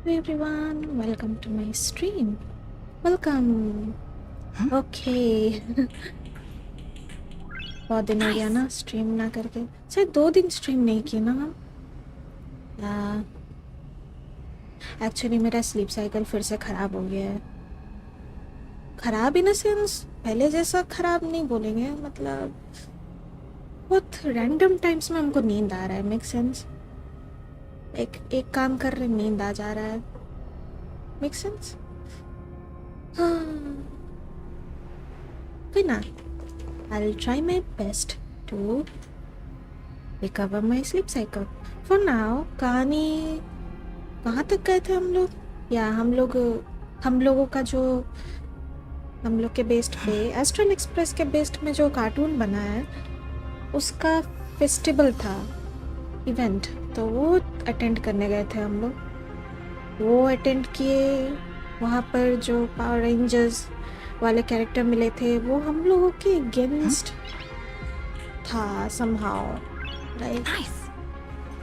Hello everyone, welcome to my stream. Welcome. Okay. बहुत दिन हो गया ना स्ट्रीम ना करके, शायद 2 दिन स्ट्रीम नहीं की ना हम। एक्चुअली मेरा स्लीप साइकिल फिर से ख़राब हो गया है। ख़राब इन द सेंस पहले जैसा ख़राब नहीं बोलेंगे, मतलब बहुत रैंडम टाइम्स में हमको नींद आ रहा है। Make sense? एक काम कर रहे नींद आ जा रहा है। Make sense? कोई ना, I'll try my best to recover my sleep cycle. For now, कहानी कहाँ तक गए थे हम लोग? या हम लोगों का जो हम लोग के बेस्ट पे एस्ट्रल एक्सप्रेस के बेस्ट में जो कार्टून बना है उसका फेस्टिवल था, इवेंट, तो वो अटेंड करने गए थे हम लोग। वो अटेंड किए, वहाँ पर जो पावर रेंजर्स वाले कैरेक्टर मिले थे वो हम लोगों के अगेंस्ट था समहाउ, लाइक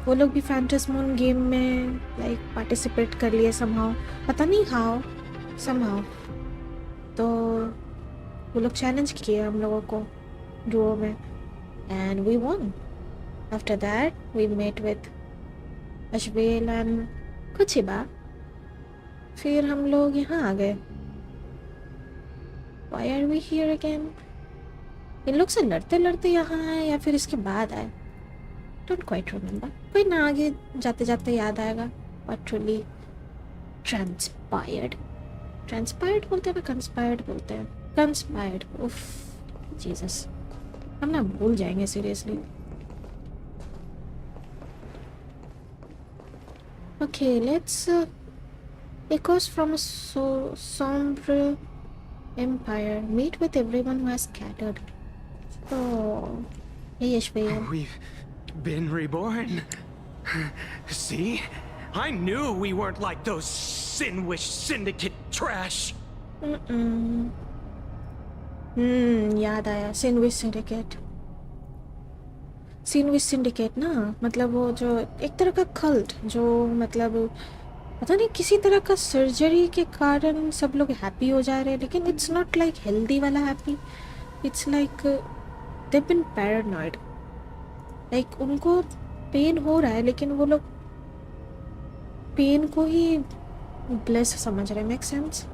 वो लोग भी फैंटास्मून गेम में लाइक पार्टिसिपेट कर लिए समहाउ, पता नहीं हाउ समहाउ। तो वो लोग चैलेंज किए हम लोगों को डुओ में and we won. After that we met with अश्वेल एंड कुचिबा। फिर हम लोग यहाँ आ गए। Why are we here again? इन लोग से लड़ते लड़ते यहाँ आए या फिर इसके बाद आए? Don't quite remember. कोई ना, आगे जाते जाते याद आएगा। What really transpired? Transpired बोलते हैं ना, conspired बोलते हैं? Conspired. उफ, Jesus. हम ना भूल जाएंगे seriously. Okay, let's echoes from a sombre empire. Meet with everyone who has scattered. Oh, hey Ashwin. We've been reborn. See? I knew we weren't like those Sinwish Syndicate trash. याद आया सिनविश syndicate. सिनविश syndicate ना, मतलब वो जो एक तरह का cult, जो मतलब पता नहीं किसी तरह का सर्जरी के कारण सब लोग हैप्पी हो जा रहे हैं, लेकिन इट्स नॉट लाइक हेल्दी वाला happy. It's like they been paranoid, like उनको पेन हो रहा है लेकिन वो लोग पेन को ही ब्लेस समझ रहे हैं। Make sense?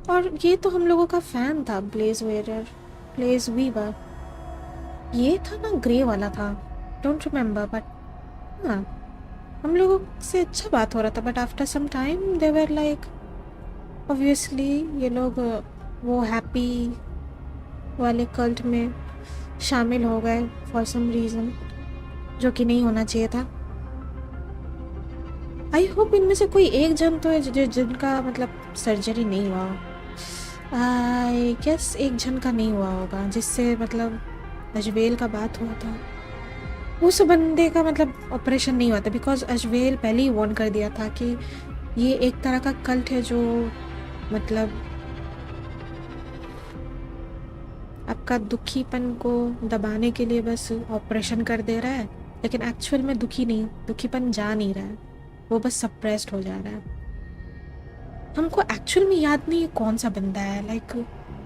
और ये तो हम लोगों का फैन था, ब्लेज वीवर। ये था ना, ग्रे वाला था, डोंट रिमेम्बर, बट हाँ हम लोगों से अच्छा बात हो रहा था। But after some time they were like obviously ये लोग वो हैप्पी वाले कल्ट में शामिल हो गए फॉर सम रीज़न, जो कि नहीं होना चाहिए था। आई होप इनमें से कोई एक जन तो है जिनका मतलब सर्जरी नहीं हुआ। आई गेस एक जन का नहीं हुआ होगा, जिससे मतलब अजवेल का बात हुआ था। उस बंदे का मतलब ऑपरेशन नहीं हुआ था बिकॉज अजवेल पहले ही वार्न कर दिया था कि ये एक तरह का कल्ट है जो मतलब आपका दुखीपन को दबाने के लिए बस ऑपरेशन कर दे रहा है, लेकिन एक्चुअल में दुखीपन जा नहीं रहा है, वो बस सप्रेस्ड हो जा रहा है। हमको एक्चुअल में याद नहीं कौन सा बंदा है, like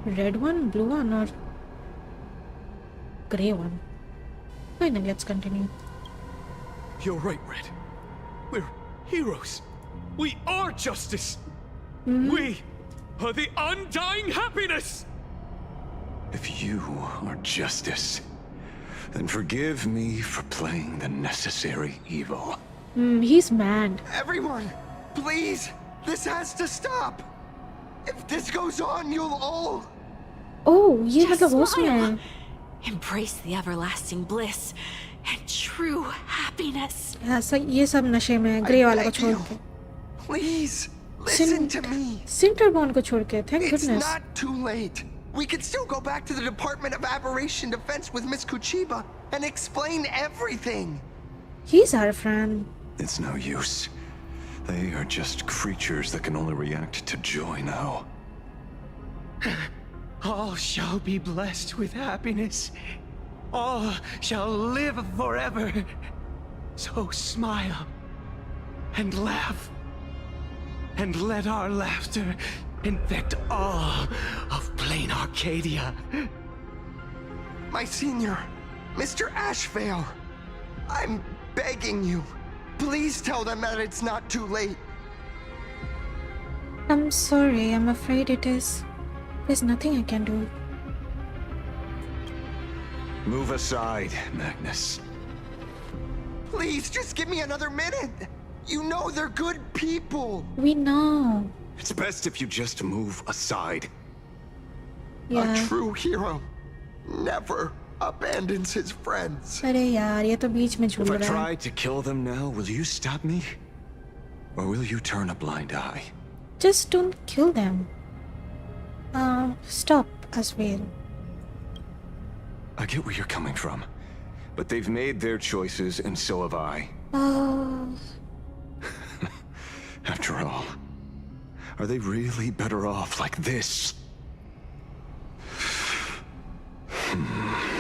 red one, blue one और grey one. Fine, let's continue. You're right, Red. We're heroes. We are justice. We are the undying happiness. If you are justice, then forgive me for playing the necessary evil. He's mad. Everyone, please, this has to stop. If this goes on, you'll all... Oh, ये Just मतलब वो smile. उसमें है। Embrace the everlasting bliss and true happiness. ऐसा ये सब नशे में है, ग्रे वाला को छोड़ के। Please, listen to me. सिंटरबॉर्न को छोड़ के, thank It's goodness. not too late. We could still go back to the Department of Aberration Defense with Miss Kuchiba and explain everything. He's our friend. It's no use. They are just creatures that can only react to joy now. All shall be blessed with happiness. All shall live forever. So smile. and laugh. And let our laughter infect all of plain Arcadia. My senior, Mr. Ashvale, I'm begging you. Please tell them that it's not too late. I'm sorry, I'm afraid it is. There's nothing I can do. Move aside, Magnus. Please, just give me another minute. You know they're good people. We know. It's best if you just move aside. Yeah. A true hero never abandons his friends. अरे यार ये तो बीच में झूल If I रहा है. try to kill them now, will you stop me? Or will you turn a blind eye? Just don't kill them. Stop as well. I get where you're coming from. But they've made their choices, and so have I. After all, are they really better off like this?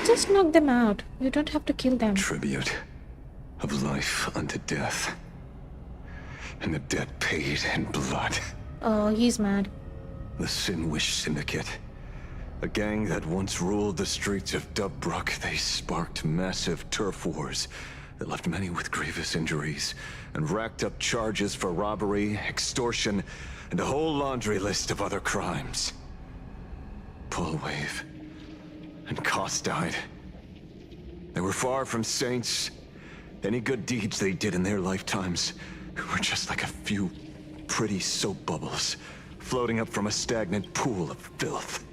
Just knock them out. You don't have to kill them. Tribute of life unto death. And the debt paid in blood. Oh, he's mad. The Sinwish Syndicate. A gang that once ruled the streets of Dubbrook. They sparked massive turf wars that left many with grievous injuries and racked up charges for robbery, extortion, and a whole laundry list of other crimes. Pullwave and Koss died. They were far from saints. Any good deeds they did in their lifetimes were just like a few pretty soap bubbles floating up from a stagnant pool of filth.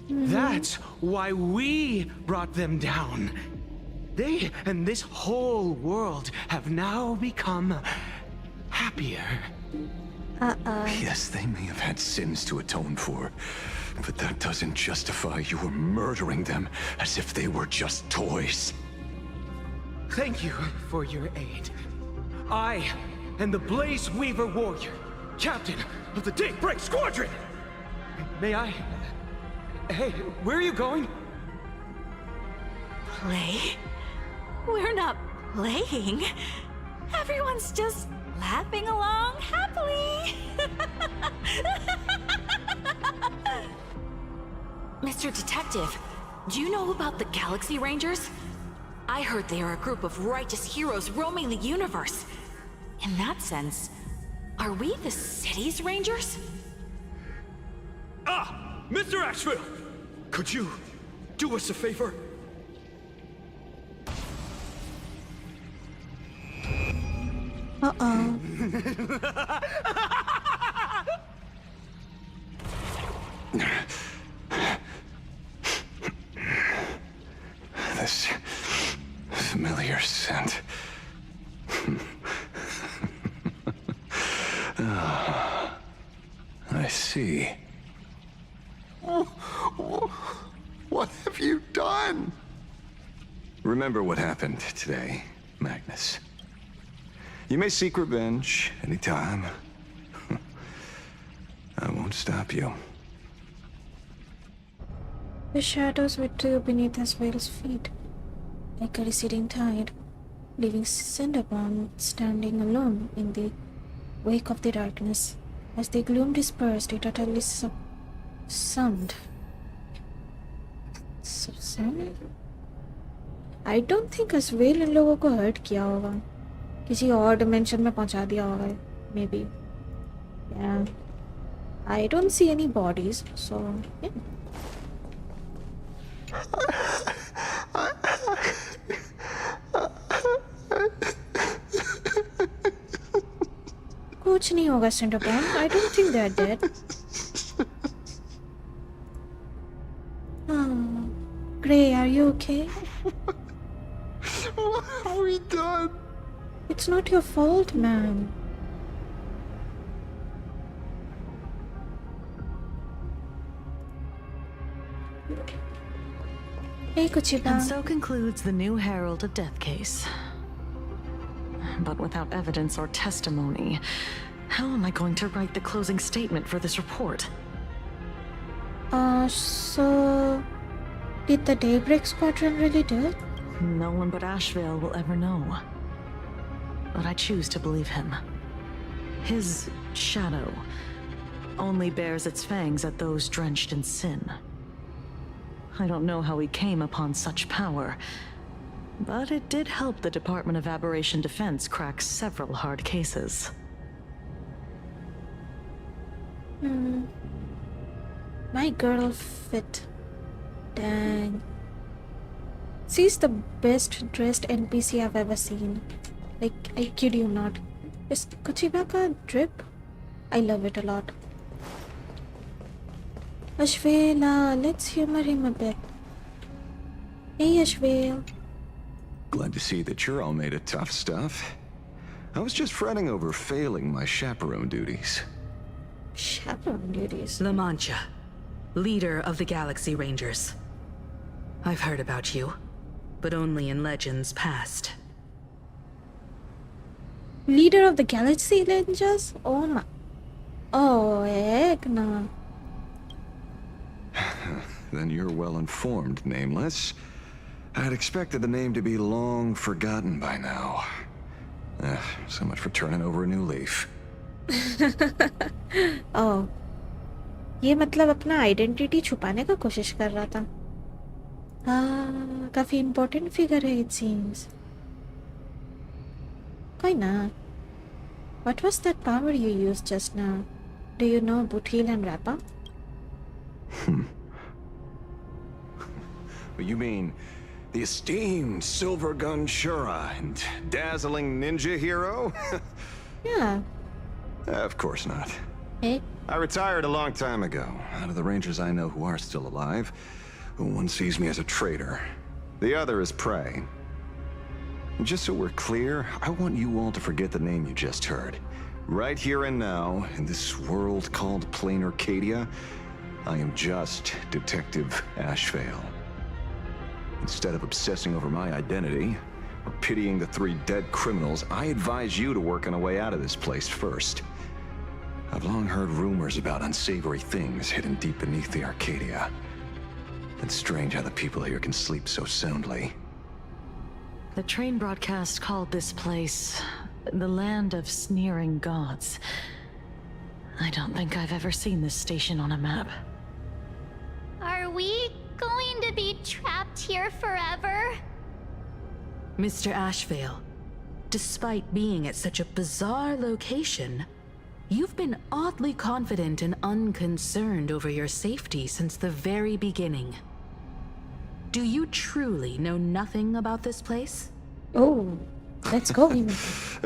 That's why we brought them down. They and this whole world have now become happier. Yes, they may have had sins to atone for, but that doesn't justify your murdering them as if they were just toys. Thank you for your aid. I am the Blaze Weaver Warrior, captain of the Daybreak Squadron. May I? Hey, where are you going? Play? We're not playing. Everyone's just laughing along happily. Mr. Detective, do you know about the Galaxy Rangers? I heard they are a group of righteous heroes roaming the universe. In that sense, are we the city's rangers? Ah, Mr. Ashville! Could you do us a favor? Uh-oh. This familiar scent. I see. What have you done? Remember what happened today, Magnus. You may seek revenge anytime. I won't stop you. The shadows withdrew beneath Asvale's feet, like a receding tide, leaving Cinderbond standing alone in the wake of the darkness. As the gloom dispersed, it utterly subsumed. Subsumed? I don't think Asvale इन लोगों को hurt किया होगा. किसी और dimension में पहुंचा दिया होगा, maybe. Yeah. I don't see any bodies, so yeah. कुछ नहीं होगा Cinderbond. I don't think they're dead. Oh, Gray, are you okay? What have we done? It's not your fault, man. Hey, Kuchiba. And so concludes the new Herald of Death case. But without evidence or testimony, how am I going to write the closing statement for this report? So did the Daybreak Squadron really do it? No one but Ashvale will ever know. but I choose to believe him. His shadow only bears its fangs at those drenched in sin. I don't know how he came upon such power, but it did help the Department of Aberration Defense crack several hard cases. My girl fit. Dang. She's the best dressed NPC I've ever seen. Like, I kid you not. Is Kochiba ka drip? I love it a lot. Ashvela, let's humor him a bit. Hey, Ashvel. Glad to see that you're all made of tough stuff. I was just fretting over failing my chaperone duties. Chaperone duties. La Mancha, leader of the Galaxy Rangers. I've heard about you, but only in legends past. Leader of the Galaxy Rangers? Oh my. Oh, heck no. Then you're well informed, Nameless. I'd expected the name to be long forgotten by now. So much for turning over a new leaf. Oh. ये मतलब अपना identity छुपाने का कोशिश कर रहा था. हाँ, काफी इम्पोर्टेंट फिगर है it seems. कोई ना. What was that power you used just now? Do you know Bootheel and Rappa? You mean the esteemed Silver Gun Shura and dazzling ninja hero? Yeah. Of course not. Eh? I retired a long time ago. Out of the Rangers I know who are still alive, one sees me as a traitor. The other is prey. And just so we're clear, I want you all to forget the name you just heard. Right here and now, in this world called Plain Arcadia, I am just Detective Ashvale. Instead of obsessing over my identity, or pitying the 3 dead criminals, I advise you to work on a way out of this place first. I've long heard rumors about unsavory things hidden deep beneath the Arcadia. It's strange how the people here can sleep so soundly. The train broadcast called this place the Land of Sneering Gods. I don't think I've ever seen this station on a map. Are we going to be trapped here forever? Mr. Ashvale, despite being at such a bizarre location, you've been oddly confident and unconcerned over your safety since the very beginning. Do you truly know nothing about this place? Oh, let's go.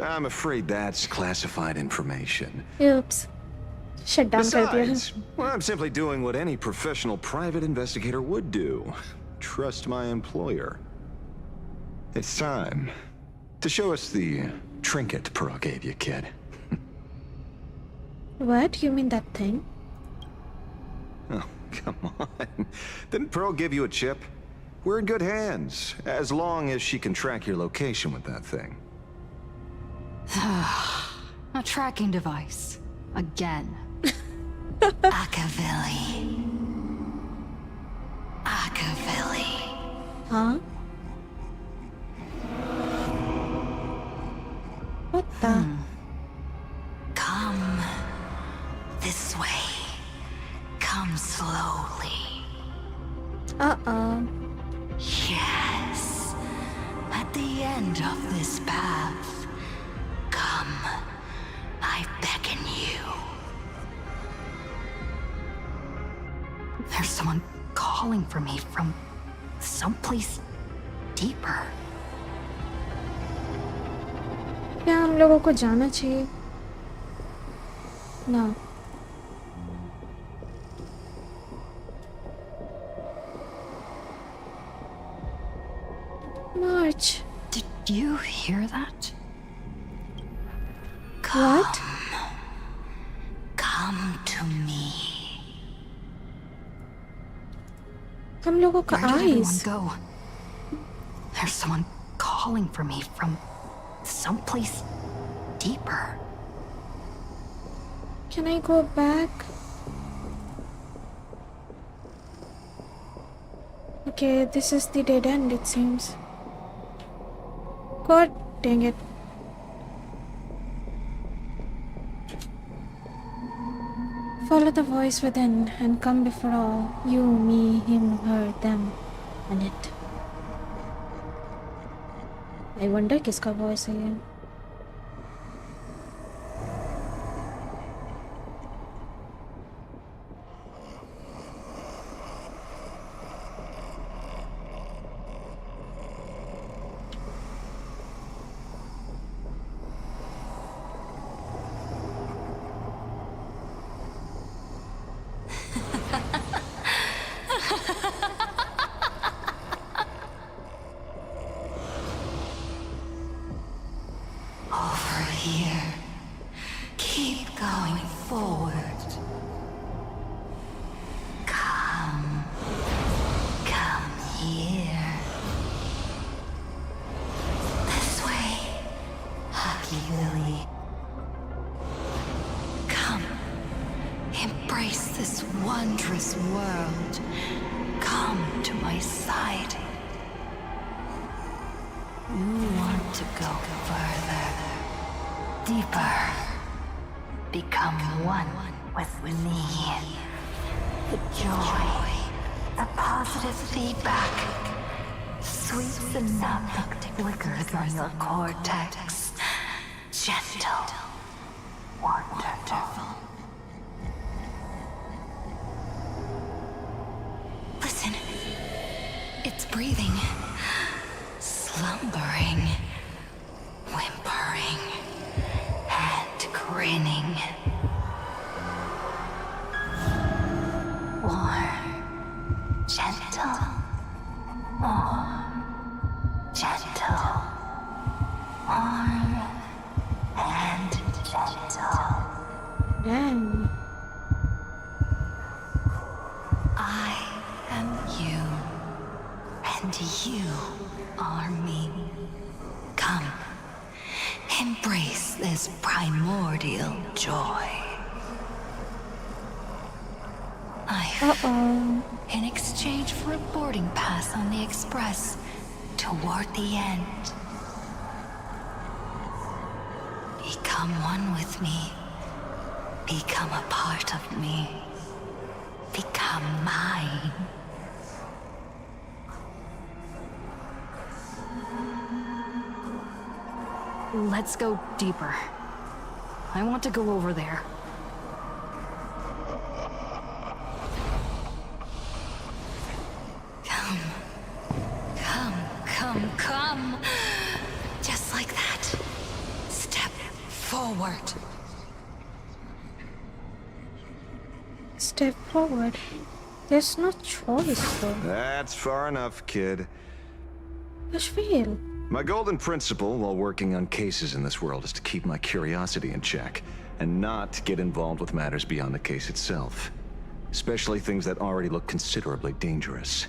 I'm afraid that's classified information. Oops. Shut down कर दिया. Besides, well, I'm simply doing what any professional private investigator would do. Trust my employer. It's time to show us the trinket Pearl gave you, kid. What? You mean that thing? Oh, come on. Didn't Pearl give you a chip? We're in good hands, as long as she can track your location with that thing. A tracking device. Again. Akavilli. Akavilli. Huh? What the? Come this way. Come slowly. Uh-oh. Yes. At the end of this path. Come. I beckon you. There's someone calling for me from someplace deeper. क्या हम लोगों को जाना चाहिए? No. March. Did you hear that? What? Come to me. हम लोगों का Where did everyone eyes. go? There's someone calling for me from someplace deeper. Can I go back? Okay, this is the dead end, it seems. God dang it. Follow the voice within and come before all. You, me, him, her, them, and it. I wonder किसका voice है ये? Over here. Keep going forward. Come. Come here. This way. Hockey Lily. Come. Embrace this wondrous world. Come to my side. You want to go further, deeper, become one with me. The joy, the positive feedback, sweets enough that flickers on your cortex. Gentle, wonderful. Listen, it's breathing. Slumbering, whimpering, and grinning. Warm, gentle, more gentle, warm, and gentle. Damn. I am you, and you are me. Come, embrace this primordial joy. In exchange for a boarding pass on the express toward the end. Become one with me. Become a part of me. Become mine. Let's go deeper. I want to go over there. Come. Just like that. Step forward. Step forward. There's no choice though. That's far enough, kid. Ashville. My golden principle while working on cases in this world is to keep my curiosity in check and not get involved with matters beyond the case itself, especially things that already look considerably dangerous.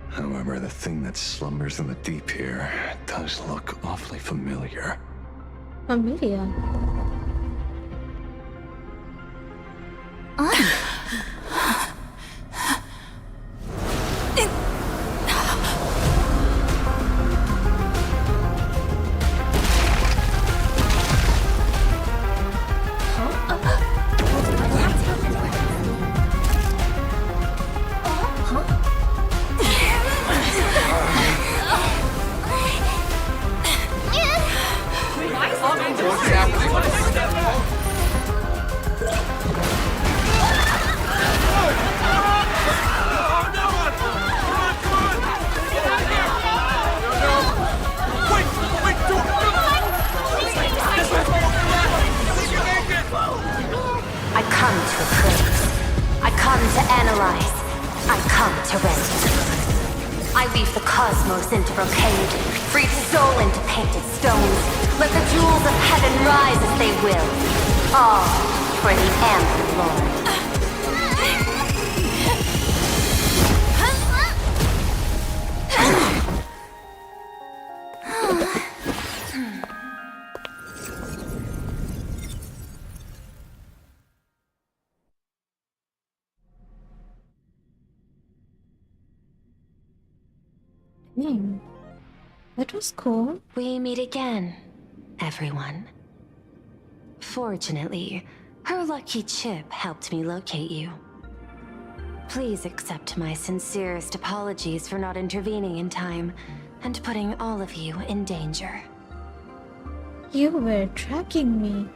However, the thing that slumbers in the deep here does look awfully familiar. Familiar. Into brocade, breathe soul into painted stones. Let the jewels of heaven rise as they will. All for the Amber Lord. That was cool. We meet again, everyone. Fortunately, Her lucky chip helped me locate you. Please accept my sincerest apologies for not intervening in time and putting all of you in danger. You were tracking me.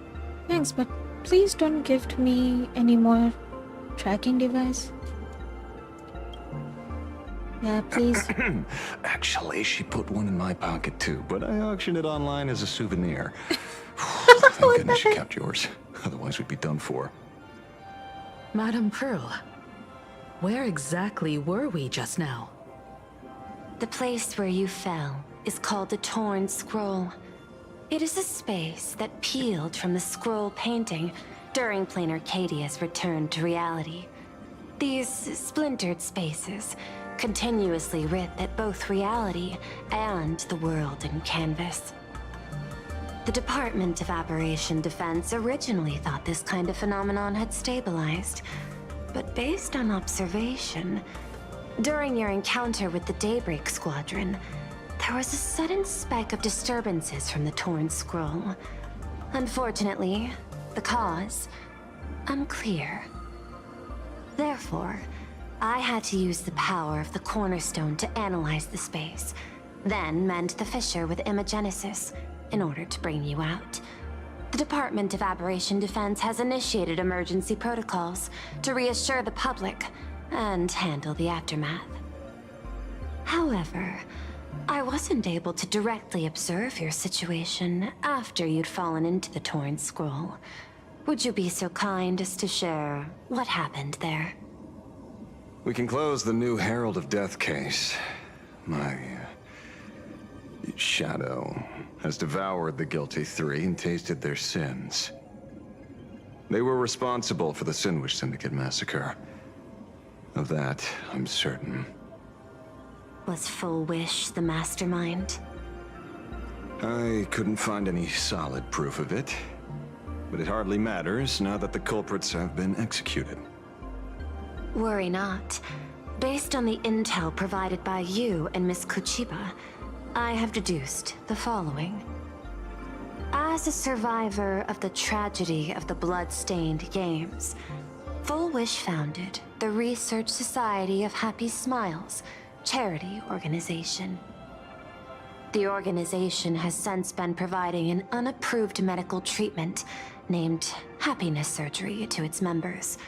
Thanks, but please don't gift me any more tracking device. Yeah, please. Actually, she put one in my pocket too, but I auctioned it online as a souvenir. Thank goodness she kept yours. Otherwise, we'd be done for. Madam Pearl, where exactly were we just now? The place where you fell is called the Torn Scroll. It is a space that peeled from the scroll painting during Plain Arcadia's return to reality. These splintered spaces continuously rip at both reality and the world in canvas. The Department of Aberration Defense originally thought this kind of phenomenon had stabilized, but based on observation, during your encounter with the Daybreak Squadron, there was a sudden spike of disturbances from the Torn Scroll. Unfortunately, the cause, unclear. Therefore, I had to use the power of the Cornerstone to analyze the space, then mend the fissure with Imagenesis in order to bring you out. The Department of Aberration Defense has initiated emergency protocols to reassure the public and handle the aftermath. However, I wasn't able to directly observe your situation after you'd fallen into the Torn Scroll. Would you be so kind as to share what happened there? We can close the new Herald of Death case. My shadow has devoured the guilty three and tasted their sins. They were responsible for the Sinwish Syndicate massacre. Of that, I'm certain. Was Full Wish the mastermind? I couldn't find any solid proof of it, but it hardly matters now that the culprits have been executed. Worry not. Based on the intel provided by you and Miss Kuchiba, I have deduced the following. As a survivor of the tragedy of the Blood-Stained Games, Full Wish founded the Research Society of Happy Smiles, charity organization. The organization has since been providing an unapproved medical treatment named happiness surgery to its members,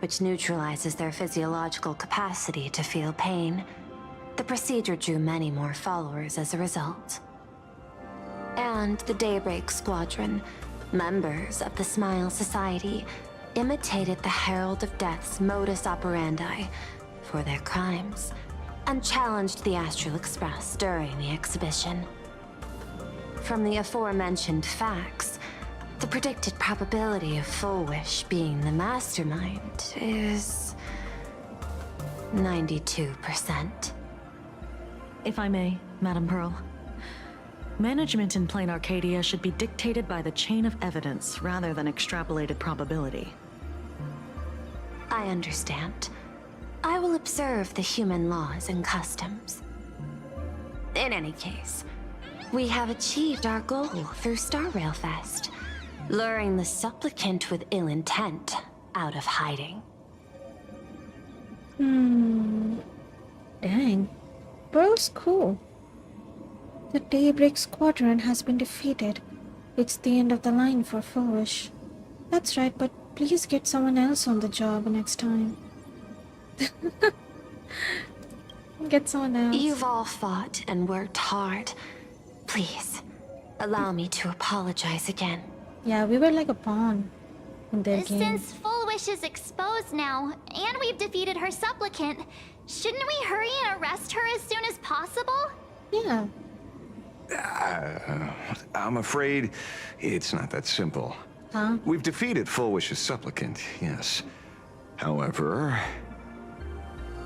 which neutralizes their physiological capacity to feel pain. The procedure drew many more followers as a result. And the Daybreak Squadron, members of the Smile Society, imitated the Herald of Death's modus operandi for their crimes, and challenged the Astral Express during the exhibition. From the aforementioned facts, the predicted probability of Full Wish being the mastermind is 92%. If I may, Madam Pearl. Management in Plain Arcadia should be dictated by the chain of evidence rather than extrapolated probability. I understand. I will observe the human laws and customs. In any case, we have achieved our goal through Starrail Fest, luring the supplicant with ill intent out of hiding. Dang. Bro's cool. The Daybreak Squadron has been defeated. It's the end of the line for Full Wish. That's right, but please get someone else on the job next time. Get someone else. You've all fought and worked hard. Please, allow me to apologize again. Yeah, we were like a pawn in their game. Since Full Wish is exposed now, and we've defeated her supplicant, shouldn't we hurry and arrest her as soon as possible? Yeah. I'm afraid it's not that simple. Huh? We've defeated Full Wish's supplicant, yes. However,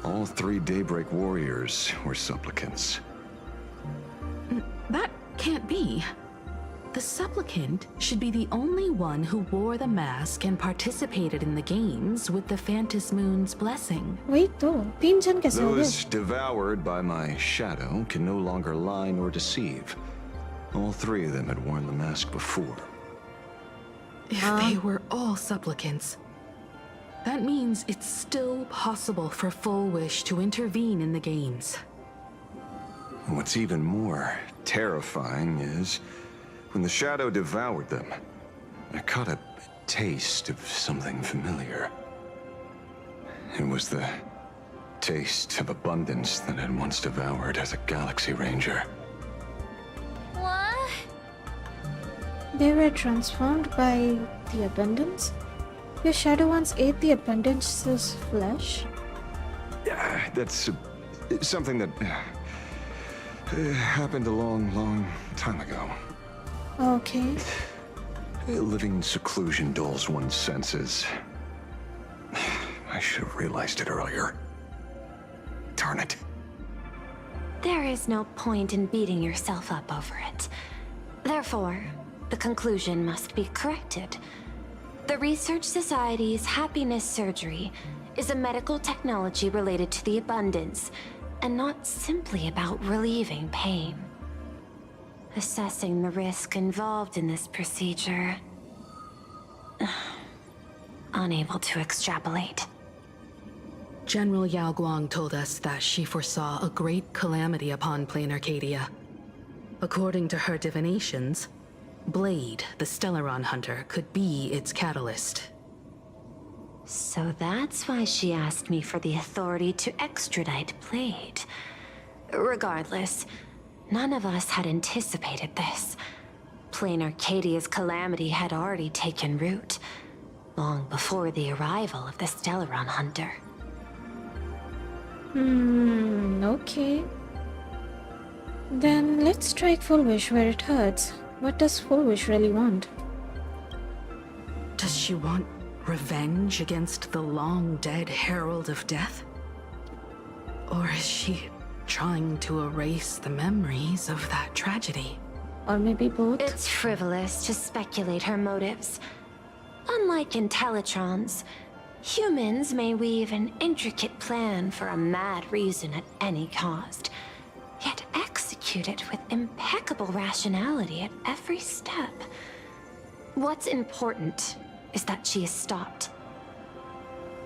all three Daybreak warriors were supplicants. That can't be. The supplicant should be the only one who wore the mask and participated in the games with the Phantas Moon's blessing. Wait, though. 3 जन कैसे हो गए? Those devoured by my shadow can no longer lie nor deceive. All three of them had worn the mask before. If they were all supplicants, that means it's still possible for Full Wish to intervene in the games. What's even more terrifying is, when the shadow devoured them, I caught a taste of something familiar. It was the taste of abundance that I'd once devoured as a Galaxy Ranger. What? They were transformed by the abundance? Your shadow once ate the abundance's flesh? That's something that happened a long, long time ago. Okay. Living in seclusion dulls one's senses. I should have realized it earlier. Darn it. There is no point in beating yourself up over it. Therefore, the conclusion must be corrected. The Research Society's happiness surgery is a medical technology related to the abundance, and not simply about relieving pain. Assessing the risk involved in this procedure... unable to extrapolate. General Yao Guang told us that she foresaw a great calamity upon Plain Arcadia. According to her divinations, Blade, the Stellaron hunter, could be its catalyst. So that's why she asked me for the authority to extradite Blade. Regardless, none of us had anticipated this. Plain Arcadia's calamity had already taken root, long before the arrival of the Stellaron hunter. Okay. Then let's strike Full Wish where it hurts. What does Full Wish really want? Does she want revenge against the long-dead Herald of Death? Or is she trying to erase the memories of that tragedy? Or maybe both? It's frivolous to speculate her motives. Unlike Intellitrons, humans may weave an intricate plan for a mad reason at any cost, yet execute it with impeccable rationality at every step. What's important is that she is stopped.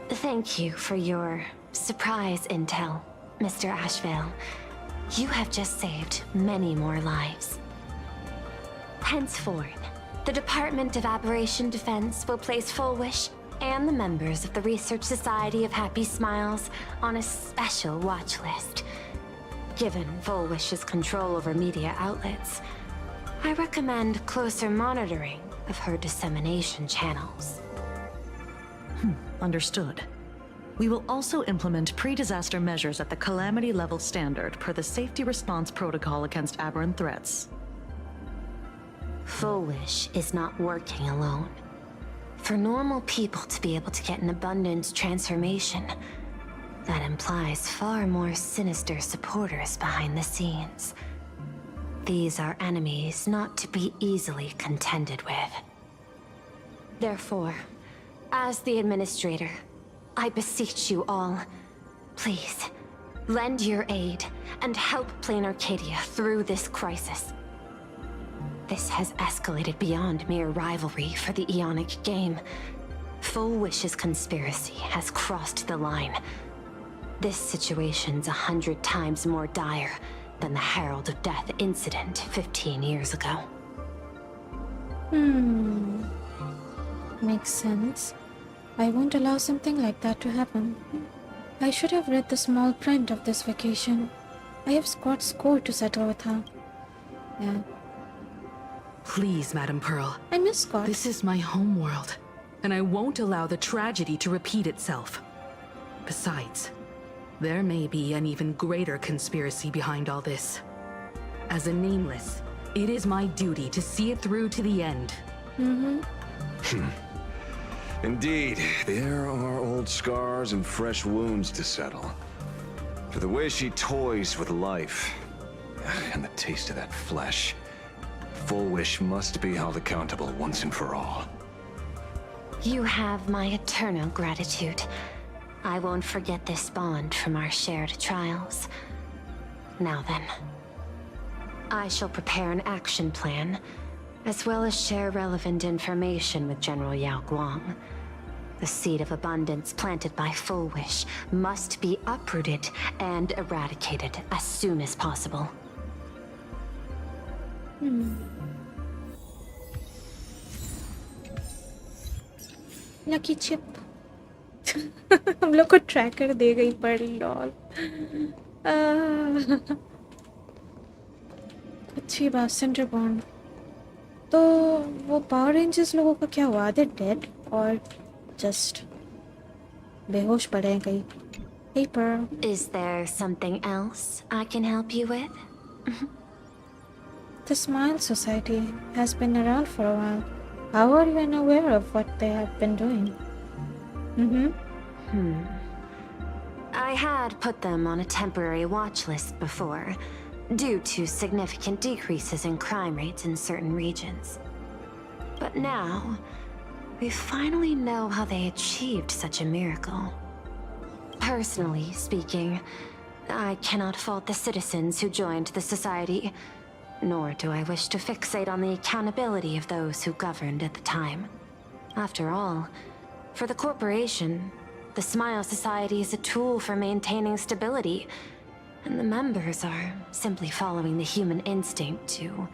Thank you for your surprise intel, Mr. Ashvale. You have just saved many more lives. Henceforth, the Department of Aberration Defense will place Full Wish and the members of the Research Society of Happy Smiles on a special watch list. Given Full Wish's control over media outlets, I recommend closer monitoring of her dissemination channels. Understood. We will also implement pre-disaster measures at the calamity level standard per the Safety Response Protocol against aberrant threats. Full Wish is not working alone. For normal people to be able to get an abundance transformation, that implies far more sinister supporters behind the scenes. These are enemies not to be easily contended with. Therefore, as the Administrator, I beseech you all, please, lend your aid and help Plain Arcadia through this crisis. This has escalated beyond mere rivalry for the Ionic game. Full Wish's conspiracy has crossed the line. This situation's 100 times more dire than the Herald of Death incident 15 years ago. Makes sense. I won't allow something like that to happen. I should have read the small print of this vacation. I have Squad's score to settle with her. Yeah. Please, Madam Pearl. I miss Scott. This is my homeworld, and I won't allow the tragedy to repeat itself. Besides, there may be an even greater conspiracy behind all this. As a Nameless, it is my duty to see it through to the end. Indeed, there are old scars and fresh wounds to settle. For the way she toys with life, and the taste of that flesh, Full Wish must be held accountable once and for all. You have my eternal gratitude. I won't forget this bond from our shared trials. Now then, I shall prepare an action plan, as well as share relevant information with General Yao Guang. The seed of abundance planted by Full Wish must be uprooted and eradicated as soon as possible. Lucky chip हम लोग को tracker दे गई पर lol अच्छी बात centre bond तो वो power rangers लोगों का क्या हुआ दे डेड और जस्ट बेहोश पड़े हैं कहीं Hey Pearl. Is there something else I can help you with? The Smile Society has been around for a while. How are you unaware of what they have been doing? I had put them on a temporary watch list before, due to significant decreases in crime rates in certain regions. But now, we finally know how they achieved such a miracle. Personally speaking, I cannot fault the citizens who joined the society, nor do I wish to fixate on the accountability of those who governed at the time. After all, for the corporation, the Smile Society is a tool for maintaining stability, and the members are simply following the human instinct to...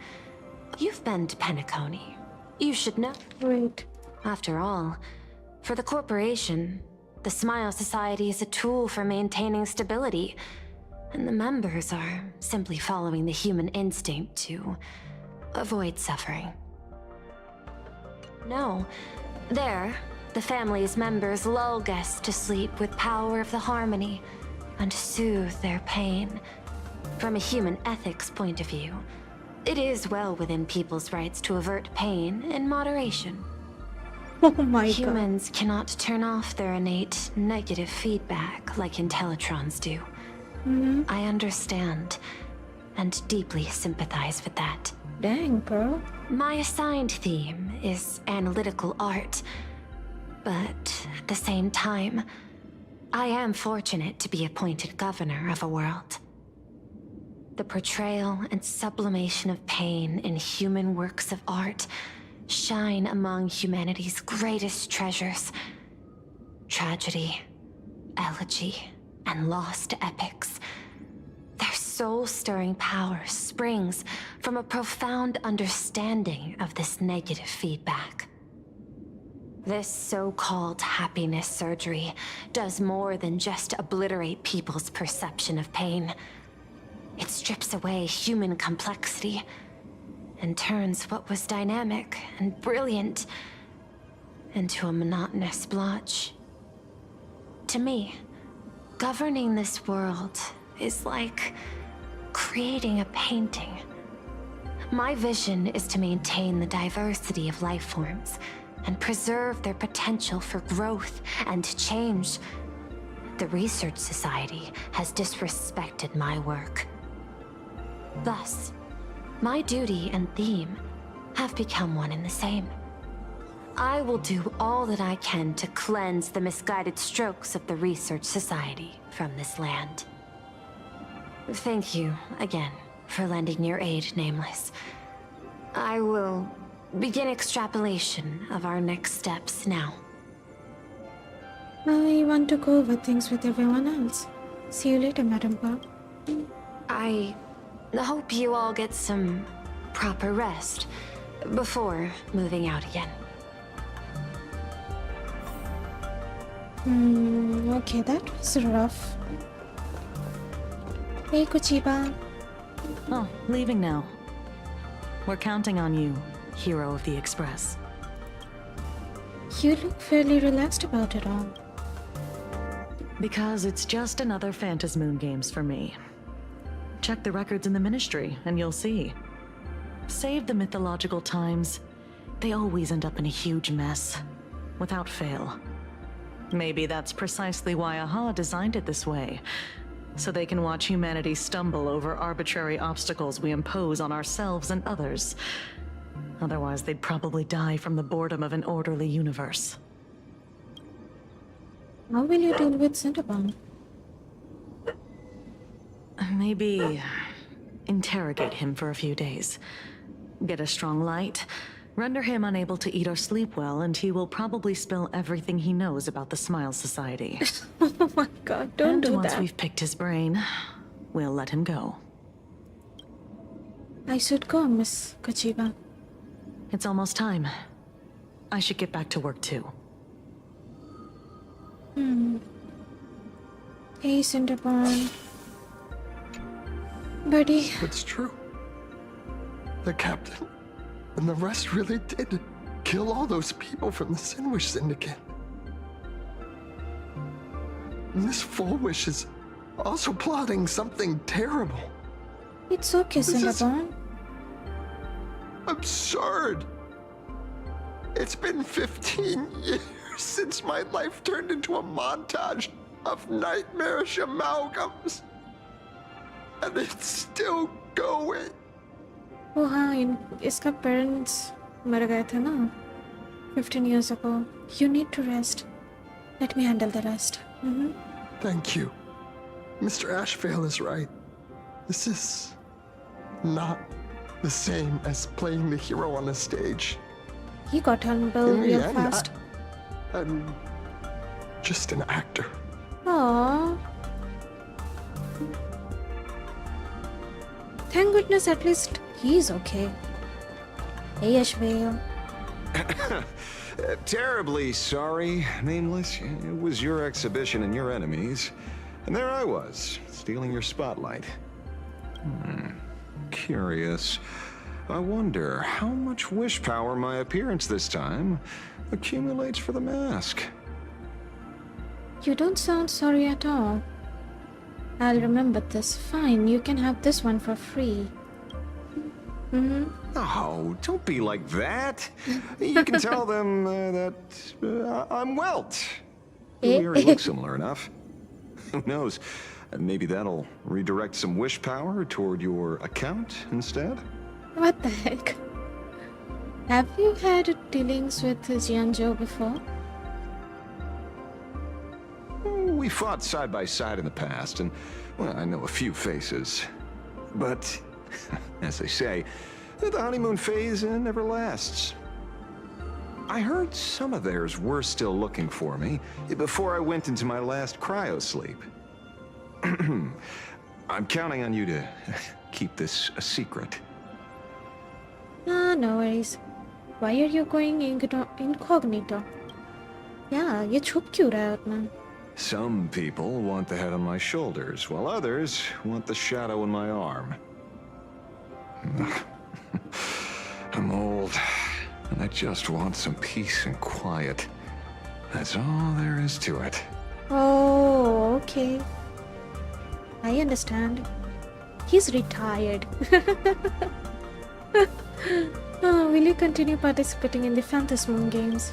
You've been to Penacony. You should know. Wait. After all, for the corporation, the Smile Society is a tool for maintaining stability, and the members are simply following the human instinct to avoid suffering. No. There, the family's members lull guests to sleep with power of the harmony and soothe their pain. From a human ethics point of view, it is well within people's rights to avert pain in moderation. Oh my god. Humans cannot turn off their innate negative feedback like Intellitrons do. I understand and deeply sympathize with that. Dang, bro. My assigned theme is analytical art, but at the same time, I am fortunate to be appointed governor of a world. The portrayal and sublimation of pain in human works of art shine among humanity's greatest treasures. Tragedy, elegy, and lost epics. Their soul-stirring power springs from a profound understanding of this negative feedback. This so-called happiness surgery does more than just obliterate people's perception of pain. It strips away human complexity and turns what was dynamic and brilliant into a monotonous blotch. To me, governing this world is like creating a painting. My vision is to maintain the diversity of life forms and preserve their potential for growth and change. The Research Society has disrespected my work. Thus, my duty and theme have become one and the same. I will do all that I can to cleanse the misguided strokes of the Research Society from this land. Thank you again for lending your aid, Nameless. I will begin extrapolation of our next steps now. I want to go over things with everyone else. See you later, Madam Bob. I hope you all get some proper rest before moving out again. Okay, that was rough. Hey, Kuchiba. Oh, leaving now. We're counting on you, hero of the Express. You look fairly relaxed about it all. Because it's just another Phantasmoon games for me. Check the records in the Ministry, and you'll see. Save the mythological times. They always end up in a huge mess, without fail. Maybe that's precisely why AHA designed it this way, so they can watch humanity stumble over arbitrary obstacles we impose on ourselves and others. Otherwise, they'd probably die from the boredom of an orderly universe. How will you deal with Cinnabon? Maybe interrogate him for a few days. Get a strong light, render him unable to eat or sleep well, and he will probably spill everything he knows about the Smile Society. Oh my god, don't do once that. we've picked his brain, we'll let him go. I should go, Miss Kochiba. It's almost time. I should get back to work too. Hey, Cinderborn. Buddy. It's true. The captain and the rest really did kill all those people from the Sinwish Syndicate. And this Fullwish is also plotting something terrible. It's okay, Cinderborn. Absurd. It's been 15 years since my life turned into a montage of nightmarish amalgams. And it's still going. Oh हाँ इसका parents मर गए थे ना 15 years ago. You need to rest. Let me handle the rest. Thank you. Mr. Ashvale is right. This is not the same as playing the hero on a stage. He got humble In the real end, fast. I'm just an actor. Aww. Thank goodness at least he's okay. Hey, Ashvale. Terribly sorry, Nameless. It was your exhibition and your enemies. And there I was, stealing your spotlight. Curious. I wonder how much wish power my appearance this time accumulates for the mask. You don't sound sorry at all. I'll remember this. Fine, you can have this one for free. Oh, don't be like that. You can tell them that I'm Welt. We already look similar enough. Who knows? Maybe that'll redirect some wish power toward your account instead? What the heck? Have you had dealings with Jianzhou before? We fought side by side in the past, and well, I know a few faces. But, as they say, the honeymoon phase never lasts. I heard some of theirs were still looking for me before I went into my last cryo sleep. I'm counting on you to keep this a secret. No worries. Why are you going incognito? Yeah, ये छुप क्यों रहा है उतना? Some people want the head on my shoulders, while others want the shadow in my arm. I'm old, and I just want some peace and quiet. That's all there is to it. Oh, okay. I understand. He's retired. Oh, will you continue participating in the Phantasmoon games?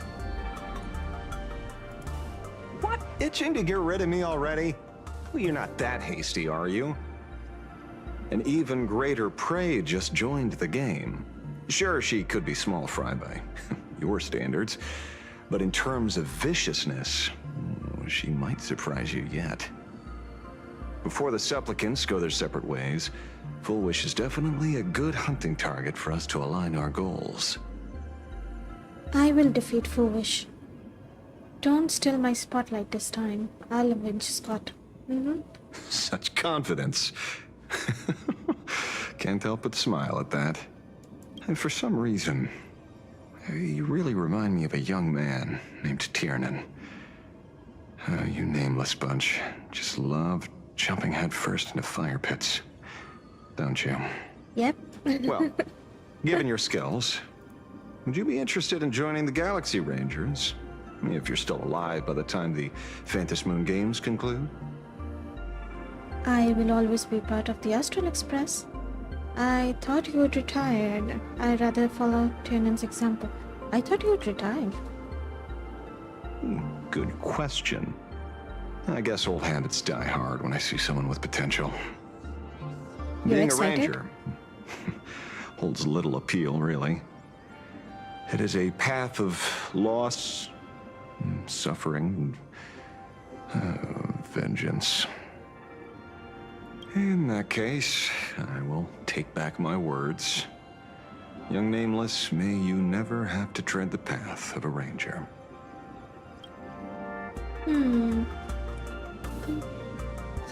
What? Itching to get rid of me already? Well, you're not that hasty, are you? An even greater prey just joined the game. Sure, she could be small fry by your standards, but in terms of viciousness, she might surprise you yet. Before the supplicants go their separate ways, Fullwish is definitely a good hunting target for us to align our goals. I will defeat Fullwish. Don't steal my spotlight this time. I'll avenge Scott. Such confidence. Can't help but smile at that. And for some reason, you really remind me of a young man named Tiernan. You nameless bunch just love jumping headfirst into fire pits, don't you? Yep. Well, given your skills, would you be interested in joining the Galaxy Rangers? If you're still alive by the time the Phantasmoon games conclude? I will always be part of the Astral Express. I thought you would retire. I'd rather follow Tiernan's example. I thought you would retire. Good question. I guess old habits die hard when I see someone with potential. You're Being excited? a ranger holds little appeal, really. It is a path of loss, suffering, vengeance. In that case, I will take back my words. Young Nameless, may you never have to tread the path of a ranger.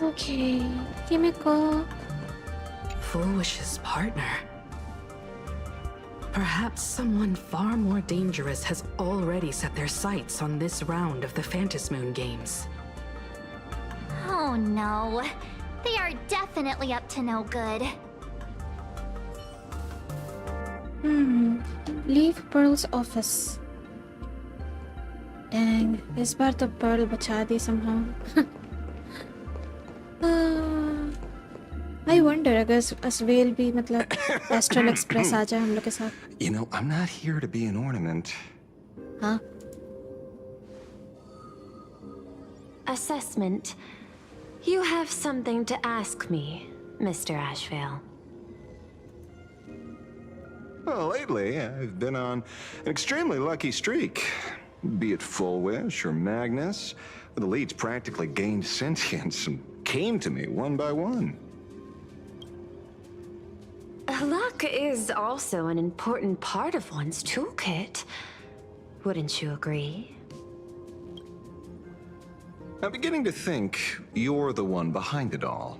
Okay, Kimiko. Foolish's partner. Perhaps someone far more dangerous has already set their sights on this round of the Phantasmoon games. Oh no. They are definitely up to no good. Leave Pearl's office. Dang, इस बार तो Pearl बचा दी somehow. I wonder अगर Aswell भी मतलब Astral Express आ जाए हम लोग के साथ. You know, I'm not here to be an ornament. हाँ? Assessment. You have something to ask me, Mr. Ashvale. Well, lately, I've been on an extremely lucky streak. Be it Full Wish or Magnus, the leads practically gained sentience and came to me one by one. Luck is also an important part of one's toolkit. Wouldn't you agree? I'm beginning to think you're the one behind it all.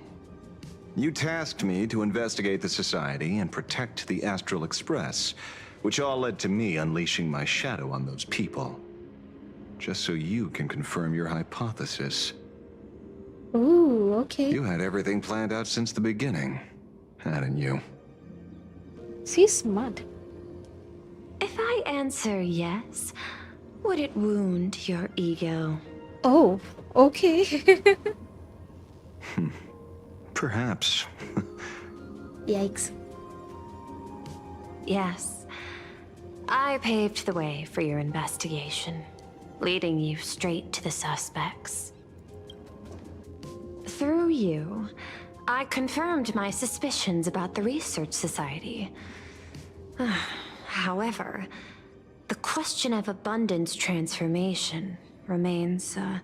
You tasked me to investigate the Society and protect the Astral Express, which all led to me unleashing my shadow on those people. Just so you can confirm your hypothesis. Ooh, okay. You had everything planned out since the beginning, hadn't you? She's smart. If I answer yes, would it wound your ego? Oh, okay. Perhaps. Yikes. Yes. I paved the way for your investigation, leading you straight to the suspects. Through you, I confirmed my suspicions about the Research Society. However, the question of abundance transformation remains a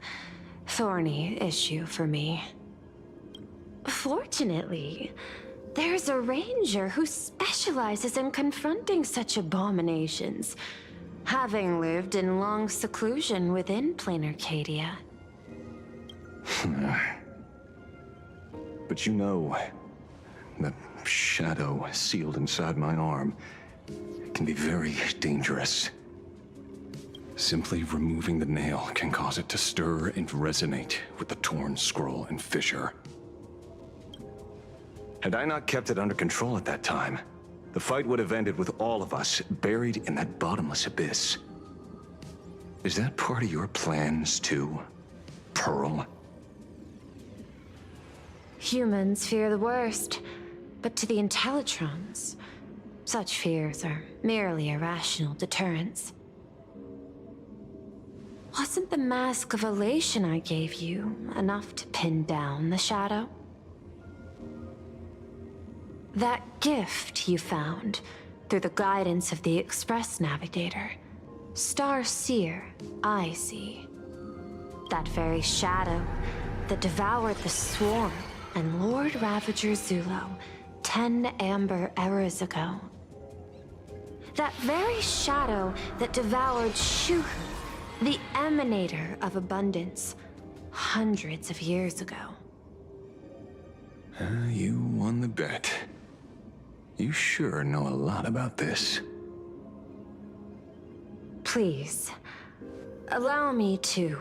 thorny issue for me. Fortunately, there's a ranger who specializes in confronting such abominations, having lived in long seclusion within planar Cadia. But you know, that shadow sealed inside my arm can be very dangerous. Simply removing the nail can cause it to stir and resonate with the torn scroll and fissure. Had I not kept it under control at that time, the fight would have ended with all of us buried in that bottomless abyss. Is that part of your plans too, Pearl? Humans fear the worst, but to the Intellitrons, such fears are merely irrational deterrents. Wasn't the Mask of Elation I gave you enough to pin down the shadow? That gift you found through the guidance of the Express Navigator, Star Seer, I see. That very shadow that devoured the Swarm and Lord Ravager Zulo 10 amber eras ago. That very shadow that devoured Shuhu, the Emanator of Abundance, hundreds of years ago. You won the bet. You sure know a lot about this. Please, allow me to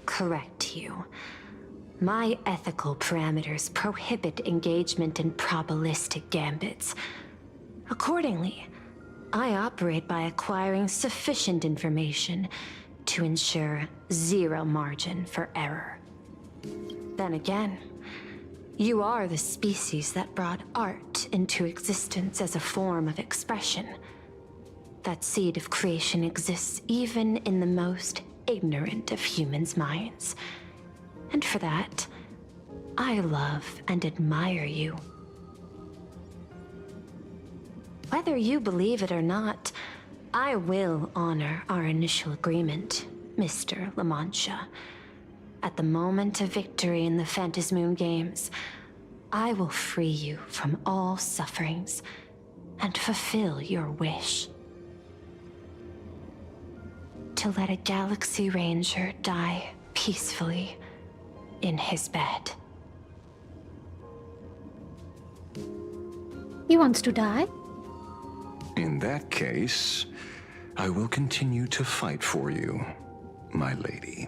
correct you. My ethical parameters prohibit engagement in probabilistic gambits. Accordingly, I operate by acquiring sufficient information to ensure zero margin for error. Then again, you are the species that brought art into existence as a form of expression. That seed of creation exists even in the most ignorant of humans' minds. And for that, I love and admire you. Whether you believe it or not, I will honor our initial agreement, Mr. La Mancha. At the moment of victory in the Phantasmoon Games, I will free you from all sufferings and fulfill your wish. To let a Galaxy Ranger die peacefully in his bed. He wants to die? In that case, I will continue to fight for you, my lady.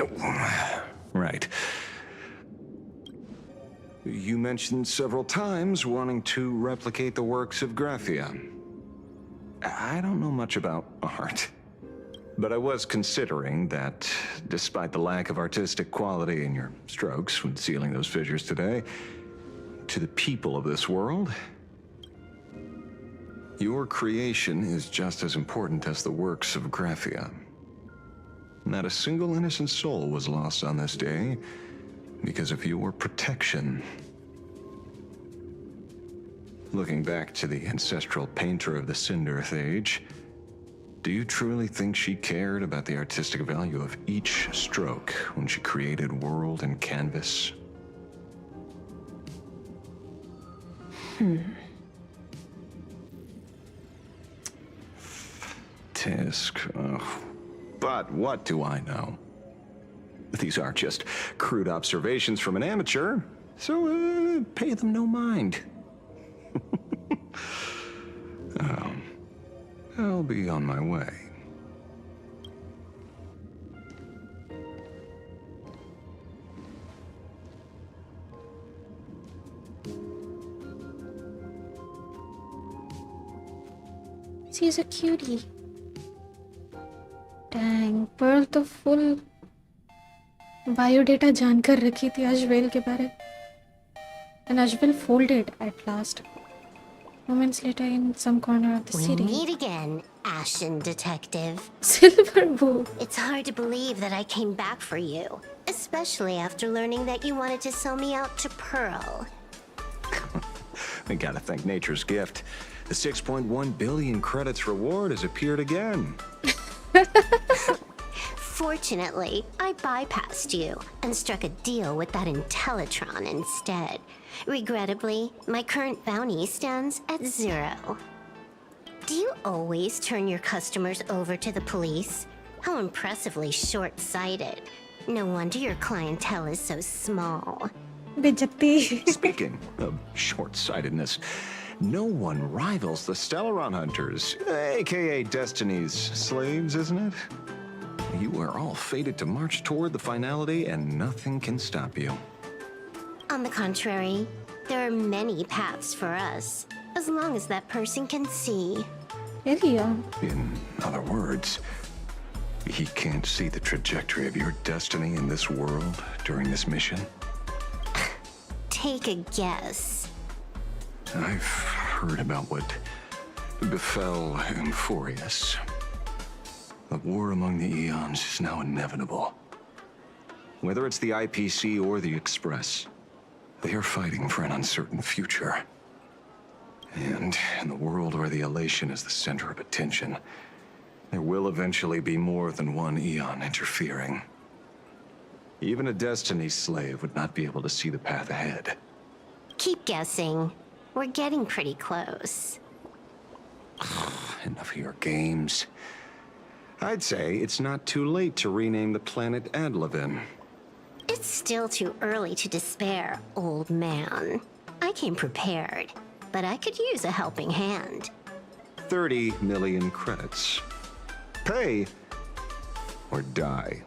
Oh, right. You mentioned several times wanting to replicate the works of Graphia. I don't know much about art, but I was considering that despite the lack of artistic quality in your strokes when sealing those fissures today, to the people of this world, your creation is just as important as the works of Graphia. Not a single innocent soul was lost on this day because of your protection. Looking back to the ancestral painter of the Cinderth Age, do you truly think she cared about the artistic value of each stroke when she created world and canvas? Tisk. But what do I know? These are just crude observations from an amateur, so pay them no mind. I'll be on my way. She's a cutie. Dang, Pearl तो full biodata जानकर रखी थी अजवेल के बारे. And Ajvel folded at last. Moments later, in some corner of the We city. meet again, Ashen Detective. Silver Boo. It's hard to believe that I came back for you, especially after learning that you wanted to sell me out to Pearl. I gotta thank nature's gift. The 6.1 billion credits reward has appeared again. Fortunately, I bypassed you and struck a deal with that Intellitron instead. Regrettably, my current bounty stands at 0. Do you always turn your customers over to the police? How impressively short-sighted. No wonder your clientele is so small. बेइज्जती. Speaking of short-sightedness, no one rivals the Stellaron Hunters, aka Destiny's slaves, isn't it? You are all fated to march toward the finality, and nothing can stop you. On the contrary, there are many paths for us, as long as that person can see. Really? In other words, he can't see the trajectory of your destiny in this world during this mission? Take a guess. I've heard about what befell Euphorius. The war among the Eons is now inevitable. Whether it's the IPC or the Express, they are fighting for an uncertain future. And in the world where the elation is the center of attention, there will eventually be more than one Eon interfering. Even a Destiny slave would not be able to see the path ahead. Keep guessing. We're getting pretty close. Enough of your games. I'd say it's not too late to rename the planet Adlevin. It's still too early to despair, old man. I came prepared, but I could use a helping hand. 30 million credits. Pay or die.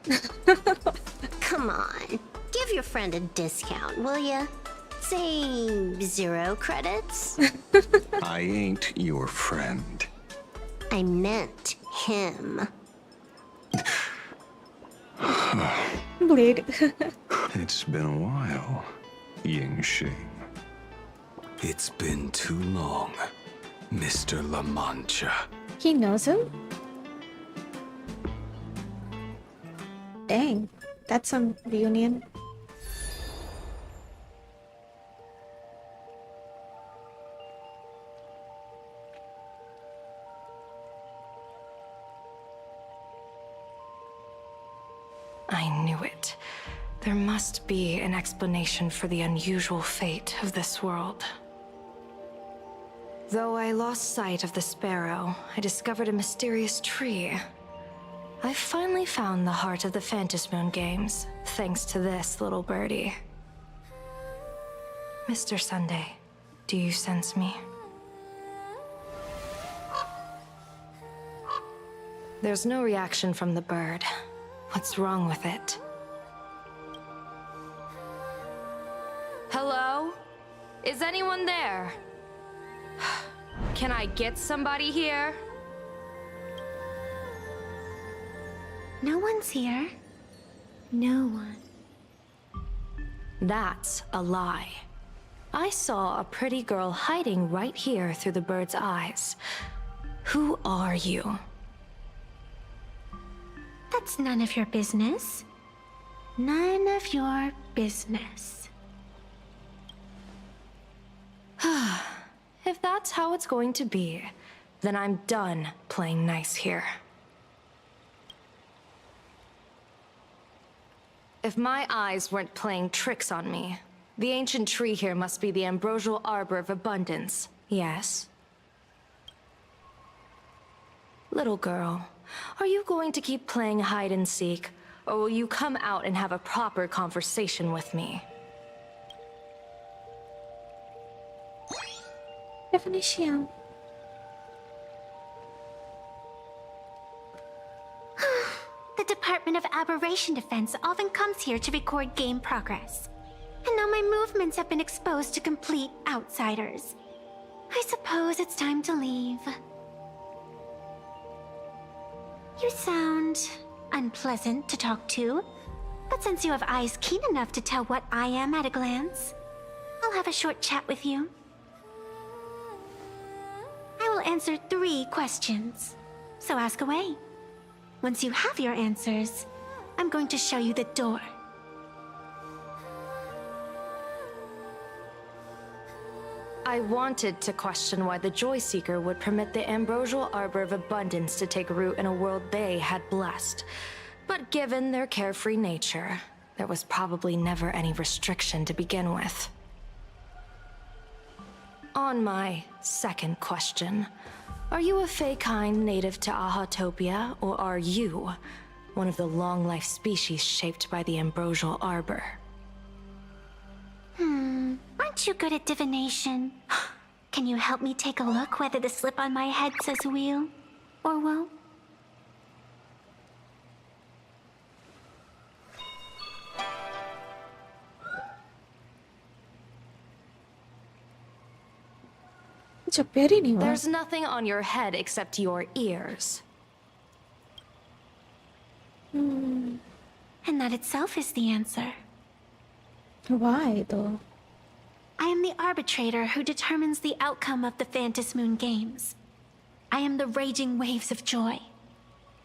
Come on, give your friend a discount, will ya? Say 0 credits? I ain't your friend. I meant him. Blade. It's been a while, Yingxing. It's been too long, Mr. La Mancha. He knows him? Dang, that's some reunion. I knew it. There must be an explanation for the unusual fate of this world. Though I lost sight of the sparrow, I discovered a mysterious tree. I finally found the heart of the Phantasmoon games, thanks to this little birdie. Mr. Sunday, do you sense me? There's no reaction from the bird. What's wrong with it? Hello? Is anyone there? Can I get somebody here? No one's here. No one. That's a lie. I saw a pretty girl hiding right here through the bird's eyes. Who are you? That's none of your business. None of your business. If that's how it's going to be, then I'm done playing nice here. If my eyes weren't playing tricks on me, the ancient tree here must be the ambrosial arbor of abundance, yes? Little girl, are you going to keep playing hide and seek, or will you come out and have a proper conversation with me? Definition. The Department of Aberration Defense often comes here to record game progress. And now my movements have been exposed to complete outsiders. I suppose it's time to leave. You sound unpleasant to talk to, but since you have eyes keen enough to tell what I am at a glance, I'll have a short chat with you. I will answer 3 questions, so ask away. Once you have your answers, I'm going to show you the door. I wanted to question why the Joy Seeker would permit the ambrosial arbor of abundance to take root in a world they had blessed. But given their carefree nature, there was probably never any restriction to begin with. On my second question, are you a Feykind native to Ahatopia, or are you one of the long-life species shaped by the ambrosial arbor? Aren't you good at divination? Can you help me take a look whether the slip on my head says wheel or woe? There's nothing on your head except your ears. And that itself is the answer. Why, though? I am the arbitrator who determines the outcome of the Phantasmoon games. I am the raging waves of joy,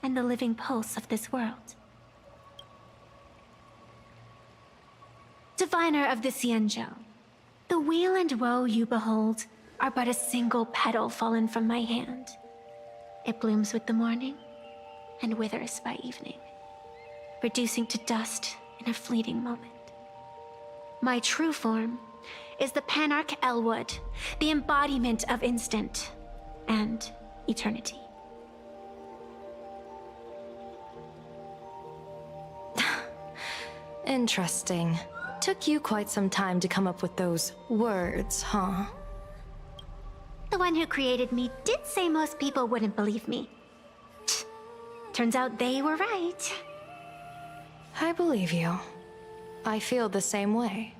and the living pulse of this world. Diviner of the Xianzhou, the weal and woe you behold are but a single petal fallen from my hand. It blooms with the morning, and withers by evening, reducing to dust in a fleeting moment. My true form is the Panarch Elwood, the embodiment of instant and eternity. Interesting. Took you quite some time to come up with those words, huh? The one who created me did say most people wouldn't believe me. Turns out they were right. I believe you. I feel the same way.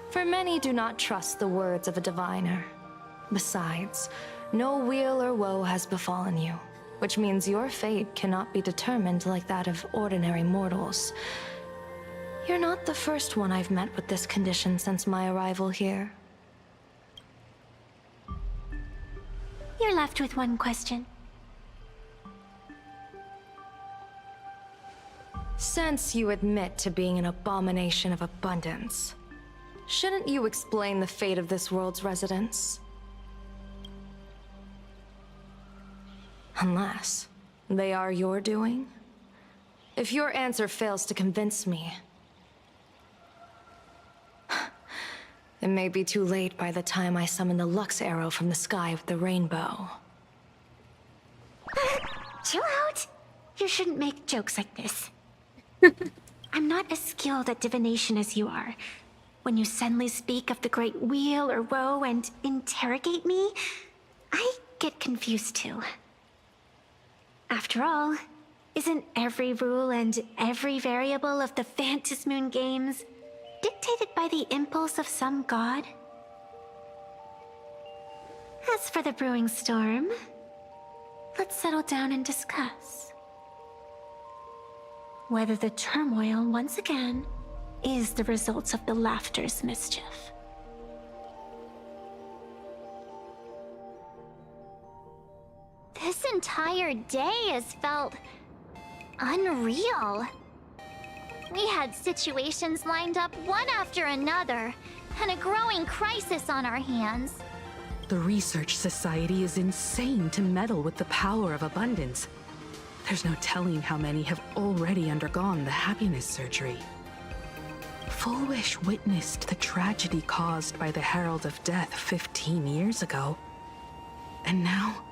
For many do not trust the words of a diviner. Besides, no weal or woe has befallen you, which means your fate cannot be determined like that of ordinary mortals. You're not the first one I've met with this condition since my arrival here. You're left with one question. Since you admit to being an abomination of abundance, shouldn't you explain the fate of this world's residents? Unless they are your doing? If your answer fails to convince me, it may be too late by the time I summon the Lux arrow from the sky with the rainbow. Chill out. You shouldn't make jokes like this. I'm not as skilled at divination as you are. When you suddenly speak of the great wheel or woe and interrogate me, I get confused too. After all, isn't every rule and every variable of the Phantasmoon Moon games dictated by the impulse of some god? As for the brewing storm, let's settle down and discuss whether the turmoil once again is the results of the laughter's mischief. This entire day has felt unreal. We had situations lined up one after another, and a growing crisis on our hands. The Research Society is insane to meddle with the power of abundance. There's no telling how many have already undergone the happiness surgery. Full Wish witnessed the tragedy caused by the Herald of Death 15 years ago. And now,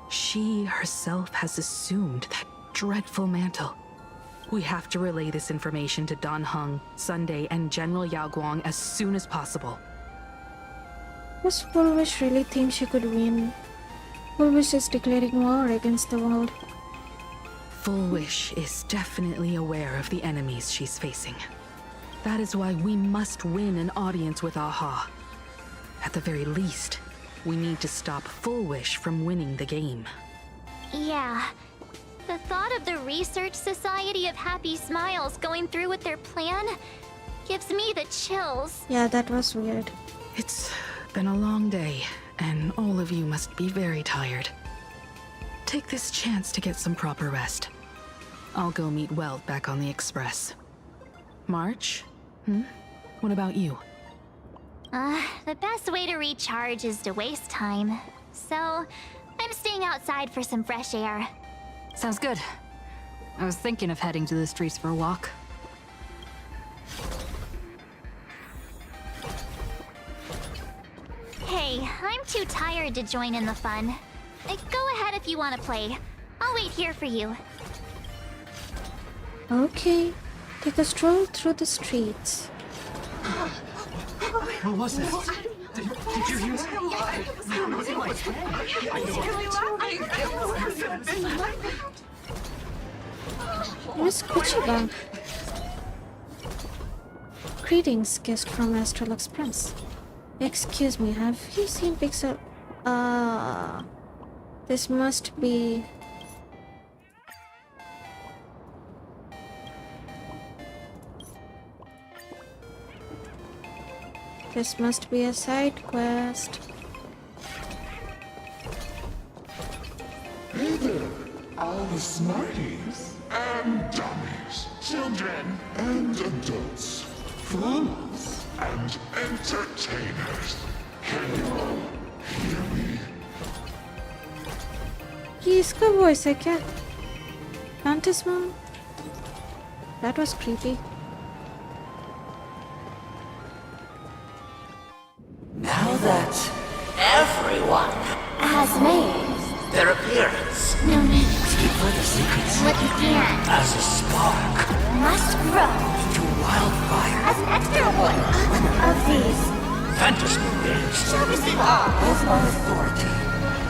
she herself has assumed that dreadful mantle. We have to relay this information to Dan Heng, Sunday, and General Yao Guang as soon as possible. Does Full Wish really think she could win? Full Wish is declaring war against the world. Full Wish is definitely aware of the enemies she's facing. That is why we must win an audience with Aha. At the very least, we need to stop Full Wish from winning the game. Yeah. The thought of the Research Society of Happy Smiles going through with their plan gives me the chills. Yeah, that was weird. It's been a long day, and all of you must be very tired. Take this chance to get some proper rest. I'll go meet Weld back on the Express. March? What about you? The best way to recharge is to waste time. So, I'm staying outside for some fresh air. Sounds good. I was thinking of heading to the streets for a walk. Hey, I'm too tired to join in the fun. Go ahead if you want to play. I'll wait here for you. Okay, take a stroll through the streets. What was that? Did you hear that? Miss Kuchiba. Greetings, guest from Astral Express. Excuse me, have you seen Pixel? This must be... This must be a side quest. Hey there, all the smarties and dummies, children and adults, fools and entertainers. Can you all hear me? ये इसका voice है क्या? Phantasmoon? That was creepy. Now that everyone has made their appearance, no need to keep further secrets what you can as a spark must grow into wildfire. as an extra one of these Phantasmoon games shall receive all with my authority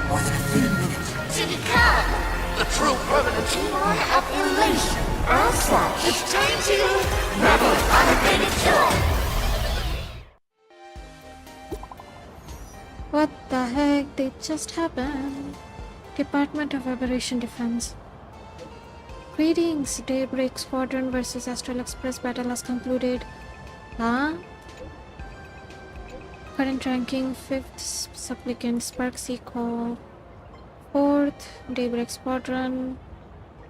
more than a thin minute to become the true permanent born of elation. As such, it's time to revel in unabated joy. What the heck did just happen? Department of Aberration Defense. Greetings, Daybreak Squadron versus Astral Express battle has concluded. Huh? Current ranking 5th Supplicant Sparksy Call. 4th Daybreak Squadron.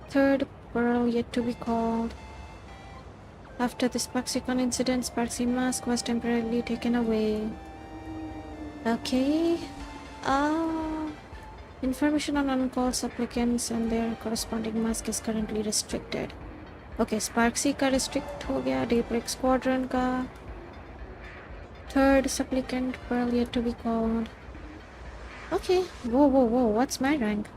3rd Pearl yet to be called. After the Sparksicon incident, Sparksy Mask was temporarily taken away. Okay. Information on uncalled supplicants and their corresponding mask is currently restricted. Okay Sparksy का restrict हो गया, daybreak squadron का, third supplicant pearl yet to be called. Okay वो what's my rank?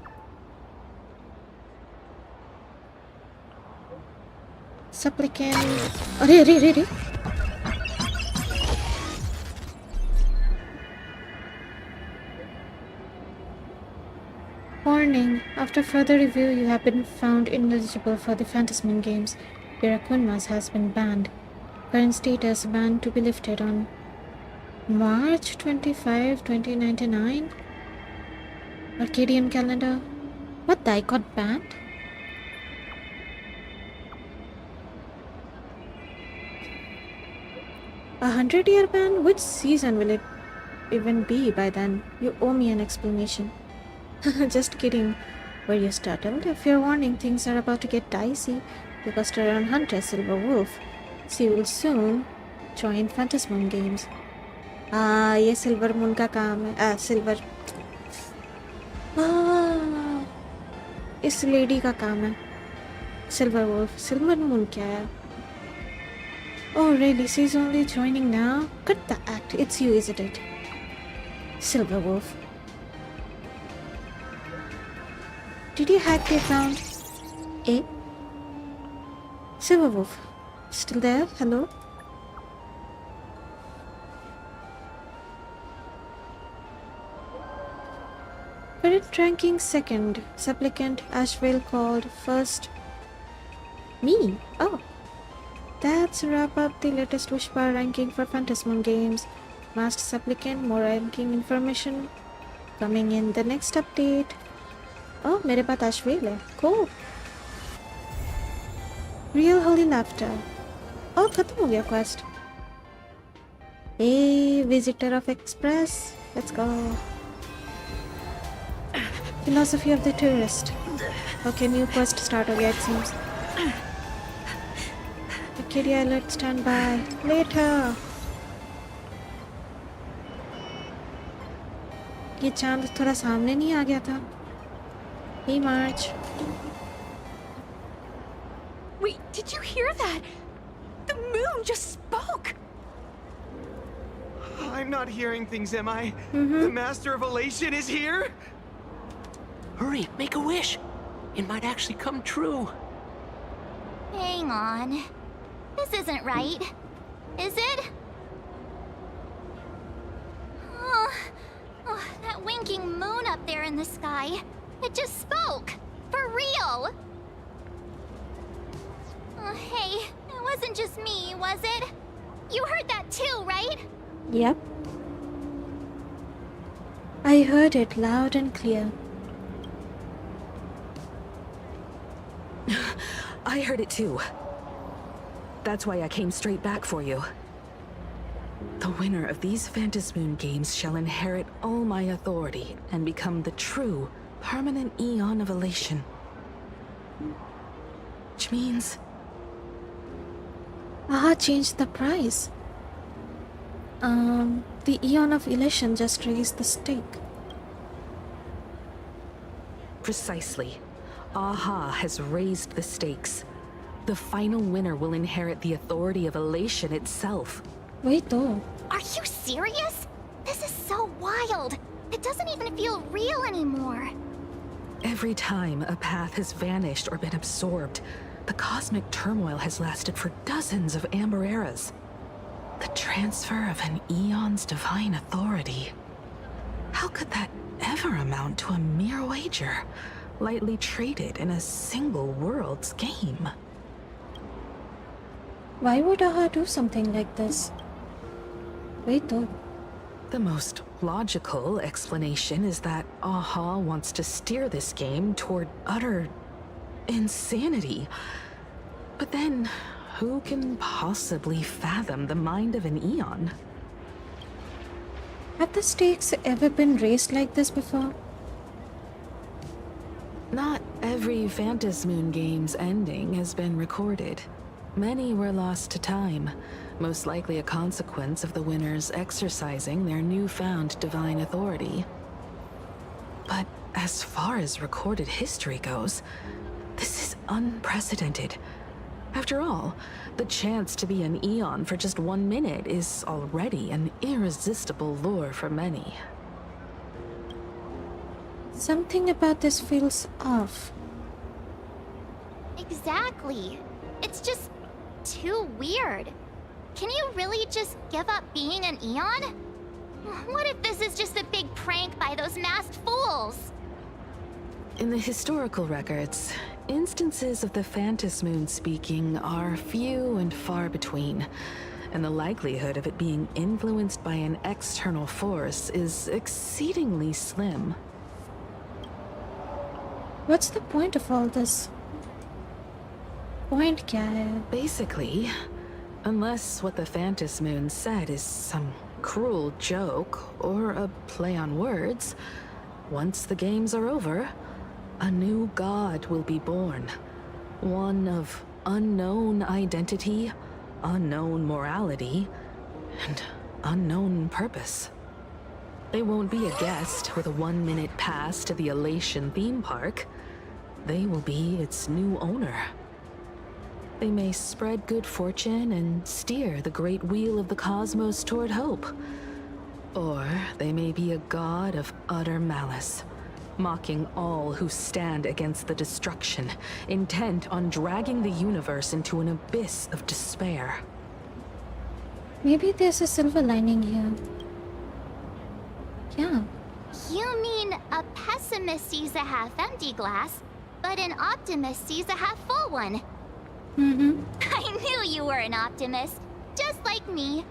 Supplicant. अरे अरे अरे अरे Warning. After further review, you have been found ineligible for the Phantasmin games. Your Akunmas has been banned. Current status ban to be lifted on March 25, 2099. Arcadian calendar. What, I got banned? A 100-year ban? Which season will it even be by then? You owe me an explanation. Just kidding. Were you startled? If you're warning, things are about to get dicey. You busted on Hunter Silver Wolf, so you will soon join Phantasmin games. ये silver moon का काम है. Silver इस lady का काम है. Silver wolf. Silver moon क्या है? Oh really? She's only joining now? Cut the act. It's you, isn't it? Silver Wolf. Did you hack the account? Eh? Silver Wolf. Still there? Hello? Current ranking second. Supplicant Ashvale called first. Me? Oh. That's a wrap up the latest Wishbar ranking for Phantasmin games. Masked Supplicant, more ranking information coming in the next update. Oh, मेरे पास अश्वेल है. Cool. Real Holy Laughter. Oh, खत्म हो गया quest. Hey, Visitor of Express. Let's go. Philosophy of the Tourist. Okay, new quest start हो गया it seems. Arcadia alert stand by. Later. ये चांद थोड़ा सामने नहीं आ गया था? Hey, March. Wait, did you hear that? The moon just spoke! I'm not hearing things, am I? The Master of Elation is here? Hurry, make a wish. It might actually come true. Hang on. This isn't right. Is it? Oh, that winking moon up there in the sky. It just spoke! For real! Hey, it wasn't just me, was it? You heard that too, right? Yep. I heard it loud and clear. I heard it too. That's why I came straight back for you. The winner of these Phantasmoon games shall inherit all my authority and become the true, permanent Eon of Elation. Which means... Aha changed the price. The Eon of Elation just raised the stake. Precisely. Aha has raised the stakes. The final winner will inherit the authority of Elation itself. Wait though. Are you serious? This is so wild. It doesn't even feel real anymore. Every time a path has vanished or been absorbed, the cosmic turmoil has lasted for dozens of Amber eras. The transfer of an Eon's divine authority. How could that ever amount to a mere wager, lightly traded in a single world's game? Why would Aha do something like this? Wait though. The most logical explanation is that Aha wants to steer this game toward utter insanity. But then, who can possibly fathom the mind of an Eon? Have the stakes ever been raised like this before? Not every Phantasmoon game's ending has been recorded. Many were lost to time, most likely a consequence of the winners exercising their newfound divine authority. But as far as recorded history goes, this is unprecedented. After all, the chance to be an Eon for just 1 minute is already an irresistible lure for many. Something about this feels off. Exactly. It's just too weird. Can you really just give up being an Eon? What if this is just a big prank by those masked fools? In the historical records, instances of the Phantas Moon speaking are few and far between, and the likelihood of it being influenced by an external force is exceedingly slim. What's the point of all this? Point kya hai? Basically, unless what the Phantas Moon said is some cruel joke or a play on words, once the games are over, a new god will be born. One of unknown identity, unknown morality, and unknown purpose. They won't be a guest with a 1-minute pass to the Elation theme park. They will be its new owner. They may spread good fortune and steer the great wheel of the cosmos toward hope. Or they may be a god of utter malice, mocking all who stand against the destruction, intent on dragging the universe into an abyss of despair. Maybe there's a silver lining here. Yeah. You mean a pessimist sees a half-empty glass, but an optimist sees a half-full one? Mm-hmm. I knew you were an optimist, just like me.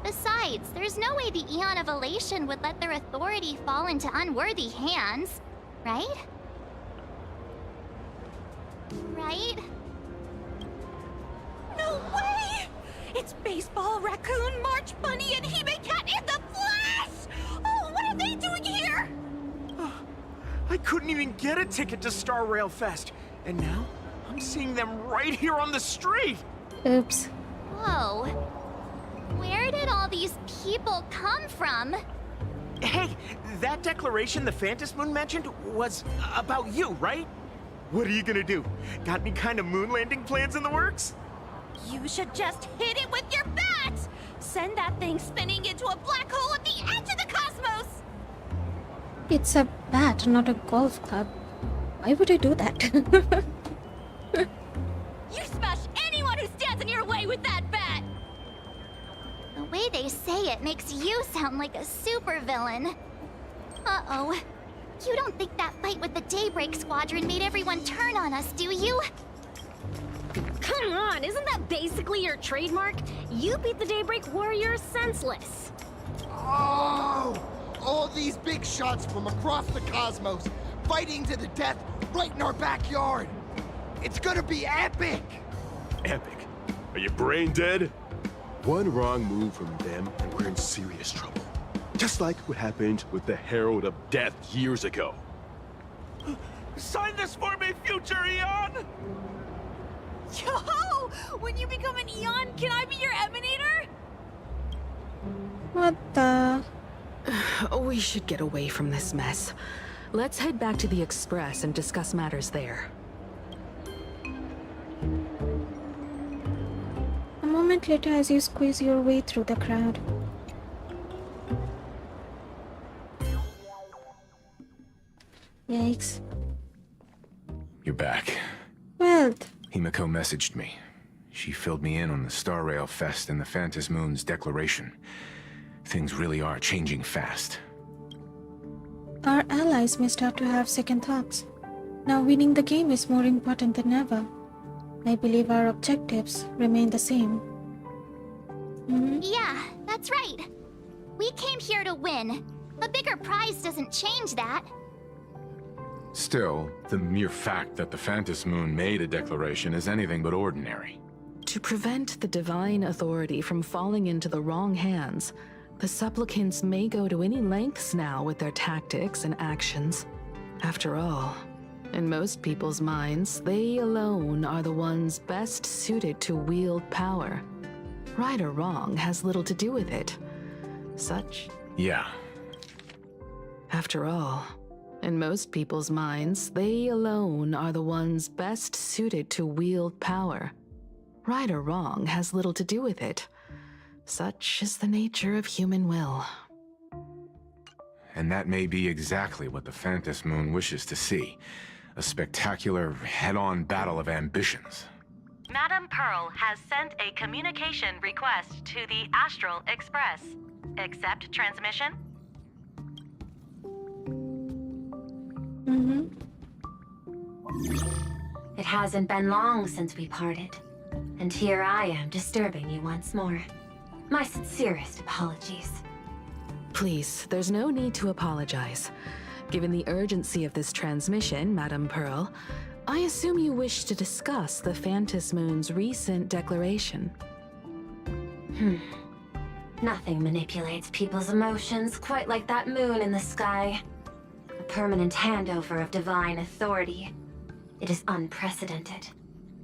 Besides, there's no way the Eon of Elation would let their authority fall into unworthy hands, right? Right? No way! It's Baseball, Raccoon, March Bunny, and Hime Cat in the flesh! Oh, what are they doing here? I couldn't even get a ticket to Starrail Fest, and now I'm seeing them right here on the street! Oops. Whoa. Where did all these people come from? Hey, that declaration the Phantas Moon mentioned was about you, right? What are you gonna do? Got any kind of moon landing plans in the works? You should just hit it with your bat! Send that thing spinning into a black hole at the edge of the cosmos! It's a bat, not a golf club. Why would I do that? You smash anyone who stands in your way with that bat! The way they say it makes you sound like a supervillain. Uh-oh. You don't think that fight with the Daybreak Squadron made everyone turn on us, do you? Come on, isn't that basically your trademark? You beat the Daybreak Warriors senseless. Oh! All these big shots from across the cosmos, fighting to the death right in our backyard. It's gonna be epic! Epic? Are you brain dead? One wrong move from them and we're in serious trouble. Just like what happened with the Herald of Death years ago. Sign this for me, future Eon! Yo! When you become an Eon, can I be your Emanator? What the? We should get away from this mess. Let's head back to the Express and discuss matters there. A moment later, as you squeeze your way through the crowd. Yikes. You're back. Well, Himiko messaged me. She filled me in on the Starrail Fest and the Phantas Moon's declaration. Things really are changing fast. our allies may start to have second thoughts. Now winning the game is more important than ever. I believe our objectives remain the same. Yeah, that's right. We came here to win. A bigger prize doesn't change that. Still, the mere fact that the Phantas Moon made a declaration is anything but ordinary. To prevent the divine authority from falling into the wrong hands, the supplicants may go to any lengths now with their tactics and actions. After all, in most people's minds, they alone are the ones best suited to wield power. Right or wrong has little to do with it. Yeah. After all, in most people's minds, they alone are the ones best suited to wield power. Right or wrong has little to do with it. Such is the nature of human will. And that may be exactly what the Phantom Moon wishes to see. A spectacular, head-on battle of ambitions. Madame Pearl has sent a communication request to the Astral Express. Accept transmission? It hasn't been long since we parted, and here I am disturbing you once more. My sincerest apologies. Please, there's no need to apologize. Given the urgency of this transmission, Madame Pearl, I assume you wish to discuss the Phantom Moon's recent declaration. Nothing manipulates people's emotions quite like that moon in the sky. A permanent handover of divine authority. It is unprecedented.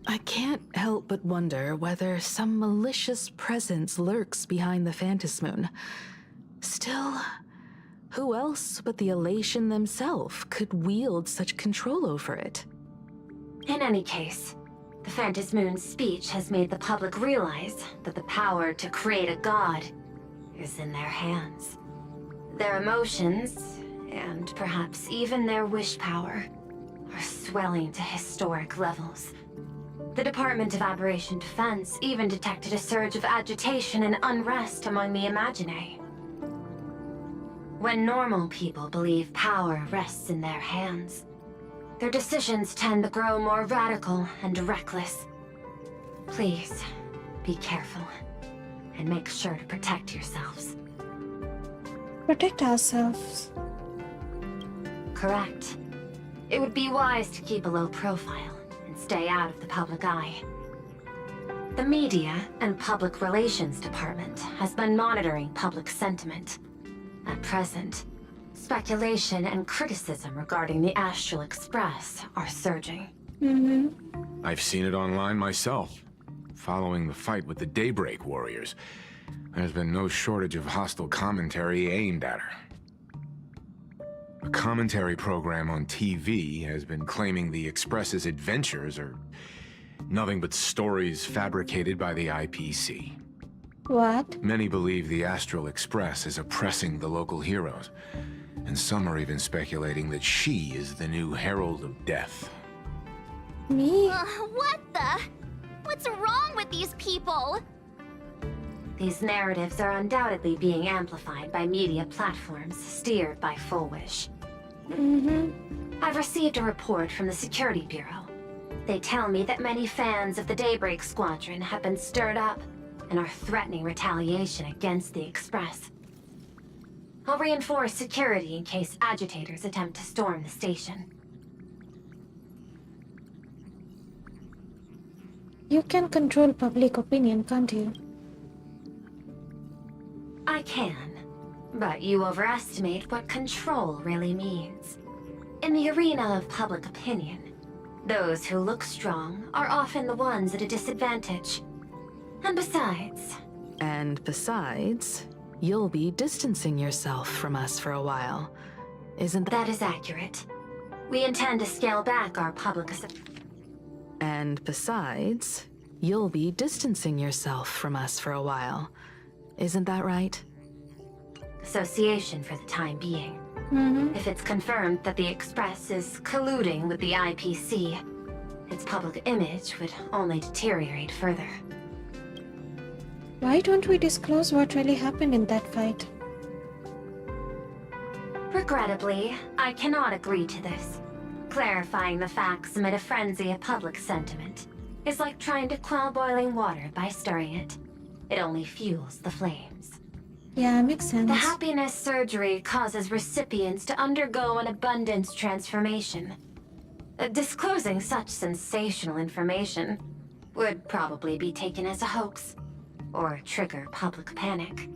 I can't help but wonder whether some malicious presence lurks behind the Phantom Moon. Still, who else but the Elation themselves could wield such control over it? In any case, the Phantom Moon's speech has made the public realize that the power to create a god is in their hands. Their emotions, and perhaps even their wish power, are swelling to historic levels. The Department of Aberration Defense even detected a surge of agitation and unrest among the Imaginae. When normal people believe power rests in their hands, their decisions tend to grow more radical and reckless. Please, be careful, and make sure to protect yourselves. Protect ourselves. Correct. It would be wise to keep a low profile and stay out of the public eye. The Media and Public Relations Department has been monitoring public sentiment. At present, speculation and criticism regarding the Astral Express are surging. I've seen it online myself. Following the fight with the Daybreak Warriors, there's been no shortage of hostile commentary aimed at her. A commentary program on TV has been claiming the Express's adventures are nothing but stories fabricated by the IPC. What? Many believe the Astral Express is oppressing the local heroes, and some are even speculating that she is the new Herald of Death. Me? What the? What's wrong with these people? These narratives are undoubtedly being amplified by media platforms steered by Full Wish. I've received a report from the Security Bureau. They tell me that many fans of the Daybreak Squadron have been stirred up and are threatening retaliation against the Express. I'll reinforce security in case agitators attempt to storm the station. You can control public opinion, can't you? I can, but you overestimate what control really means. In the arena of public opinion, those who look strong are often the ones at a disadvantage. And besides, you'll be distancing yourself from us for a while. Isn't that is accurate. We intend to scale back our public And besides, you'll be distancing yourself from us for a while. Isn't that right? association for the time being. If it's confirmed that the Express is colluding with the IPC, its public image would only deteriorate further. Why don't we disclose what really happened in that fight? Regrettably, I cannot agree to this. Clarifying the facts amid a frenzy of public sentiment is like trying to quell boiling water by stirring it. It only fuels the flames. Yeah, makes sense. The happiness surgery causes recipients to undergo an abundance transformation. Disclosing such sensational information would probably be taken as a hoax, or trigger public panic.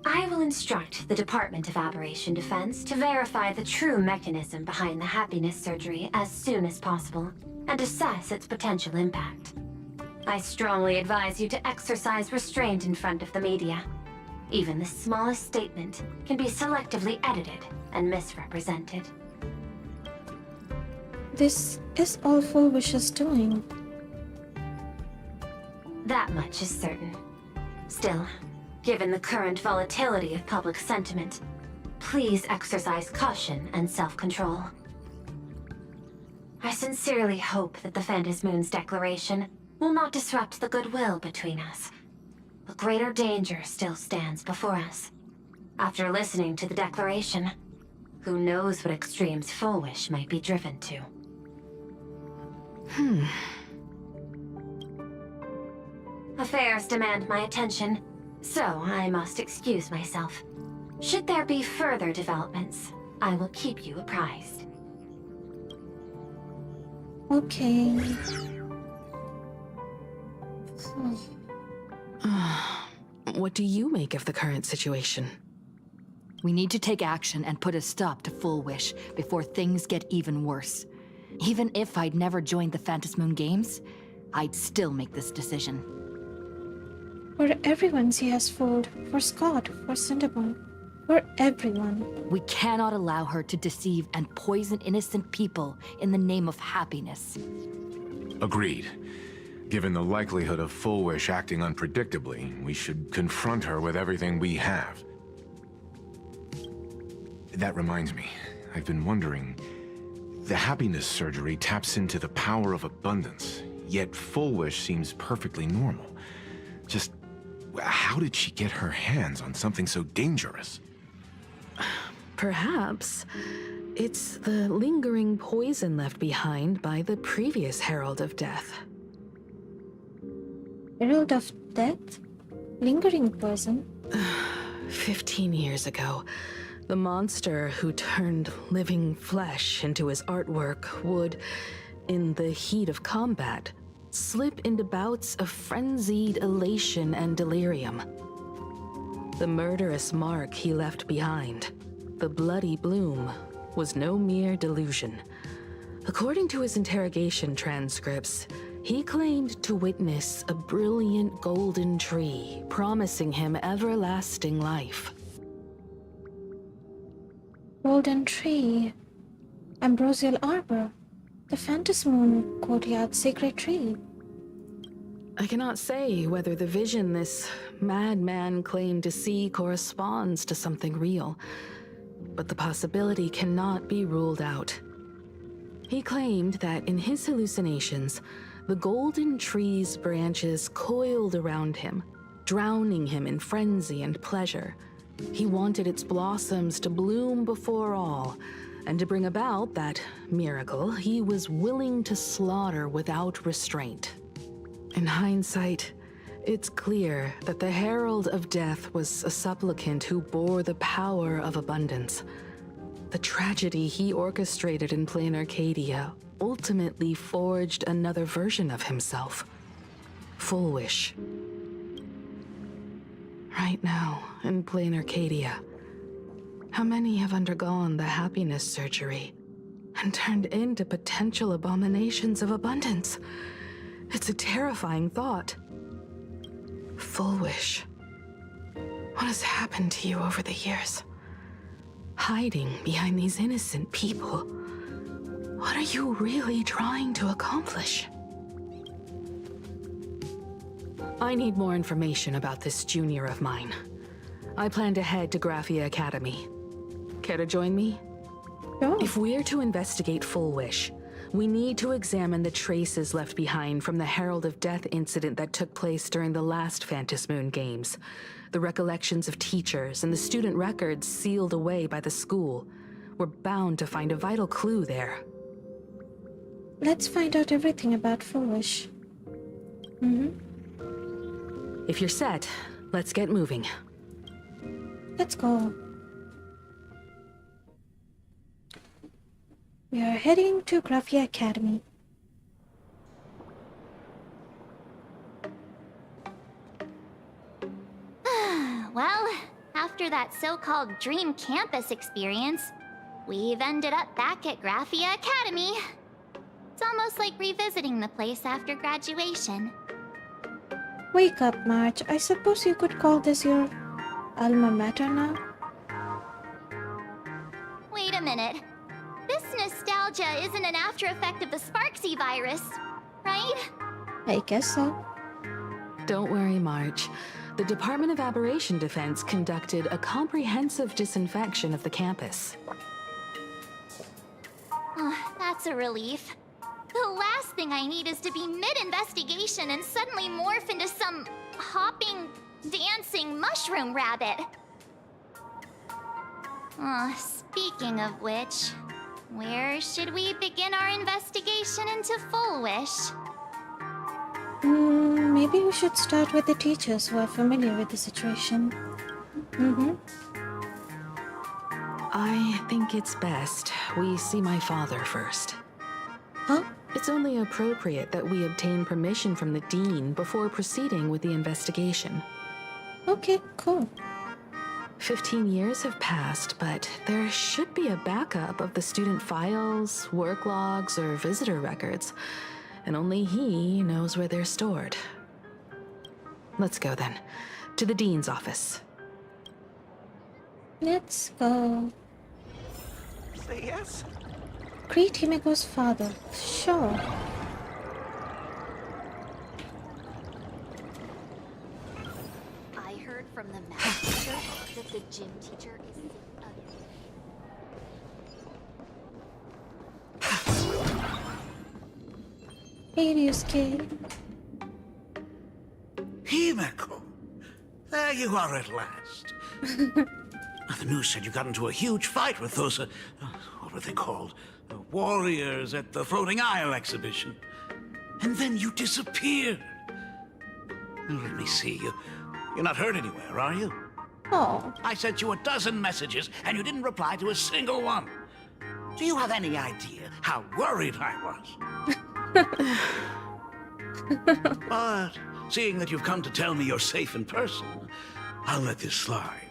I will instruct the Department of Aberration Defense to verify the true mechanism behind the happiness surgery as soon as possible, and assess its potential impact. I strongly advise you to exercise restraint in front of the media. Even the smallest statement can be selectively edited and misrepresented. This is all Full Wish's doing. That much is certain. Still, given the current volatility of public sentiment, please exercise caution and self-control. I sincerely hope that the Phantasmoon's declaration will not disrupt the goodwill between us. But greater danger still stands before us. After listening to the declaration, who knows what extremes Fullwish might be driven to. Affairs demand my attention, so I must excuse myself. Should there be further developments, I will keep you apprised. Okay. What do you make of the current situation? We need to take action and put a stop to Fullwish before things get even worse. Even if I'd never joined the Phantasmoon Games, I'd still make this decision. For everyone she has fooled. For Scott, for Cinderbone, for everyone. We cannot allow her to deceive and poison innocent people in the name of happiness. Agreed. Given the likelihood of Fullwish acting unpredictably, we should confront her with everything we have. That reminds me, I've been wondering, the happiness surgery taps into the power of abundance, yet Fullwish seems perfectly normal. Just, how did she get her hands on something so dangerous? Perhaps it's the lingering poison left behind by the previous Herald of Death. Herald of Death? Lingering poison? 15 years ago, the monster who turned living flesh into his artwork would, in the heat of combat, slip into bouts of frenzied elation and delirium. The murderous mark he left behind, the bloody bloom, was no mere delusion. According to his interrogation transcripts, he claimed to witness a brilliant golden tree promising him everlasting life. Golden tree. Ambrosial arbor. The Phantasmoon courtyard's sacred tree. I cannot say whether the vision this madman claimed to see corresponds to something real, but the possibility cannot be ruled out. He claimed that in his hallucinations, the golden tree's branches coiled around him, drowning him in frenzy and pleasure. He wanted its blossoms to bloom before all, and to bring about that miracle, he was willing to slaughter without restraint. In hindsight, it's clear that the Herald of Death was a supplicant who bore the power of abundance. The tragedy he orchestrated in Plain Arcadia ultimately forged another version of himself. Fullwish. Right now, in Plain Arcadia, how many have undergone the happiness surgery and turned into potential abominations of abundance? It's a terrifying thought. Fullwish. What has happened to you over the years? Hiding behind these innocent people. What are you really trying to accomplish? I need more information about this junior of mine. I plan to head to Graphia Academy. Care to join me? Sure. If we're to investigate Fullwish, we need to examine the traces left behind from the Herald of Death incident that took place during the last Phantasmoon Games. The recollections of teachers and the student records sealed away by the school. We're bound to find a vital clue there. Let's find out everything about Fullwish. If you're set, let's get moving. Let's go. We are heading to Graphia Academy. Well, after that so-called dream campus experience, we've ended up back at Graphia Academy. It's almost like revisiting the place after graduation. Wake up, March. I suppose you could call this your alma mater now? Wait a minute. This nostalgia isn't an after effect of the Sparksy virus, right? I guess so. Don't worry, March. The Department of Aberration Defense conducted a comprehensive disinfection of the campus. That's a relief. The last thing I need is to be mid-investigation and suddenly morph into some hopping, dancing mushroom rabbit. Speaking of which, where should we begin our investigation into Full Wish? Maybe we should start with the teachers who are familiar with the situation. I think it's best we see my father first. Huh? It's only appropriate that we obtain permission from the Dean before proceeding with the investigation. Okay, cool. 15 years have passed, but there should be a backup of the student files, work logs, or visitor records, and only he knows where they're stored. Let's go then, to the Dean's office. Let's go. Say yes? Greet Himiko's father. Sure. I heard from the math teacher that the gym teacher is Hey, Ryusuke. Himiko! There you are at last. The news said you got into a huge fight with those, what were they called? Warriors at the Floating Isle exhibition. And then you disappeared. Now, let me see. You're not hurt anywhere, are you? Oh. I sent you a dozen messages, and you didn't reply to a single one. Do you have any idea how worried I was? But seeing that you've come to tell me you're safe in person, I'll let this slide.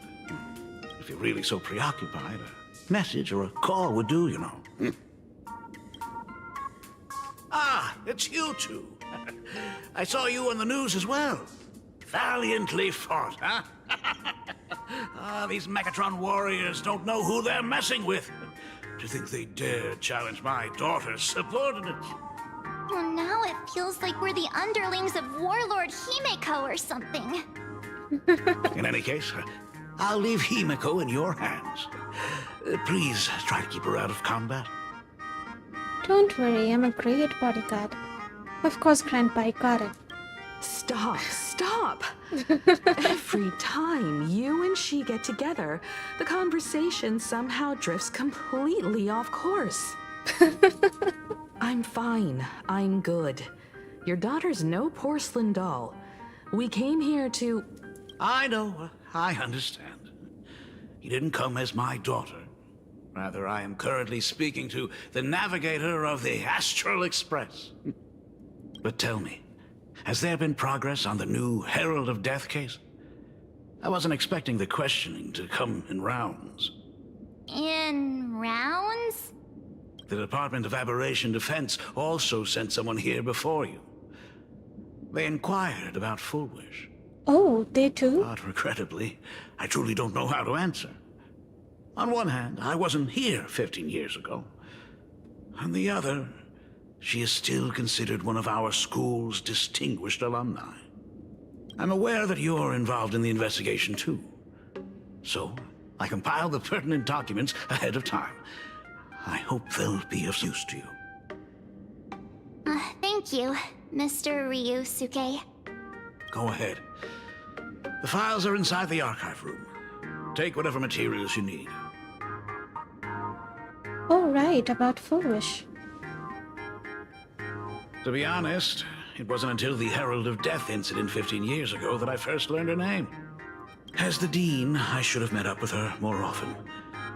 If you're really so preoccupied, a message or a call would do, you know. Ah, it's you two. I saw you on the news as well. Valiantly fought, huh? These Megatron warriors don't know who they're messing with. To think they dare challenge my daughter's subordinates. Well, now it feels like we're the underlings of Warlord Himiko or something. In any case, I'll leave Himiko in your hands. Please try to keep her out of combat. Don't worry, I'm a great bodyguard. Of course, Grandpa, I got it. Stop! Every time you and she get together, the conversation somehow drifts completely off course. I'm fine. I'm good. Your daughter's no porcelain doll. We came here to... I know. I understand. You didn't come as my daughter. Rather, I am currently speaking to the navigator of the Astral Express. But tell me, has there been progress on the new Herald of Death case? I wasn't expecting the questioning to come in rounds. In rounds? The Department of Aberration Defense also sent someone here before you. They inquired about Full Wish. Oh, they too? But regrettably, I truly don't know how to answer. On one hand, I wasn't here 15 years ago. On the other, she is still considered one of our school's distinguished alumni. I'm aware that you're involved in the investigation too. So, I compiled the pertinent documents ahead of time. I hope they'll be of use to you. Thank you, Mr. Ryusuke. Go ahead. The files are inside the archive room. Take whatever materials you need. Oh, right, about Full Wish. To be honest, it wasn't until the Herald of Death incident 15 years ago that I first learned her name. As the Dean, I should have met up with her more often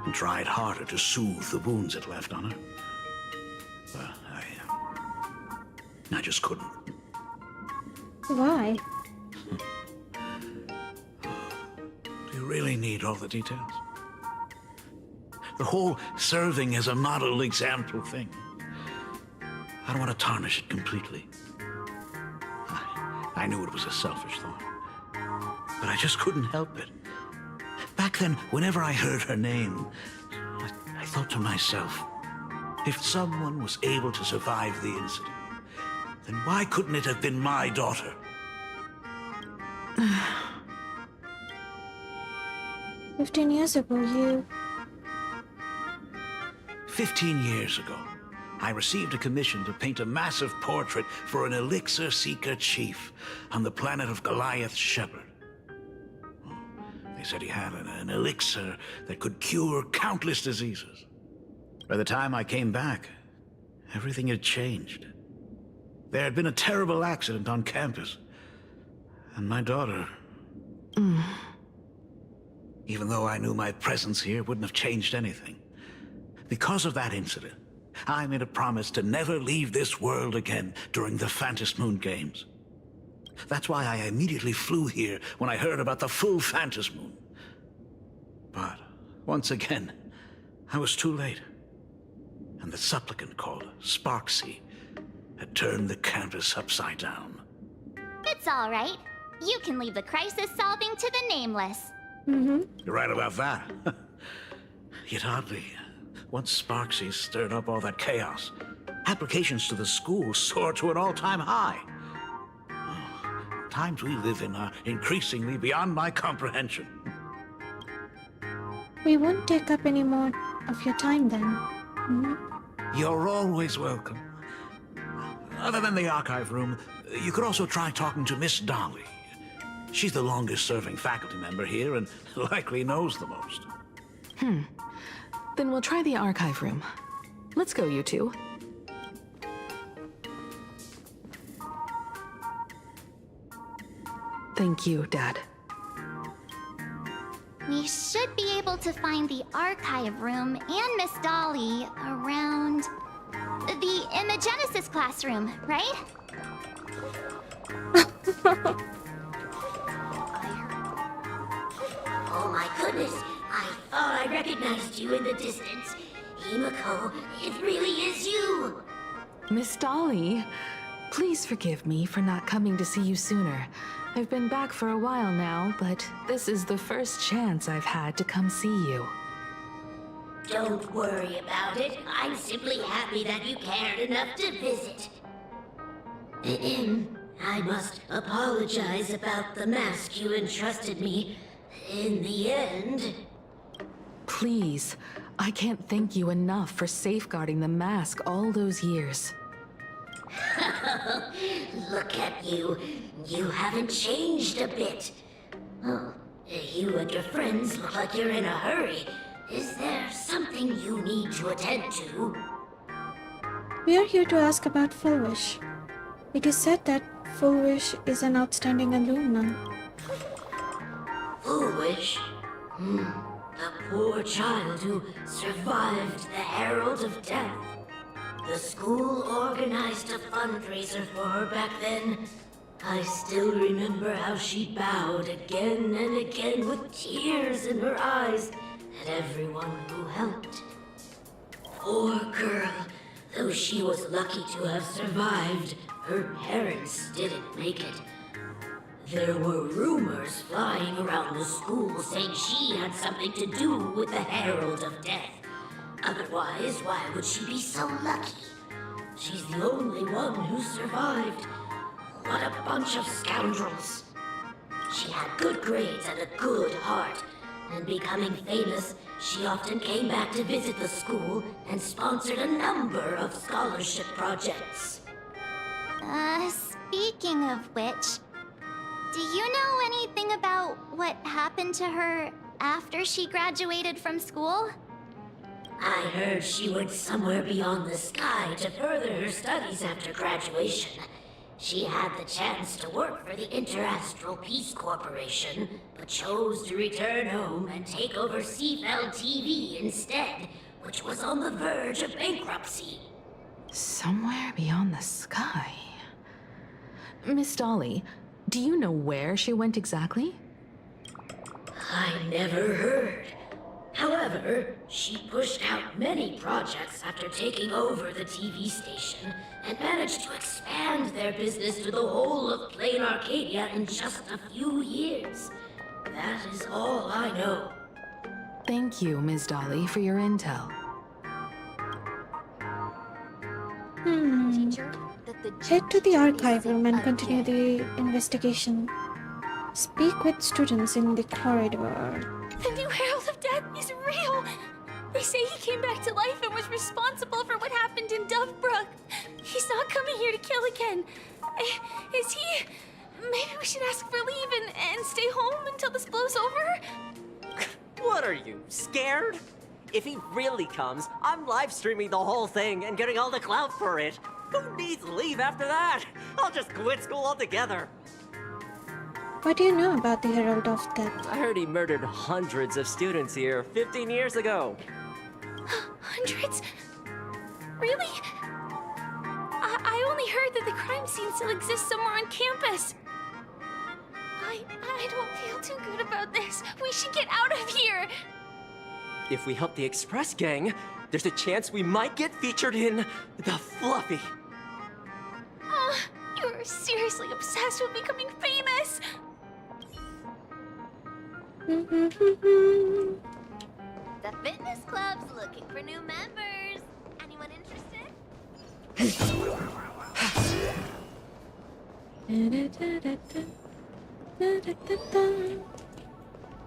and tried harder to soothe the wounds it left on her. But I just couldn't. Why? Do you really need all the details? The whole serving as a model example thing. I don't want to tarnish it completely. I knew it was a selfish thought, but I just couldn't help it. Back then, whenever I heard her name, I thought to myself, if someone was able to survive the incident, then why couldn't it have been my daughter? 15 years ago, you... 15 years ago, I received a commission to paint a massive portrait for an elixir seeker chief on the planet of Goliath Shepherd. They said he had an elixir that could cure countless diseases. By the time I came back, everything had changed. There had been a terrible accident on campus, and my daughter... Even though I knew my presence here wouldn't have changed anything. Because of that incident, I made a promise to never leave this world again during the Phantom Moon Games. That's why I immediately flew here when I heard about the full Phantom Moon. But, once again, I was too late. And the supplicant called Sparksy had turned the campus upside down. It's all right. You can leave the crisis solving to the Nameless. You're right about that. Yet oddly, once Sparksy stirred up all that chaos, applications to the school soared to an all-time high. Times we live in are increasingly beyond my comprehension. We won't take up any more of your time then. You're always welcome. Other than the archive room, you could also try talking to Miss Dolly. She's the longest-serving faculty member here and likely knows the most. Then we'll try the archive room. Let's go, you two. Thank you, Dad. We should be able to find the archive room and Miss Dolly around in the Genesis classroom, right? Oh my goodness, I thought I recognized you in the distance. Himiko, it really is you! Miss Dolly, please forgive me for not coming to see you sooner. I've been back for a while now, but this is the first chance I've had to come see you. Don't worry about it. I'm simply happy that you cared enough to visit. I must apologize about the mask you entrusted me. In the end... Please, I can't thank you enough for safeguarding the mask all those years. Look at you. You haven't changed a bit. Oh, you and your friends look like you're in a hurry. Is there something you need to attend to? We are here to ask about Fullwish. It is said that Fullwish is an outstanding alumna. Fullwish? The poor child who survived the Herald of Death. The school organized a fundraiser for her back then. I still remember how she bowed again and again with tears in her eyes at everyone who helped. Poor girl. Though she was lucky to have survived, her parents didn't make it. There were rumors flying around the school saying she had something to do with the Herald of Death. Otherwise, why would she be so lucky? She's the only one who survived. What a bunch of scoundrels. She had good grades and a good heart, and becoming famous, she often came back to visit the school and sponsored a number of scholarship projects. Speaking of which, do you know anything about what happened to her after she graduated from school? I heard she went somewhere beyond the sky to further her studies after graduation. She had the chance to work for the Interastral Peace Corporation, but chose to return home and take over Seafeld TV instead, which was on the verge of bankruptcy. Somewhere beyond the sky? Miss Dolly, do you know where she went exactly? I never heard. However, she pushed out many projects after taking over the TV station and managed to expand their business to the whole of Plain Arcadia in just a few years. That is all I know. Thank you, Ms. Dolly, for your intel. Head to the archive room and continue the investigation. Speak with students in the corridor. The new Herald came back to life and was responsible for what happened in Dovebrook. He's not coming here to kill again. Is he? Maybe we should ask for leave and stay home until this blows over? What are you, scared? If he really comes, I'm live streaming the whole thing and getting all the clout for it. Who needs leave after that? I'll just quit school altogether. What do you know about the Herald of Death? I heard he murdered hundreds of students here 15 years ago. Hundreds? Really? I only heard that the crime scene still exists somewhere on campus. I don't feel too good about this. We should get out of here. If we help the Express gang, there's a chance we might get featured in The Fluffy. You're seriously obsessed with becoming famous. The fitness club's looking for new members. Anyone interested?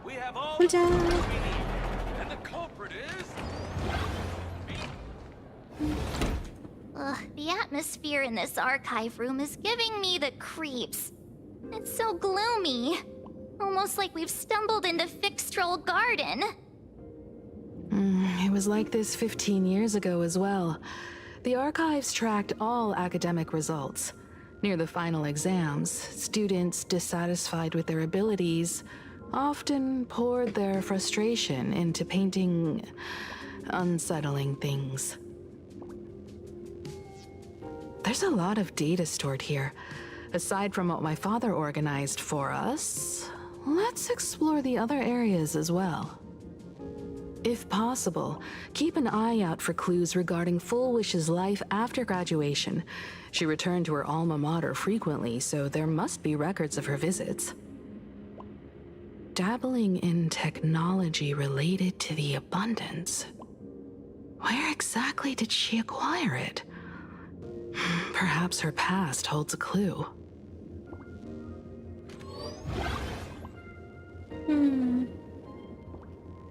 We have all Good job. and the culprit is... The atmosphere in this archive room is giving me the creeps. It's so gloomy. Almost like we've stumbled into Fixtroll Garden. It was like this 15 years ago as well. The archives tracked all academic results. Near the final exams, students dissatisfied with their abilities often poured their frustration into painting unsettling things. There's a lot of data stored here. Aside from what my father organized for us, let's explore the other areas as well. If possible, keep an eye out for clues regarding Full Wish's life after graduation. She returned to her alma mater frequently, so there must be records of her visits. Dabbling in technology related to the abundance. Where exactly did she acquire it? Perhaps her past holds a clue.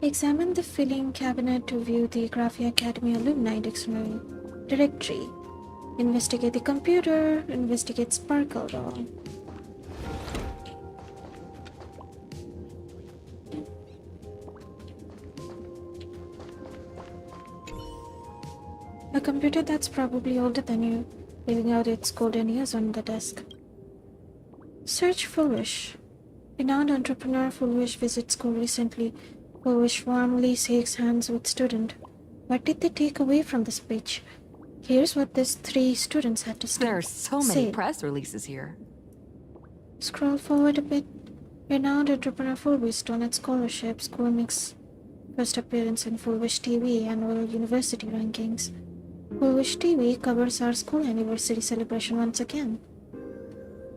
Examine the filing cabinet to view the Graphia Academy alumni dictionary directory. Investigate the computer. Investigate Sparkle doll. A computer that's probably older than you, leaving out its golden years on the desk. Search Foolish. Renowned entrepreneur Foolish visits school recently. Foolish warmly shakes hands with student. What did they take away from the speech? Here's what these 3 students had to say. There are so many press releases here. Scroll forward a bit. Renowned entrepreneur Foolish donates scholarship. School makes first appearance in Foolish TV annual university rankings. Foolish TV covers our school anniversary celebration once again.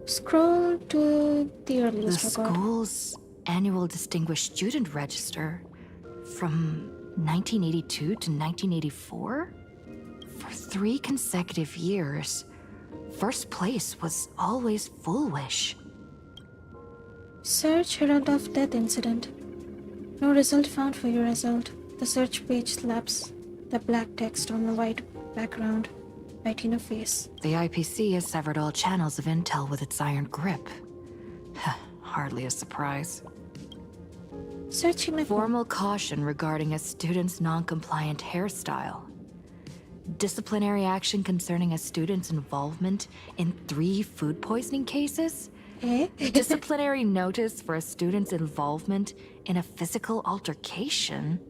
Scroll to the earliest record. The school's annual Distinguished Student Register from 1982 to 1984? For 3 consecutive years, first place was always Foolish. Search Herald of Death incident. No result found for your result. The search page slaps the black text on the white background, right in your face. The IPC has severed all channels of intel with its iron grip. Hardly a surprise. Search him. Formal caution regarding a student's non-compliant hairstyle. Disciplinary action concerning a student's involvement in 3 food poisoning cases. Disciplinary notice for a student's involvement in a physical altercation.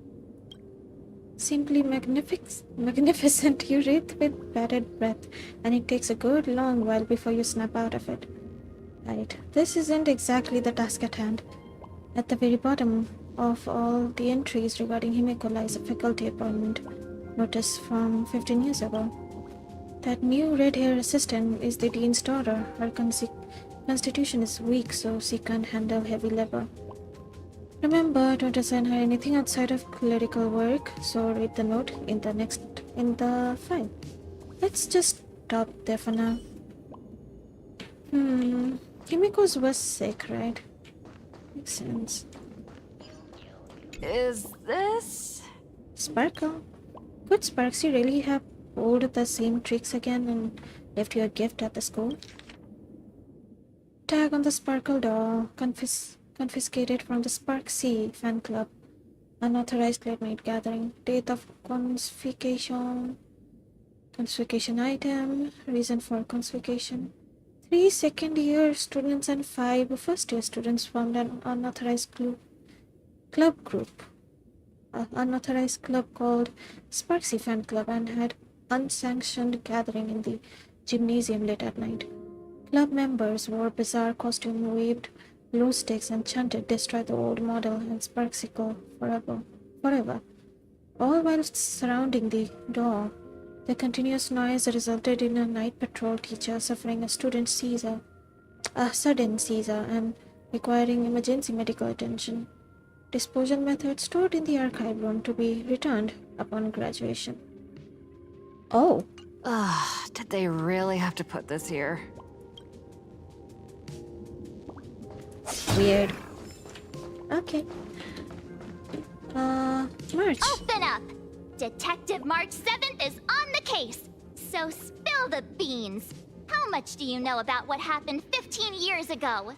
Simply magnificent. You read with bated breath, and it takes a good long while before you snap out of it. Right, this isn't exactly the task at hand. At the very bottom of all the entries regarding Himeko lies a faculty appointment notice from 15 years ago. That new red-haired assistant is the dean's daughter. Her constitution is weak, so she can't handle heavy labor. Remember, don't assign her anything outside of clerical work, so read the note in the file. Let's just stop there for now. Himiko's was sick, right? Makes sense. Is this... Sparkle? Could Sparksy really have pulled the same tricks again and left your gift at the school? Tag on the Sparkle doll, confiscated from the Sparksy fan club. Unauthorized late night gathering. Date of confiscation. Confiscation item. Reason for confiscation. 3 second-year students and 5 first-year students formed an unauthorized club group. An unauthorized club called Sparksy Fan Club and had unsanctioned gathering in the gymnasium late at night. Club members wore bizarre costumes, waved glue sticks, and chanted "Destroy the old model" and Sparksicle forever. All while surrounding the door. The continuous noise resulted in a night patrol teacher suffering a sudden seizure, and requiring emergency medical attention. Disposal method stored in the archive room to be returned upon graduation. Oh. Did they really have to put this here? Weird. Okay. March. Open up! Detective March 7th is on the case! So spill the beans! How much do you know about what happened 15 years ago?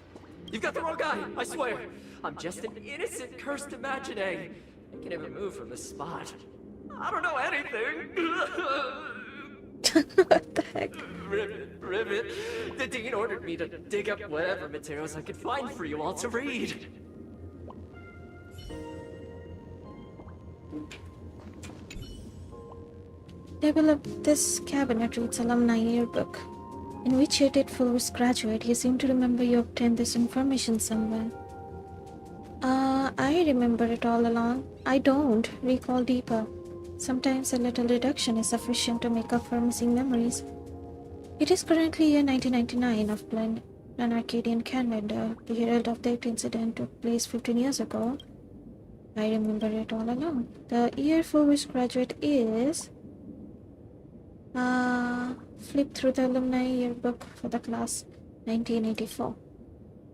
You've got the wrong guy, I swear. I'm just an innocent, cursed imaginary. I can't even move from this spot. I don't know anything. What the heck? Ribbit. The dean ordered me to dig up whatever materials I could find for you all to read. Table of this cabinet reads alumni yearbook. In which year did Fulvis graduate? You seem to remember you obtained this information somewhere. I remember it all along. I don't recall deeper. Sometimes a little reduction is sufficient to make up for missing memories. It is currently year 1999 of Plan Arcadian calendar. The herald of that incident took place 15 years ago. I remember it all along. The year for which graduate is... flip through the alumni yearbook for the class 1984.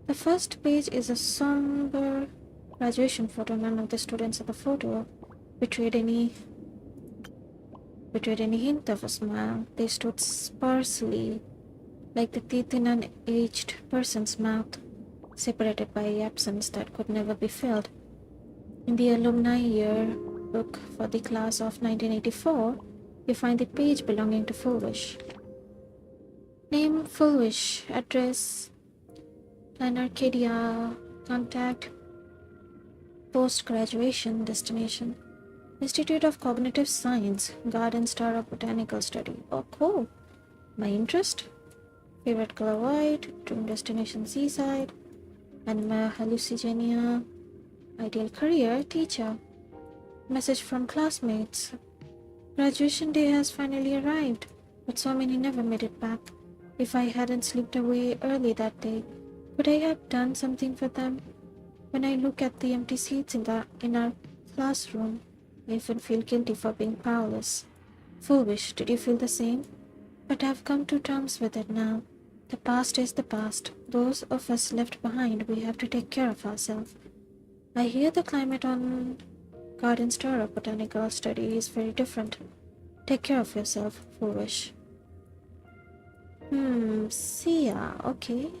The first page is a somber graduation photo. None of the students of the photo betrayed any hint of a smile. They stood sparsely, like the teeth in an aged person's mouth, separated by absence that could never be filled. In the alumni yearbook for the class of 1984, you find the page belonging to Fulvish. Name Fulvish, address Plan Arcadia, contact, post-graduation destination. Institute of Cognitive Science, Garden Star of Botanical Study. Oh, cool. My interest? Favorite color white, dream destination seaside, anima hallucinogenia, ideal career teacher. Message from classmates. Graduation day has finally arrived, but so many never made it back. If I hadn't slipped away early that day, would I have done something for them? When I look at the empty seats in our classroom, I often feel guilty for being powerless. Foolish, did you feel the same? But I've come to terms with it now. The past is the past. Those of us left behind, we have to take care of ourselves. I hear the climate on Garden Star of Botanical Study is very different. Take care of yourself, Foolish. Sia, okay.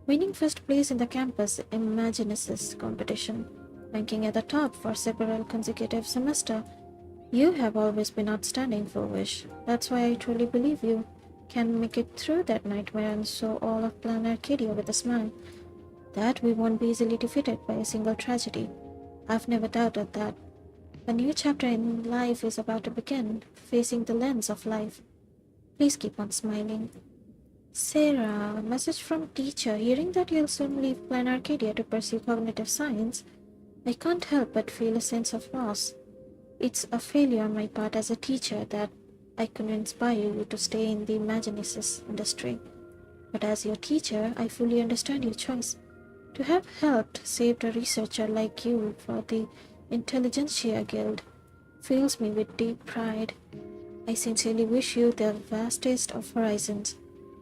Winning first place in the campus Imaginesis competition, ranking at the top for several consecutive semesters. You have always been outstanding, Foolish. That's why I truly believe you can make it through that nightmare and show all of Plan Arcadia with a smile. That we won't be easily defeated by a single tragedy. I've never doubted that. A new chapter in life is about to begin, facing the lens of life. Please keep on smiling. Sarah, message from teacher. Hearing that you'll soon leave Plan Arcadia to pursue cognitive science, I can't help but feel a sense of loss. It's a failure on my part as a teacher that I couldn't inspire you to stay in the Imaginesis industry. But as your teacher, I fully understand your choice. To have helped save a researcher like you for the Intelligentsia Guild fills me with deep pride. I sincerely wish you the vastest of horizons.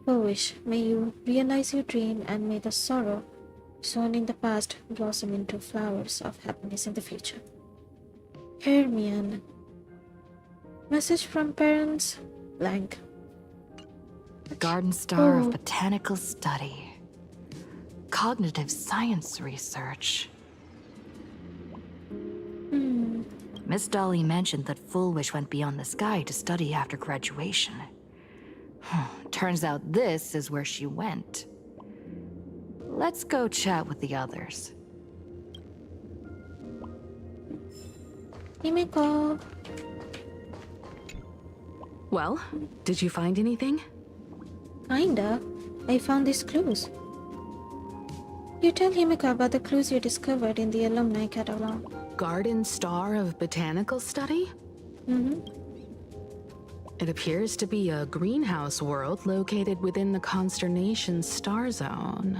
Wish, may you realize your dream and may the sorrow sown in the past blossom into flowers of happiness in the future. Hermione. Message from parents. Blank. Garden Star Oh. of Botanical Study. Cognitive Science Research. Miss Dolly mentioned that Fullwish went beyond the sky to study after graduation. Turns out this is where she went. Let's go chat with the others. Himeko. Well, did you find anything? Kinda. I found these clues. You tell Himeko about the clues you discovered in the alumni catalog. Garden Star of Botanical Study? It appears to be a greenhouse world located within the Consternation star zone.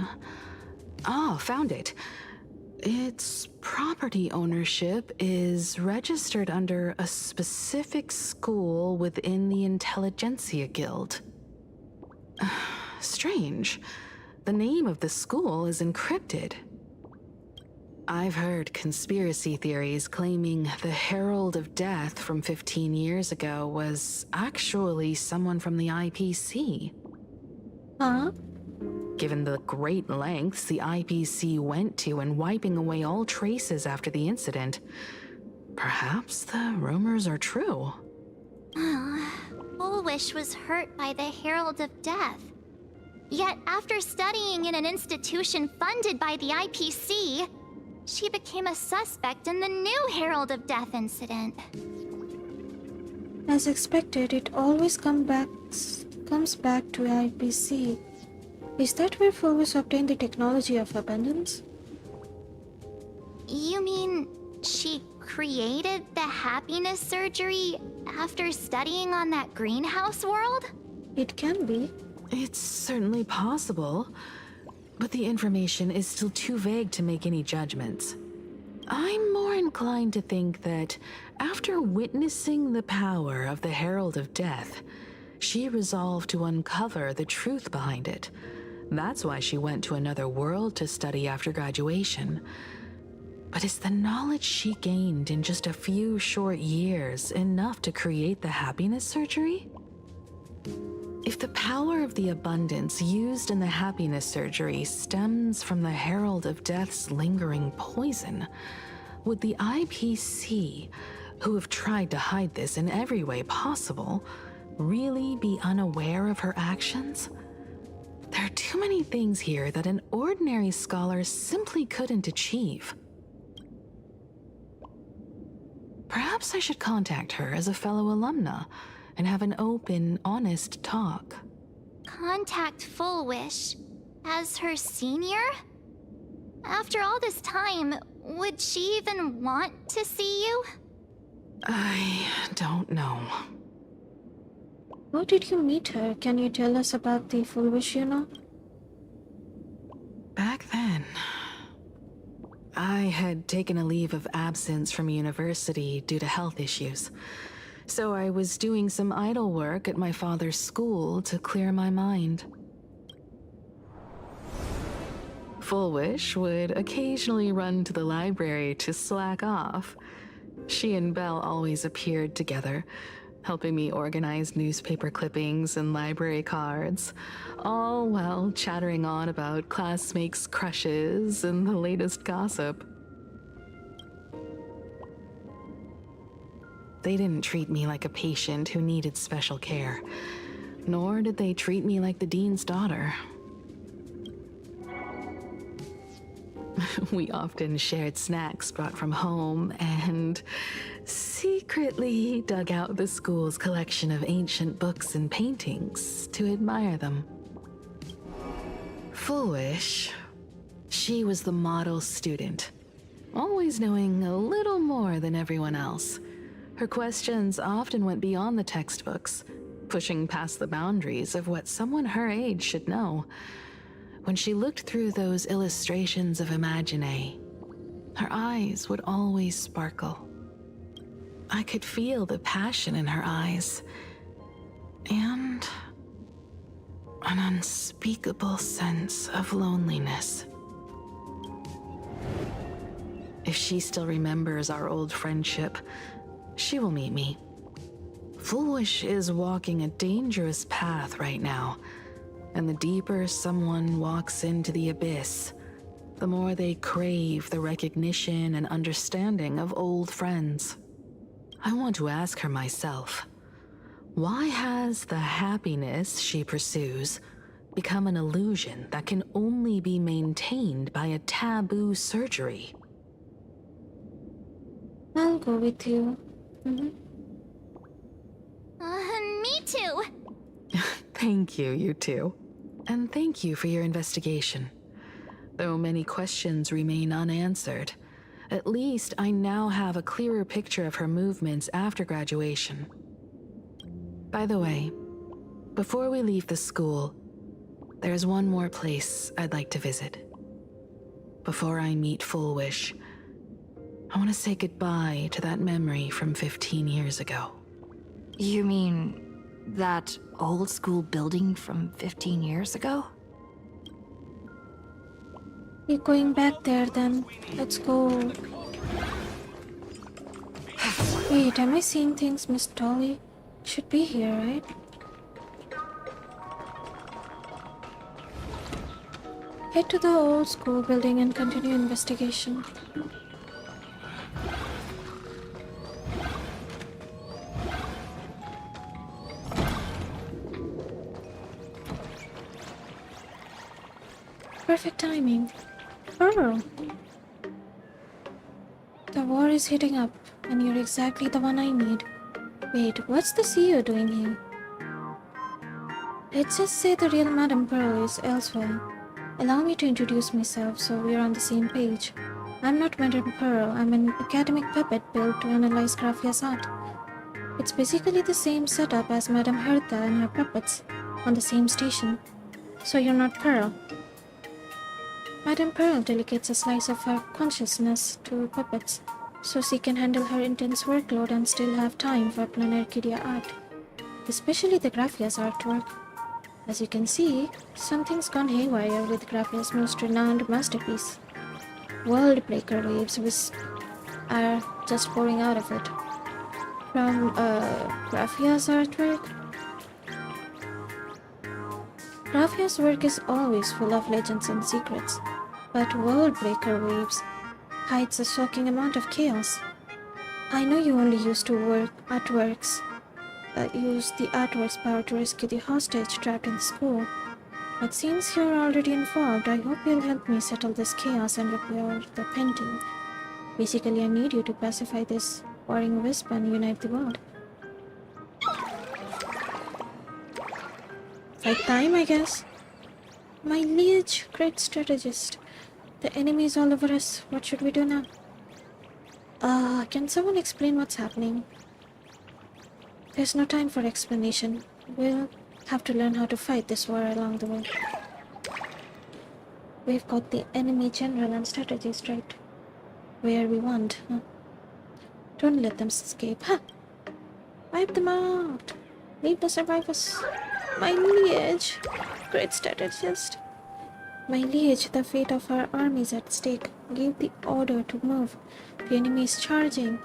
Oh, found it. Its property ownership is registered under a specific school within the Intelligentsia Guild. Strange. The name of the school is encrypted. I've heard conspiracy theories claiming the Herald of Death from 15 years ago was actually someone from the IPC. Huh? Given the great lengths the IPC went to in wiping away all traces after the incident, perhaps the rumors are true. Fullwish was hurt by the Herald of Death. Yet after studying in an institution funded by the IPC, she became a suspect in the new Herald of Death incident. As expected, it always comes back to IPC. Is that where Fullwish obtained the technology of abundance? You mean she created the happiness surgery after studying on that greenhouse world? It can be. It's certainly possible, but the information is still too vague to make any judgments. I'm more inclined to think that after witnessing the power of the Herald of Death, she resolved to uncover the truth behind it. That's why she went to another world to study after graduation. But is the knowledge she gained in just a few short years enough to create the happiness surgery? If the power of the abundance used in the happiness surgery stems from the Herald of Death's lingering poison, would the IPC, who have tried to hide this in every way possible, really be unaware of her actions? There are too many things here that an ordinary scholar simply couldn't achieve. Perhaps I should contact her as a fellow alumna and have an open, honest talk. Contact Fullwish as her senior? After all this time, would she even want to see you? I don't know. How did you meet her? Can you tell us about the Fullwish you know? Back then, I had taken a leave of absence from university due to health issues. So I was doing some idle work at my father's school to clear my mind. Fullwish would occasionally run to the library to slack off. She and Belle always appeared together, helping me organize newspaper clippings and library cards, all while chattering on about classmates' crushes and the latest gossip. They didn't treat me like a patient who needed special care, nor did they treat me like the dean's daughter. We often shared snacks brought from home and secretly dug out the school's collection of ancient books and paintings to admire them. Fullwish, she was the model student, always knowing a little more than everyone else. Her questions often went beyond the textbooks, pushing past the boundaries of what someone her age should know. When she looked through those illustrations of Imagine, her eyes would always sparkle. I could feel the passion in her eyes, and an unspeakable sense of loneliness. If she still remembers our old friendship, she will meet me. Foolish is walking a dangerous path right now, and the deeper someone walks into the abyss, the more they crave the recognition and understanding of old friends. I want to ask her myself, why has the happiness she pursues become an illusion that can only be maintained by a taboo surgery? I'll go with you. Me too. Thank you, you two. And thank you for your investigation. Though many questions remain unanswered, at least I now have a clearer picture of her movements after graduation. By the way, before we leave the school, there's one more place I'd like to visit. Before I meet Fullwish, I want to say goodbye to that memory from 15 years ago. You mean that old school building from 15 years ago? You're going back there then. Let's go. Wait, am I seeing things, Miss Dolly? Should be here, right? Head to the old school building and continue investigation. Perfect timing. Oh. The war is heating up, and you're exactly the one I need. Wait, what's the CEO doing here? Let's just say the real Madame Pearl is elsewhere. Allow me to introduce myself so we're on the same page. I'm not Madame Pearl, I'm an academic puppet built to analyze Graphia's art. It's basically the same setup as Madame Hertha and her puppets on the same station. So you're not Pearl. Madame Pearl delegates a slice of her consciousness to puppets, so she can handle her intense workload and still have time for Planarchidia art, especially the Graphia's artwork. As you can see, something's gone haywire with Graphia's most renowned masterpiece. World breaker waves which are just pouring out of it. From Graphia's artwork? Graphia's work is always full of legends and secrets, but World Breaker Waves hides a shocking amount of chaos. I know you only used the artwork's power to rescue the hostage trapped in the school, but since you're already involved, I hope you'll help me settle this chaos and repair the painting. Basically, I need you to pacify this warring wisp and unite the world. Fight time, I guess. My liege, great strategist. The enemy is all over us. What should we do now? Can someone explain what's happening? There's no time for explanation. We'll have to learn how to fight this war along the way. We've got the enemy general and strategist right where we want. Huh? Don't let them escape. Huh? Wipe them out. Leave the survivors. My liege, great strategist. My liege, the fate of our army is at stake. Give the order to move. The enemy is charging.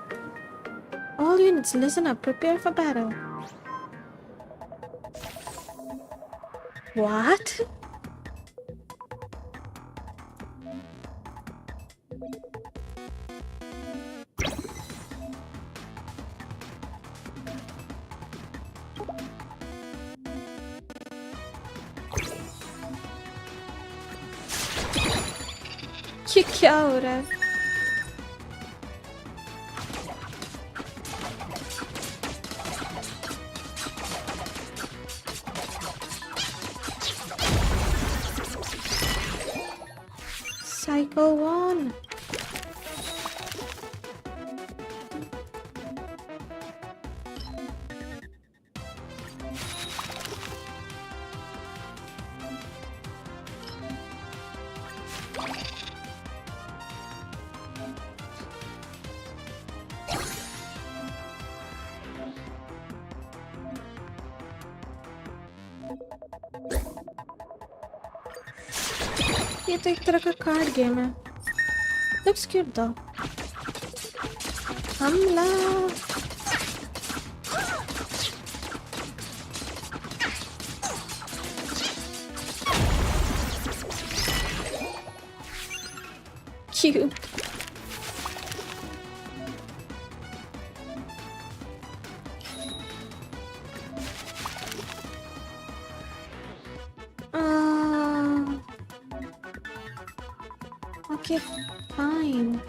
All units, listen up. Prepare for battle. What? ये क्या हो रहा है? Cycle 1. ये तो एक तरह का कार्ड गेम है. Looks cute though. हमला. cute. Okay, fine.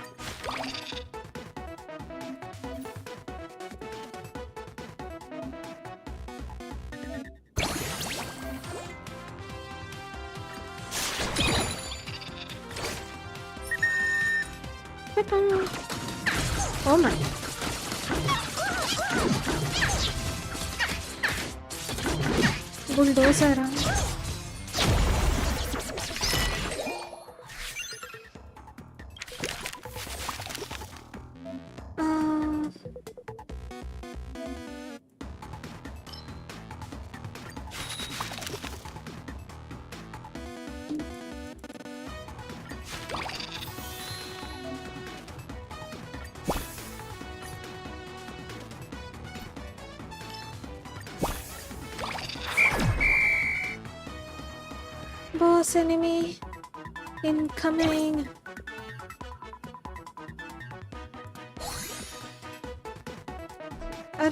Oh my. Bulldozer. Boss enemy incoming. Are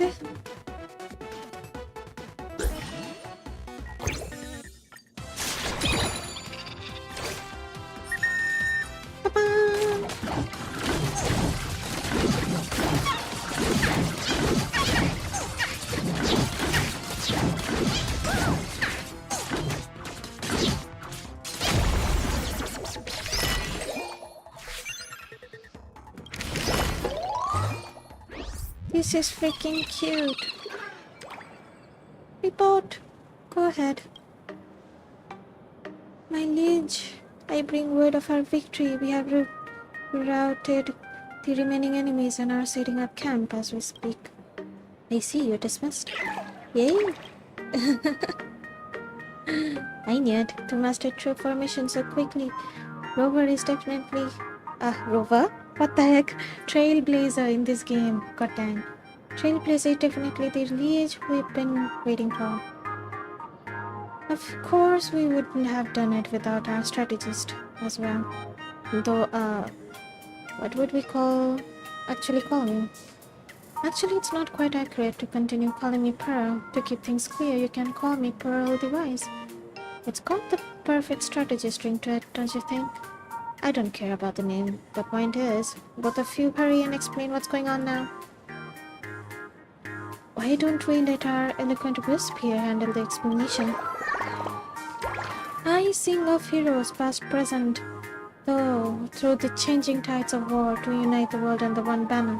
this is freaking cute. Report. Go ahead. My liege, I bring word of our victory. We have routed the remaining enemies and are setting up camp as we speak. I see you're dismissed. Yay! I knew it. To master troop formation so quickly. Rover is definitely... Rover? What the heck? Trailblazer in this game. God dang. Trailblazer is definitely the liege we've been waiting for. Of course, we wouldn't have done it without our strategist as well. Though, what would we actually call you? Actually, it's not quite accurate to continue calling me Pearl. To keep things clear, you can call me Pearl the Wise. It's got the perfect strategist ring to it, don't you think? I don't care about the name. The point is, both of you hurry and explain what's going on now. Why don't we let our eloquent wisp here handle the explanation? I sing of heroes past, present, though, through the changing tides of war to unite the world under one banner.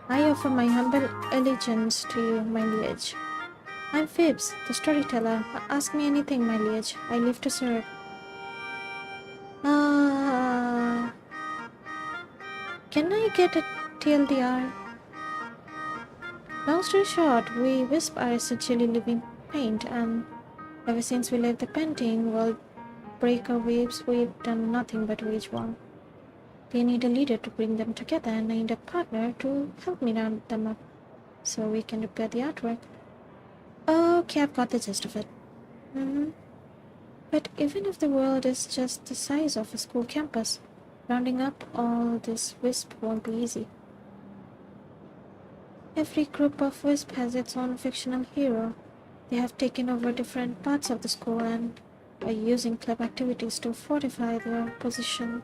I offer my humble allegiance to you, my liege. I'm Phoebs, the storyteller. Ask me anything, my liege. I live to serve. Can I get a TLDR? Long story short, we Wisp are essentially living paint, and ever since we left the painting world breaker waves, we've done nothing but wage war. They need a leader to bring them together, and I need a partner to help me round them up so we can repair the artwork. Okay, I've got the gist of it. But even if the world is just the size of a school campus, rounding up all this Wisp won't be easy. Every group of Wisp has its own fictional hero. They have taken over different parts of the school and are using club activities to fortify their position.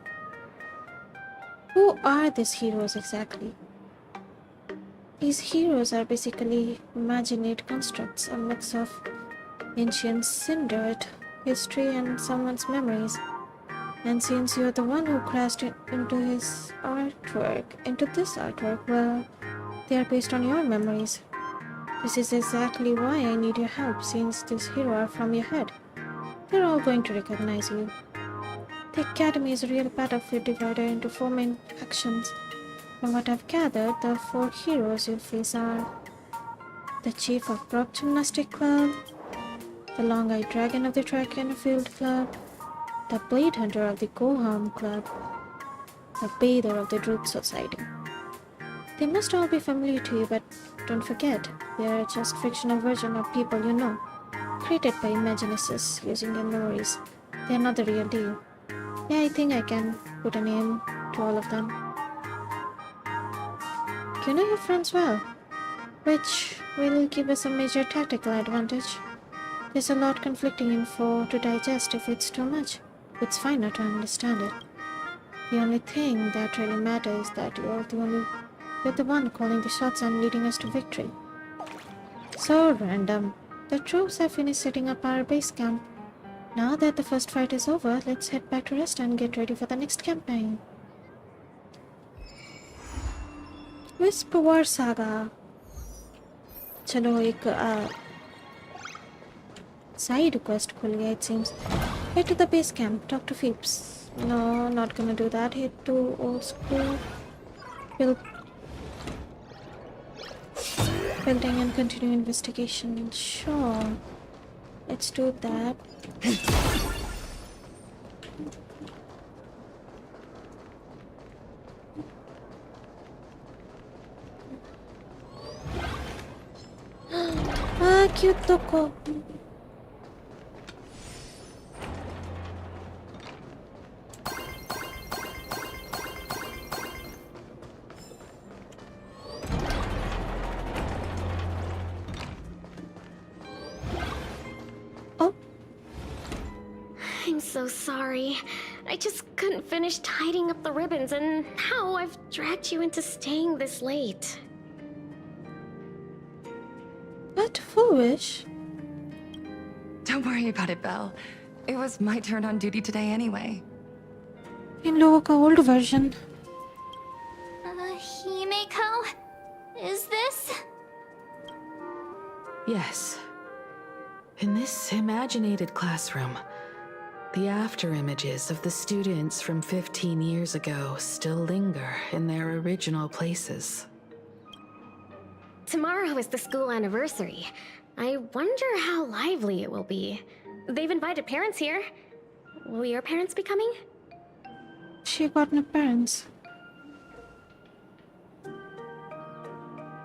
Who are these heroes exactly? These heroes are basically imagined constructs, a mix of ancient Cindered history and someone's memories. And since you're the one who crashed into this artwork, well, they are based on your memories. This is exactly why I need your help, since these heroes are from your head. They're all going to recognize you. The Academy is a real battlefield divided into 4 main factions. From what I've gathered, the 4 heroes you'll face are the Chief of Prop Gymnastic Club, the Long-Eyed Dragon of the Track and Field Club, the Blade Hunter of the Go Home Club, the Bather of the Druid Society. They must all be familiar to you, but don't forget, they are just fictional version of people you know, created by Imagineers using their memories. They are not the real deal. Yeah, I think I can put a name to all of them. You know your friends well, which will give us a major tactical advantage. There's a lot conflicting info to digest if it's too much. It's fine not to understand it. The only thing that really matters is that you're the one calling the shots and leading us to victory. So random. The troops have finished setting up our base camp. Now that the first fight is over, let's head back to rest and get ready for the next campaign. Wisp War Saga. चलो एक side quest खुल गया it seems. Head to the base camp. Talk to Phoebs. No, not gonna do that. Head to old school. Building and continue investigation. Sure. Let's do that. Ah, cute Toko. I'm so sorry. I just couldn't finish tidying up the ribbons, and now I've dragged you into staying this late. But foolish. Don't worry about it, Belle. It was my turn on duty today anyway. In लोगों का old version. Himeko? Is this? Yes. In this imaginated classroom, the after images of the students from 15 years ago still linger in their original places. Tomorrow is the school anniversary. I wonder how lively it will be. They've invited parents here. Will your parents be coming? She got no parents.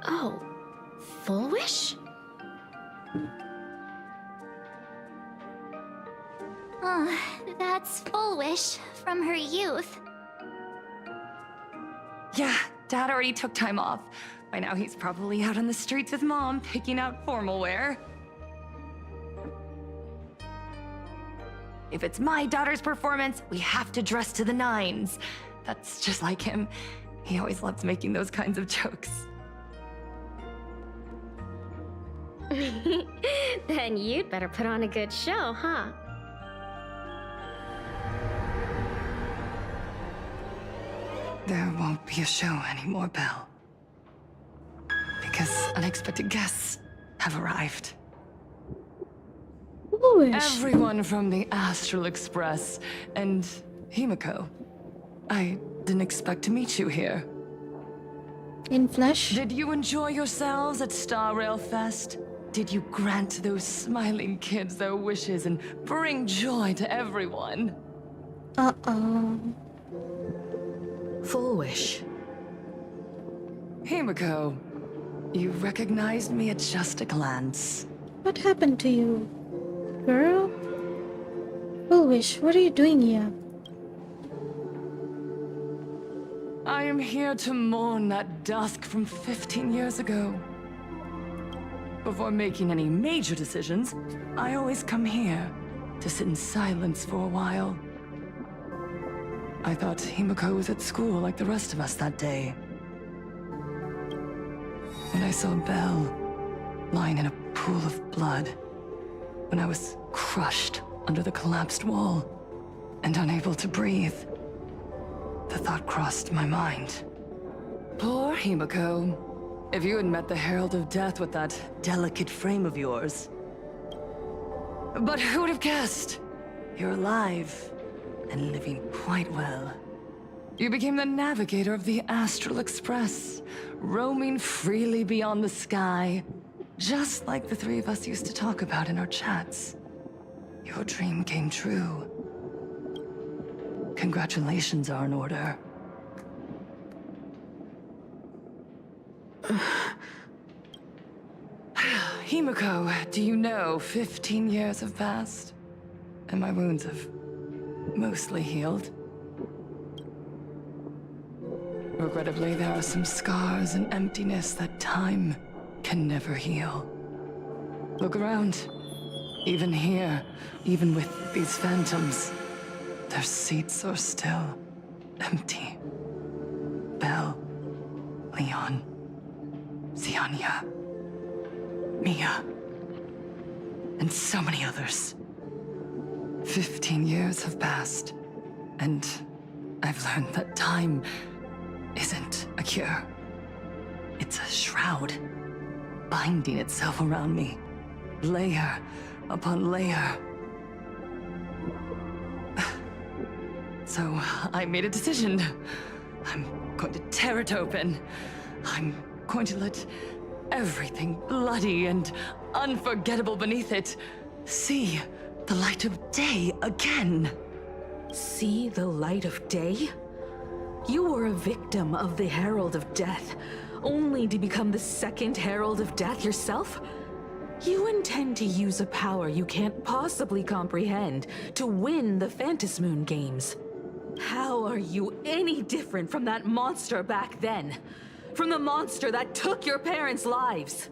Oh, Full Wish? That's Full Wish from her youth. Yeah, Dad already took time off. By now he's probably out on the streets with Mom, picking out formal wear. If it's my daughter's performance, we have to dress to the nines. That's just like him. He always loves making those kinds of jokes. Then you'd better put on a good show, huh? There won't be a show anymore, Belle. Because unexpected guests have arrived. Foolish. Everyone from the Astral Express and Himeko. I didn't expect to meet you here. In flesh? Did you enjoy yourselves at Starrail Fest? Did you grant those smiling kids their wishes and bring joy to everyone? Uh-oh. Full Wish. Himeko, you recognized me at just a glance. What happened to you, girl? Full Wish, what are you doing here? I am here to mourn that dusk from 15 years ago. Before making any major decisions, I always come here to sit in silence for a while. I thought Himeko was at school like the rest of us that day. When I saw Belle lying in a pool of blood, when I was crushed under the collapsed wall and unable to breathe, the thought crossed my mind. Poor Himeko. If you had met the Herald of Death with that delicate frame of yours. But who would have guessed? You're alive and living quite well. You became the navigator of the Astral Express, roaming freely beyond the sky, just like the three of us used to talk about in our chats. Your dream came true. Congratulations are in order. Himeko, do you know 15 years have passed? And my wounds have mostly healed. Regrettably, there are some scars and emptiness that time can never heal. Look around. Even here, even with these phantoms, their seats are still empty. Belle, Leon, Ziania, Mia, and so many others. 15 years have passed, and I've learned that time isn't a cure. It's a shroud, binding itself around me, layer upon layer. So I made a decision. I'm going to tear it open. I'm going to let everything bloody and unforgettable beneath it see the light of day again. See the light of day? You were a victim of the Herald of Death, only to become the second Herald of Death yourself? You intend to use a power you can't possibly comprehend to win the Phantasmoon games. How are you any different from that monster back then? From the monster that took your parents' lives?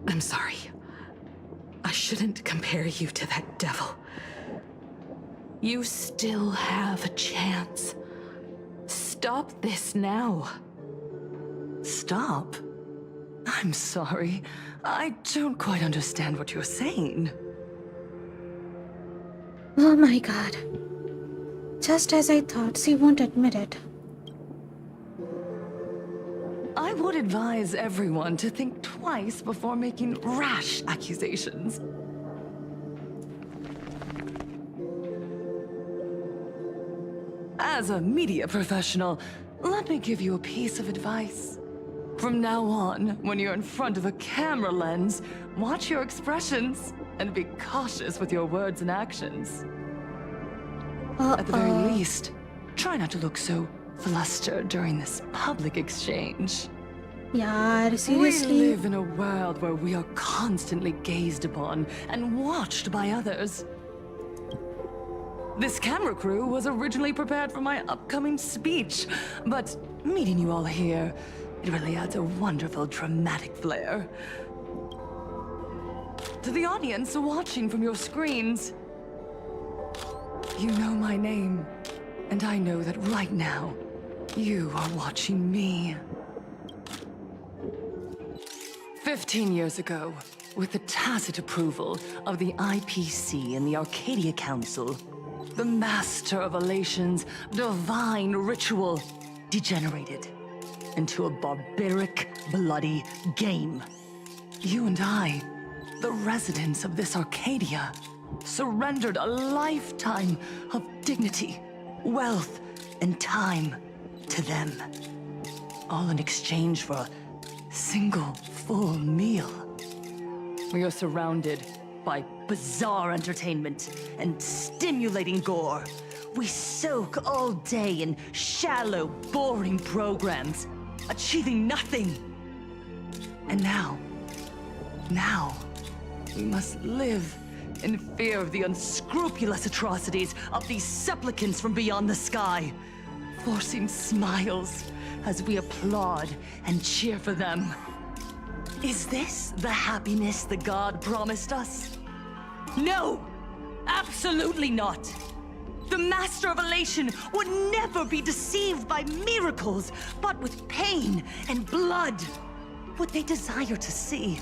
I'm sorry. I shouldn't compare you to that devil. You still have a chance. Stop this now. Stop? I'm sorry. I don't quite understand what you're saying. Oh my god. Just as I thought, she won't admit it. I would advise everyone to think twice before making rash accusations. As a media professional, let me give you a piece of advice. From now on, when you're in front of a camera lens, watch your expressions and be cautious with your words and actions. At the very least, try not to look so flustered during this public exchange. Yeah, seriously. We live in a world where we are constantly gazed upon and watched by others. This camera crew was originally prepared for my upcoming speech, but meeting you all here, it really adds a wonderful dramatic flair. To the audience watching from your screens, you know my name, and I know that right now, you are watching me. 15 years ago, with the tacit approval of the IPC and the Arcadia Council, the Master of Elation's divine ritual degenerated into a barbaric, bloody game. You and I, the residents of this Arcadia, surrendered a lifetime of dignity, wealth, and time to them. All in exchange for a single full meal. We are surrounded by bizarre entertainment and stimulating gore. We soak all day in shallow, boring programs, achieving nothing. And now, we must live in fear of the unscrupulous atrocities of these supplicants from beyond the sky, forcing smiles as we applaud and cheer for them. Is this the happiness the god promised us? No! Absolutely not! The Master of Elation would never be deceived by miracles, but with pain and blood. Would they desire to see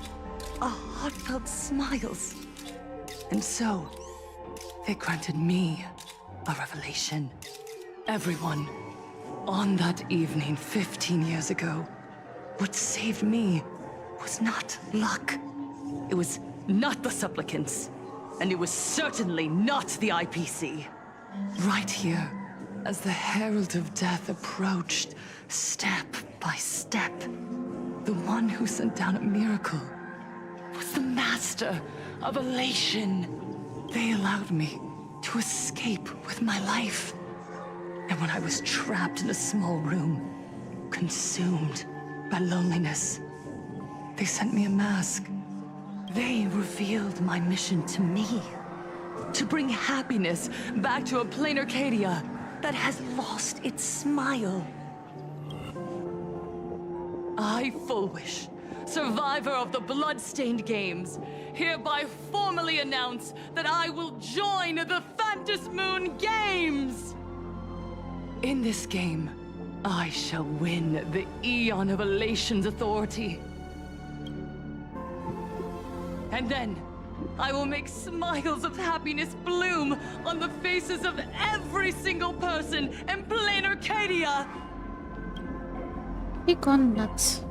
our heartfelt smiles? And so, they granted me a revelation. Everyone, on that evening 15 years ago, what saved me was not luck. It was not the supplicants, and it was certainly not the IPC. Right here, as the Herald of Death approached, step by step, the one who sent down a miracle was the Master of Elation. They allowed me to escape with my life. And when I was trapped in a small room, consumed by loneliness, they sent me a mask. They revealed my mission to me, to bring happiness back to a plain Arcadia that has lost its smile. I, Fullwish, survivor of the Bloodstained Games, hereby formally announce that I will join the Phantasmoon Games! In this game, I shall win the Eon of Elation's authority. And then, I will make smiles of happiness bloom on the faces of every single person in plain Arcadia! He gone nuts.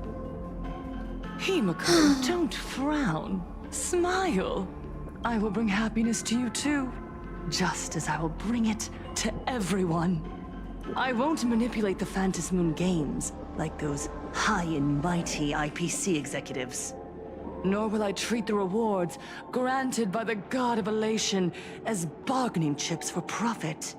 Himiko, don't frown. Smile. I will bring happiness to you too, just as I will bring it to everyone. I won't manipulate the Phantasmoon Games like those high and mighty IPC executives. Nor will I treat the rewards granted by the God of Elation as bargaining chips for profit.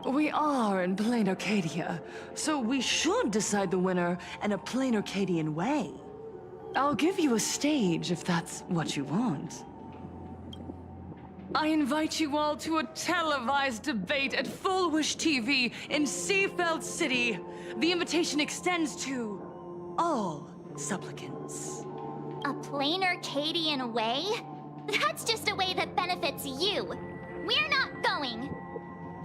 We are in plain Arcadia, so we should decide the winner in a plain Arcadian way. I'll give you a stage if that's what you want. I invite you all to a televised debate at Fullwish TV in Seafeld City. The invitation extends to all supplicants. A plain Arcadian way? That's just a way that benefits you. We're not going.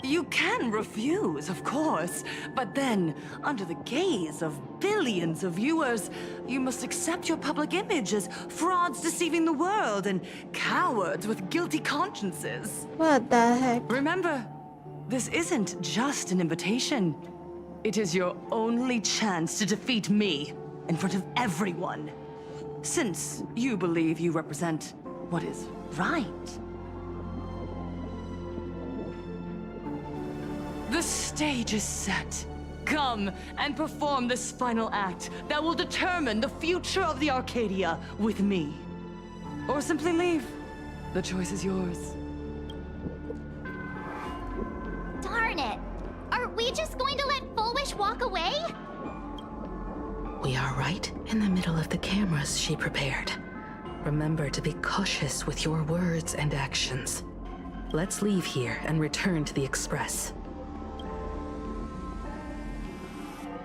You can refuse, of course, but then, under the gaze of billions of viewers, you must accept your public image as frauds deceiving the world and cowards with guilty consciences. What the heck? Remember, this isn't just an invitation. It is your only chance to defeat me in front of everyone. Since you believe you represent what is right. The stage is set. Come and perform this final act that will determine the future of the Arcadia with me. Or simply leave. The choice is yours. Darn it! Are we just going to let Fullwish walk away? We are right in the middle of the cameras she prepared. Remember to be cautious with your words and actions. Let's leave here and return to the Express.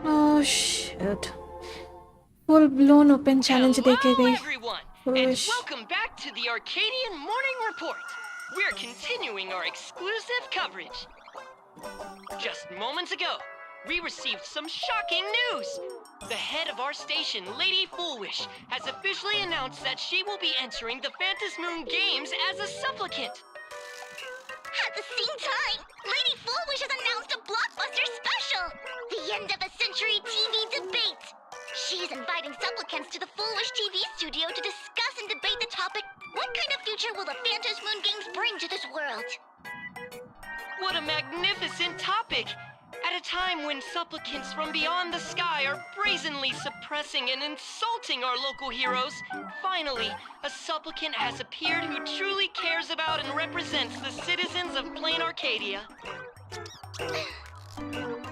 Oh shit. Full blown open challenge देके गई. And welcome back to the Arcadian Morning Report. We're continuing our exclusive coverage. Just moments ago, we received some shocking news. The head of our station, Lady Fullwish, has officially announced that she will be entering the Phantasmoon Games as a supplicant. At the same time, Lady Fullwish has announced a blockbuster special! The end of a century TV debate! She is inviting supplicants to the Fullwish TV studio to discuss and debate the topic, what kind of future will the Phantasmoon Games bring to this world? What a magnificent topic! At a time when supplicants from beyond the sky are brazenly suppressing and insulting our local heroes, finally, a supplicant has appeared who truly cares about and represents the citizens of plain Arcadia.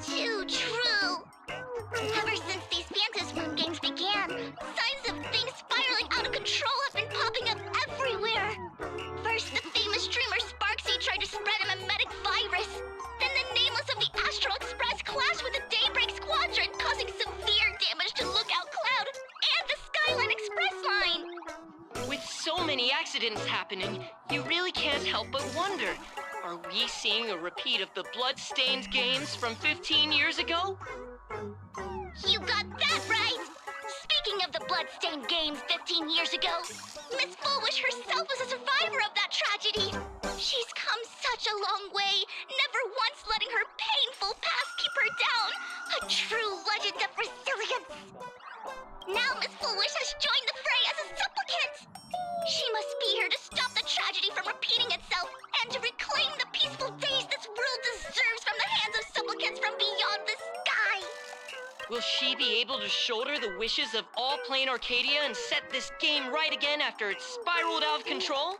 Too true! Ever since these Phantasmoon Games began, signs of things spiraling out of control have been popping up everywhere! First, the famous streamer Sparksy tried to spread a mimetic virus. Then the nameless of the Astral Express clashed with the Daybreak Squadron, causing severe damage to Lookout Cloud and the Skyline Express line! With so many accidents happening, you really can't help but wonder, are we seeing a repeat of the Bloodstained Games from 15 years ago? You got that right! Speaking of the Bloodstained Games 15 years ago, Miss Fullwish herself was a survivor of that tragedy! She's come such a long way, never once letting her painful past keep her down! A true legend of resilience! Now Miss Fullwish has joined the fray as a supplicant! She must be here to stop the tragedy from repeating itself and to reclaim the peaceful days this world deserves from the hands of supplicants from beyond the sky! Will she be able to shoulder the wishes of all plain Arcadia and set this game right again after it's spiraled out of control?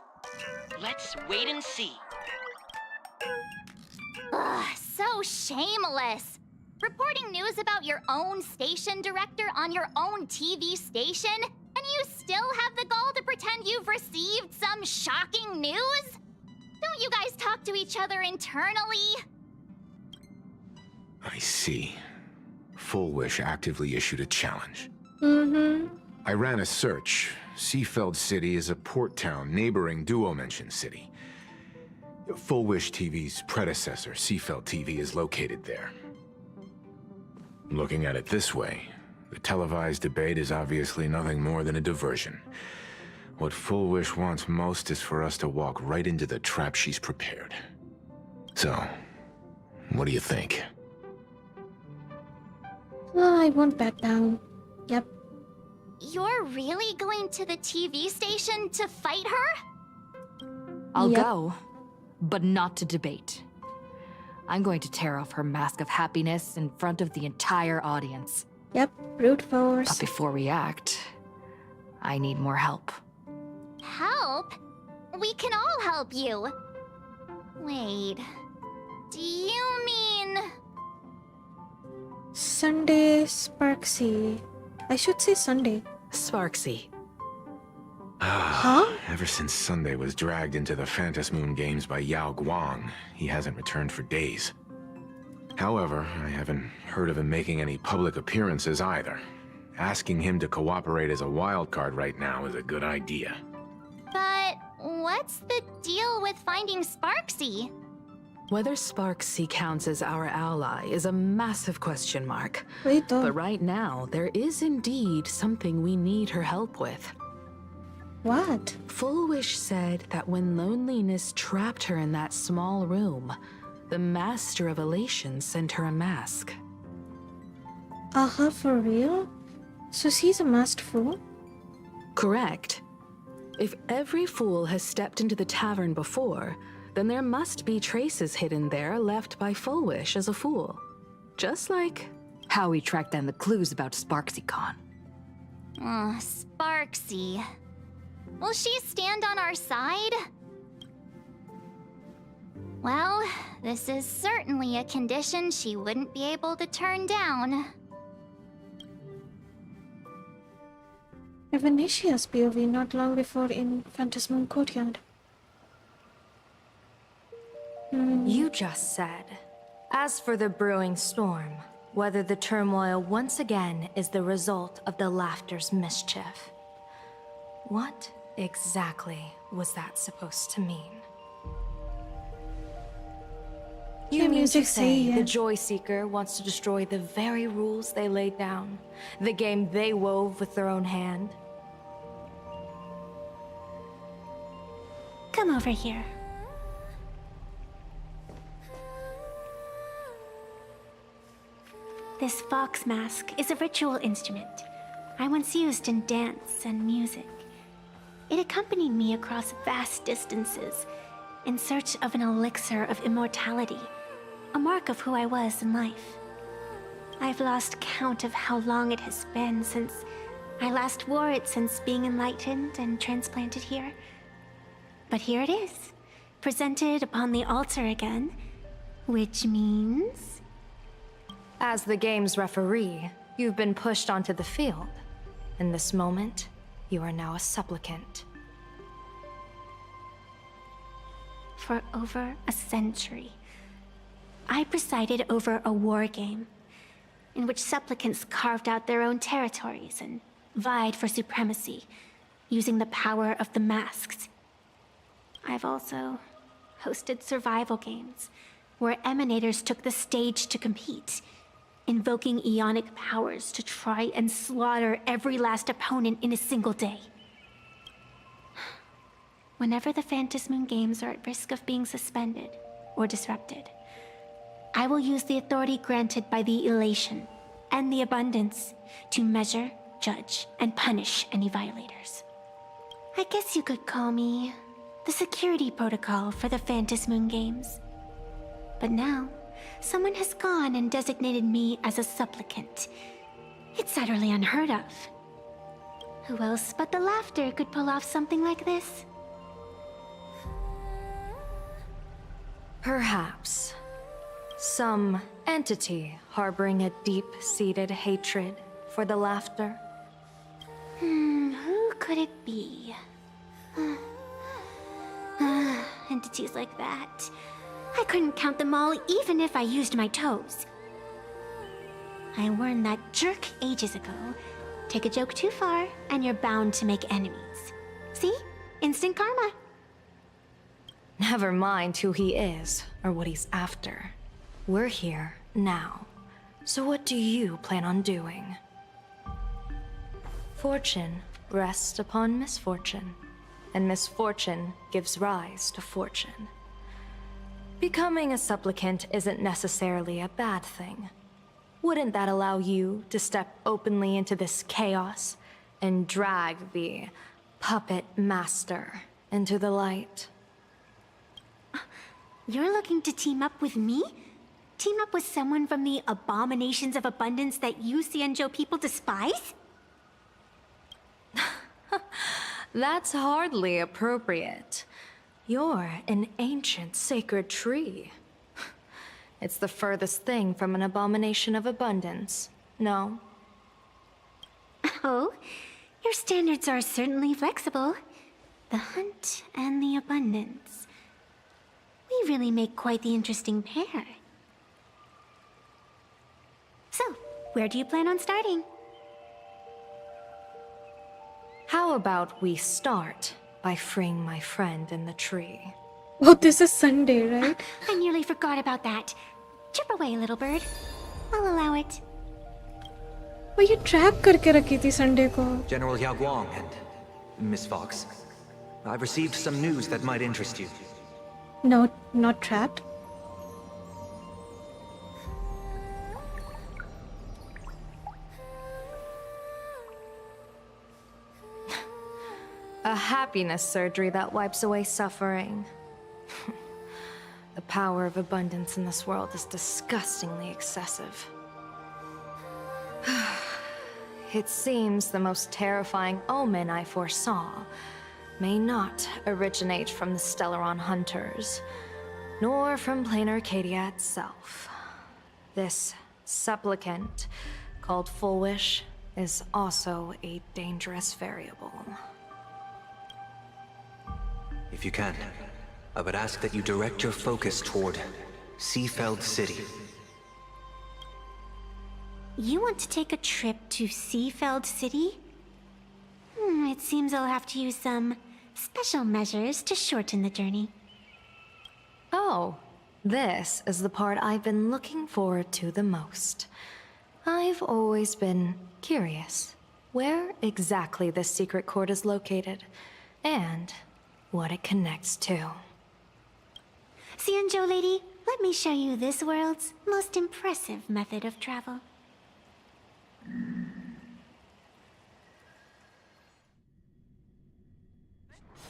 Let's wait and see. Ugh, so shameless! Reporting news about your own station director on your own TV station? And you still have the gall to pretend you've received some shocking news? Don't you guys talk to each other internally? I see. Full Wish actively issued a challenge. Mm-hmm. I ran a search. Seafeld City is a port town neighboring Duo-Mention City. Full Wish TV's predecessor, Seafeld TV, is located there. Looking at it this way, the televised debate is obviously nothing more than a diversion. What Full Wish wants most is for us to walk right into the trap she's prepared. So, what do you think? I won't back down. Yep. You're really going to the TV station to fight her? I'll go, but not to debate. I'm going to tear off her mask of happiness in front of the entire audience. Yep, brute force. But before we act, I need more help. Help? We can all help you. Wait, do you mean... Sunday Sparksy. I should say Sunday. Sparksy. Huh? Ever since Sunday was dragged into the Phantom Moon games by Yao Guang, he hasn't returned for days. However, I haven't heard of him making any public appearances either. Asking him to cooperate as a wildcard right now is a good idea. But what's the deal with finding Sparksy? Whether Sparksy counts as our ally is a massive question mark. Wait, but right now, there is indeed something we need her help with. What? Full Wish said that when loneliness trapped her in that small room, the Master of Elation sent her a mask. For real? So she's a masked fool? Correct. If every fool has stepped into the tavern before, then there must be traces hidden there left by Full Wish as a fool. Just like how we tracked down the clues about SparksyCon. Sparksy. Will she stand on our side? Well, this is certainly a condition she wouldn't be able to turn down. Evanesia's POV not long before in Phantom Moon Courtyard. You just said. As for the brewing storm, whether the turmoil once again is the result of the laughter's mischief. What exactly was that supposed to mean? You mean to say the Joy Seeker wants to destroy the very rules they laid down? The game they wove with their own hand? Come over here. This fox mask is a ritual instrument I once used in dance and music. It accompanied me across vast distances in search of an elixir of immortality, a mark of who I was in life. I've lost count of how long it has been since I last wore it since being enlightened and transplanted here. But here it is, presented upon the altar again, which means... As the game's referee, you've been pushed onto the field. In this moment, you are now a supplicant. For over a century, I presided over a war game in which supplicants carved out their own territories and vied for supremacy, using the power of the masks. I've also hosted survival games where emanators took the stage to compete, invoking eonic powers to try and slaughter every last opponent in a single day. Whenever the Phantom Moon games are at risk of being suspended or disrupted, I will use the authority granted by the elation and the abundance to measure, judge, and punish any violators. I guess you could call me the security protocol for the Phantom Moon games. But now, someone has gone and designated me as a supplicant. It's utterly unheard of. Who else but the laughter could pull off something like this? Perhaps. Some entity harboring a deep-seated hatred for the laughter. Who could it be? entities like that. I couldn't count them all even if I used my toes. I warned that jerk ages ago. Take a joke too far, and you're bound to make enemies. See? Instant karma. Never mind who he is or what he's after. We're here now. So what do you plan on doing? Fortune rests upon misfortune, and misfortune gives rise to fortune. Becoming a supplicant isn't necessarily a bad thing. Wouldn't that allow you to step openly into this chaos and drag the puppet master into the light? You're looking to team up with me? Team up with someone from the abominations of abundance that you Xianzhou people despise? That's hardly appropriate. You're an ancient sacred tree. It's the furthest thing from an abomination of abundance, no? Oh, your standards are certainly flexible. The hunt and the abundance. We really make quite the interesting pair. So, where do you plan on starting? How about we start by freeing my friend in the tree? Oh, this is Sunday, right? I nearly forgot about that. Chip away, little bird. I'll allow it. Oh, ये trap करके रखी थी Sunday को. General Yao Guang and Miss Fox, I've received some news that might interest you. No, not trapped. A happiness surgery that wipes away suffering. The power of abundance in this world is disgustingly excessive. It seems the most terrifying omen I foresaw may not originate from the Stellaron hunters, nor from plain Arcadia itself. This supplicant, called Full Wish, is also a dangerous variable. If you can, I would ask that you direct your focus toward Seafeld City. You want to take a trip to Seafeld City? It seems I'll have to use some special measures to shorten the journey. Oh, this is the part I've been looking forward to the most. I've always been curious where exactly this secret court is located, and what it connects to. Xianzhou lady, let me show you this world's most impressive method of travel.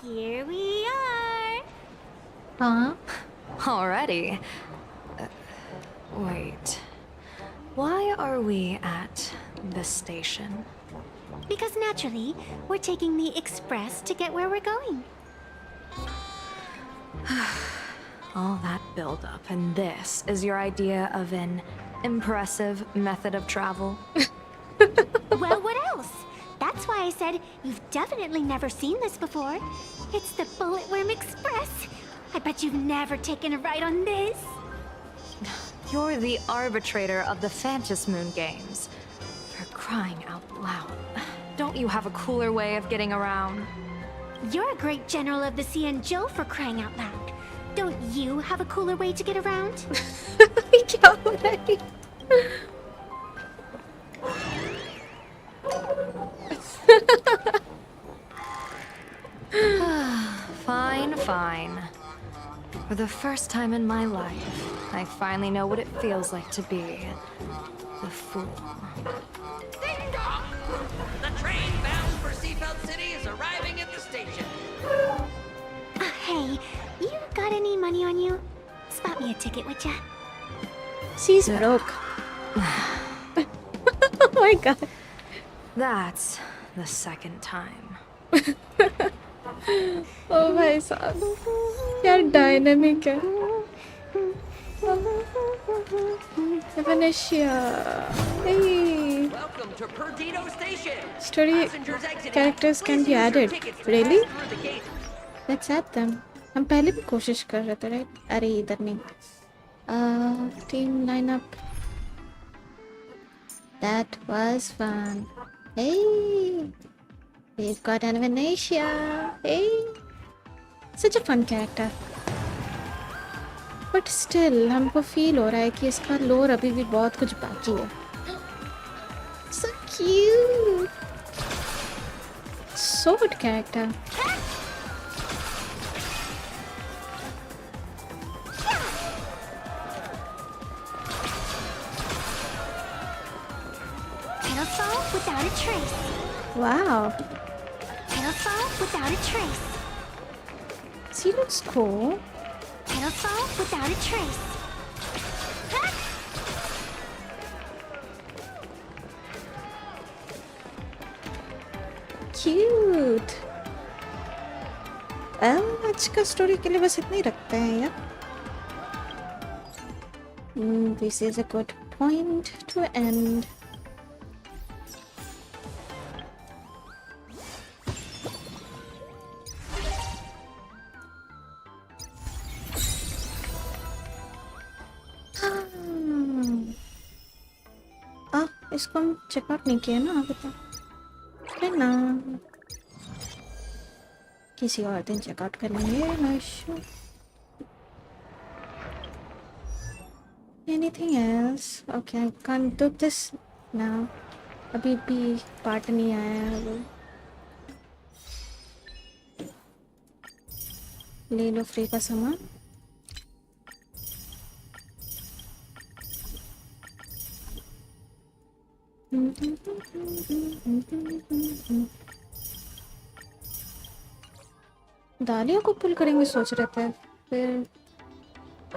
Here we are! Huh? Already? Wait. Why are we at this station? Because naturally, we're taking the express to get where we're going. All that buildup, and this is your idea of an impressive method of travel? Well, what else? That's why I said you've definitely never seen this before. It's the Bulletworm Express. I bet you've never taken a ride on this. You're the arbitrator of the Phantasm Moon games. For crying out loud. Don't you have a cooler way of getting around? You're a great general of the Xianzhou, for crying out loud. Don't you have a cooler way to get around? क्या हो रहा है? Fine, fine. For the first time in my life, I finally know what it feels like to be the fool. Ding dong! The train bound for Seafeld City is arriving at the station. Hey, you got any money on you? Spot me a ticket, would ya? She's broke. Oh my god. That's the second time. Oh भाई साहब क्या dynamic है Venetia. Hey. Welcome to Perdido Station. Story characters can be added. Really? Let's add them. हम पहले भी कोशिश कर रहे थे राइट? अरे इधर नहीं. Team lineup. That was fun. Hey, we've got an Venetia. Hey, such a fun character. But still, हमको feel हो रहा है कि इसका lore अभी भी बहुत कुछ बाकी है. So cute. So good character. Pedal without a trace. Wow. Pedal without a trace. She looks cool. Pedal without a trace. Cute. आज का स्टोरी के लिए बस इतना ही रखते हैं यार. This is a good point to end. इसको हम चेकआउट नहीं किया ना अभी तक. है ना, किसी और दिन चेकआउट कर लेंगे. No issue. Anything else? Okay, I can't do this now. अभी भी पार्ट नहीं आया है वो. ले लो फ्री का सामान. दालिया को पुल करेंगे सोच रहे थे, फिर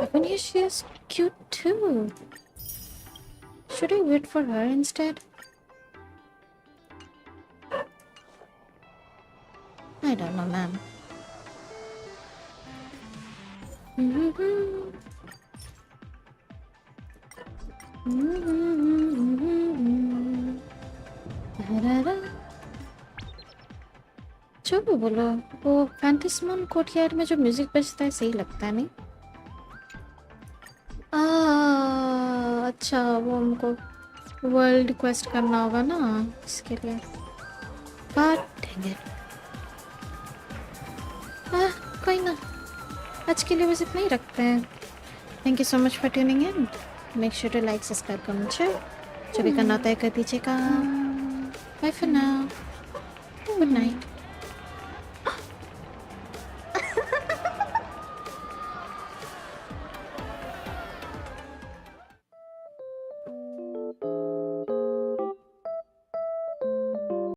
even here she is cute too. Should I wait for her instead? I don't know, man. जो भी बोलो, वो फैंटास्मन कोर्टयार्ड में जो म्यूजिक बजता है सही लगता है नहीं? अच्छा, वो हमको वर्ल्ड क्वेस्ट करना होगा ना इसके लिए. बट कोई ना, आज के लिए बस इतना ही रखते हैं. Thank you so much for tuning in. Make sure to like, subscribe, comment, share. जो भी करना होता है कर दीजिएगा. Bye for now. Good night.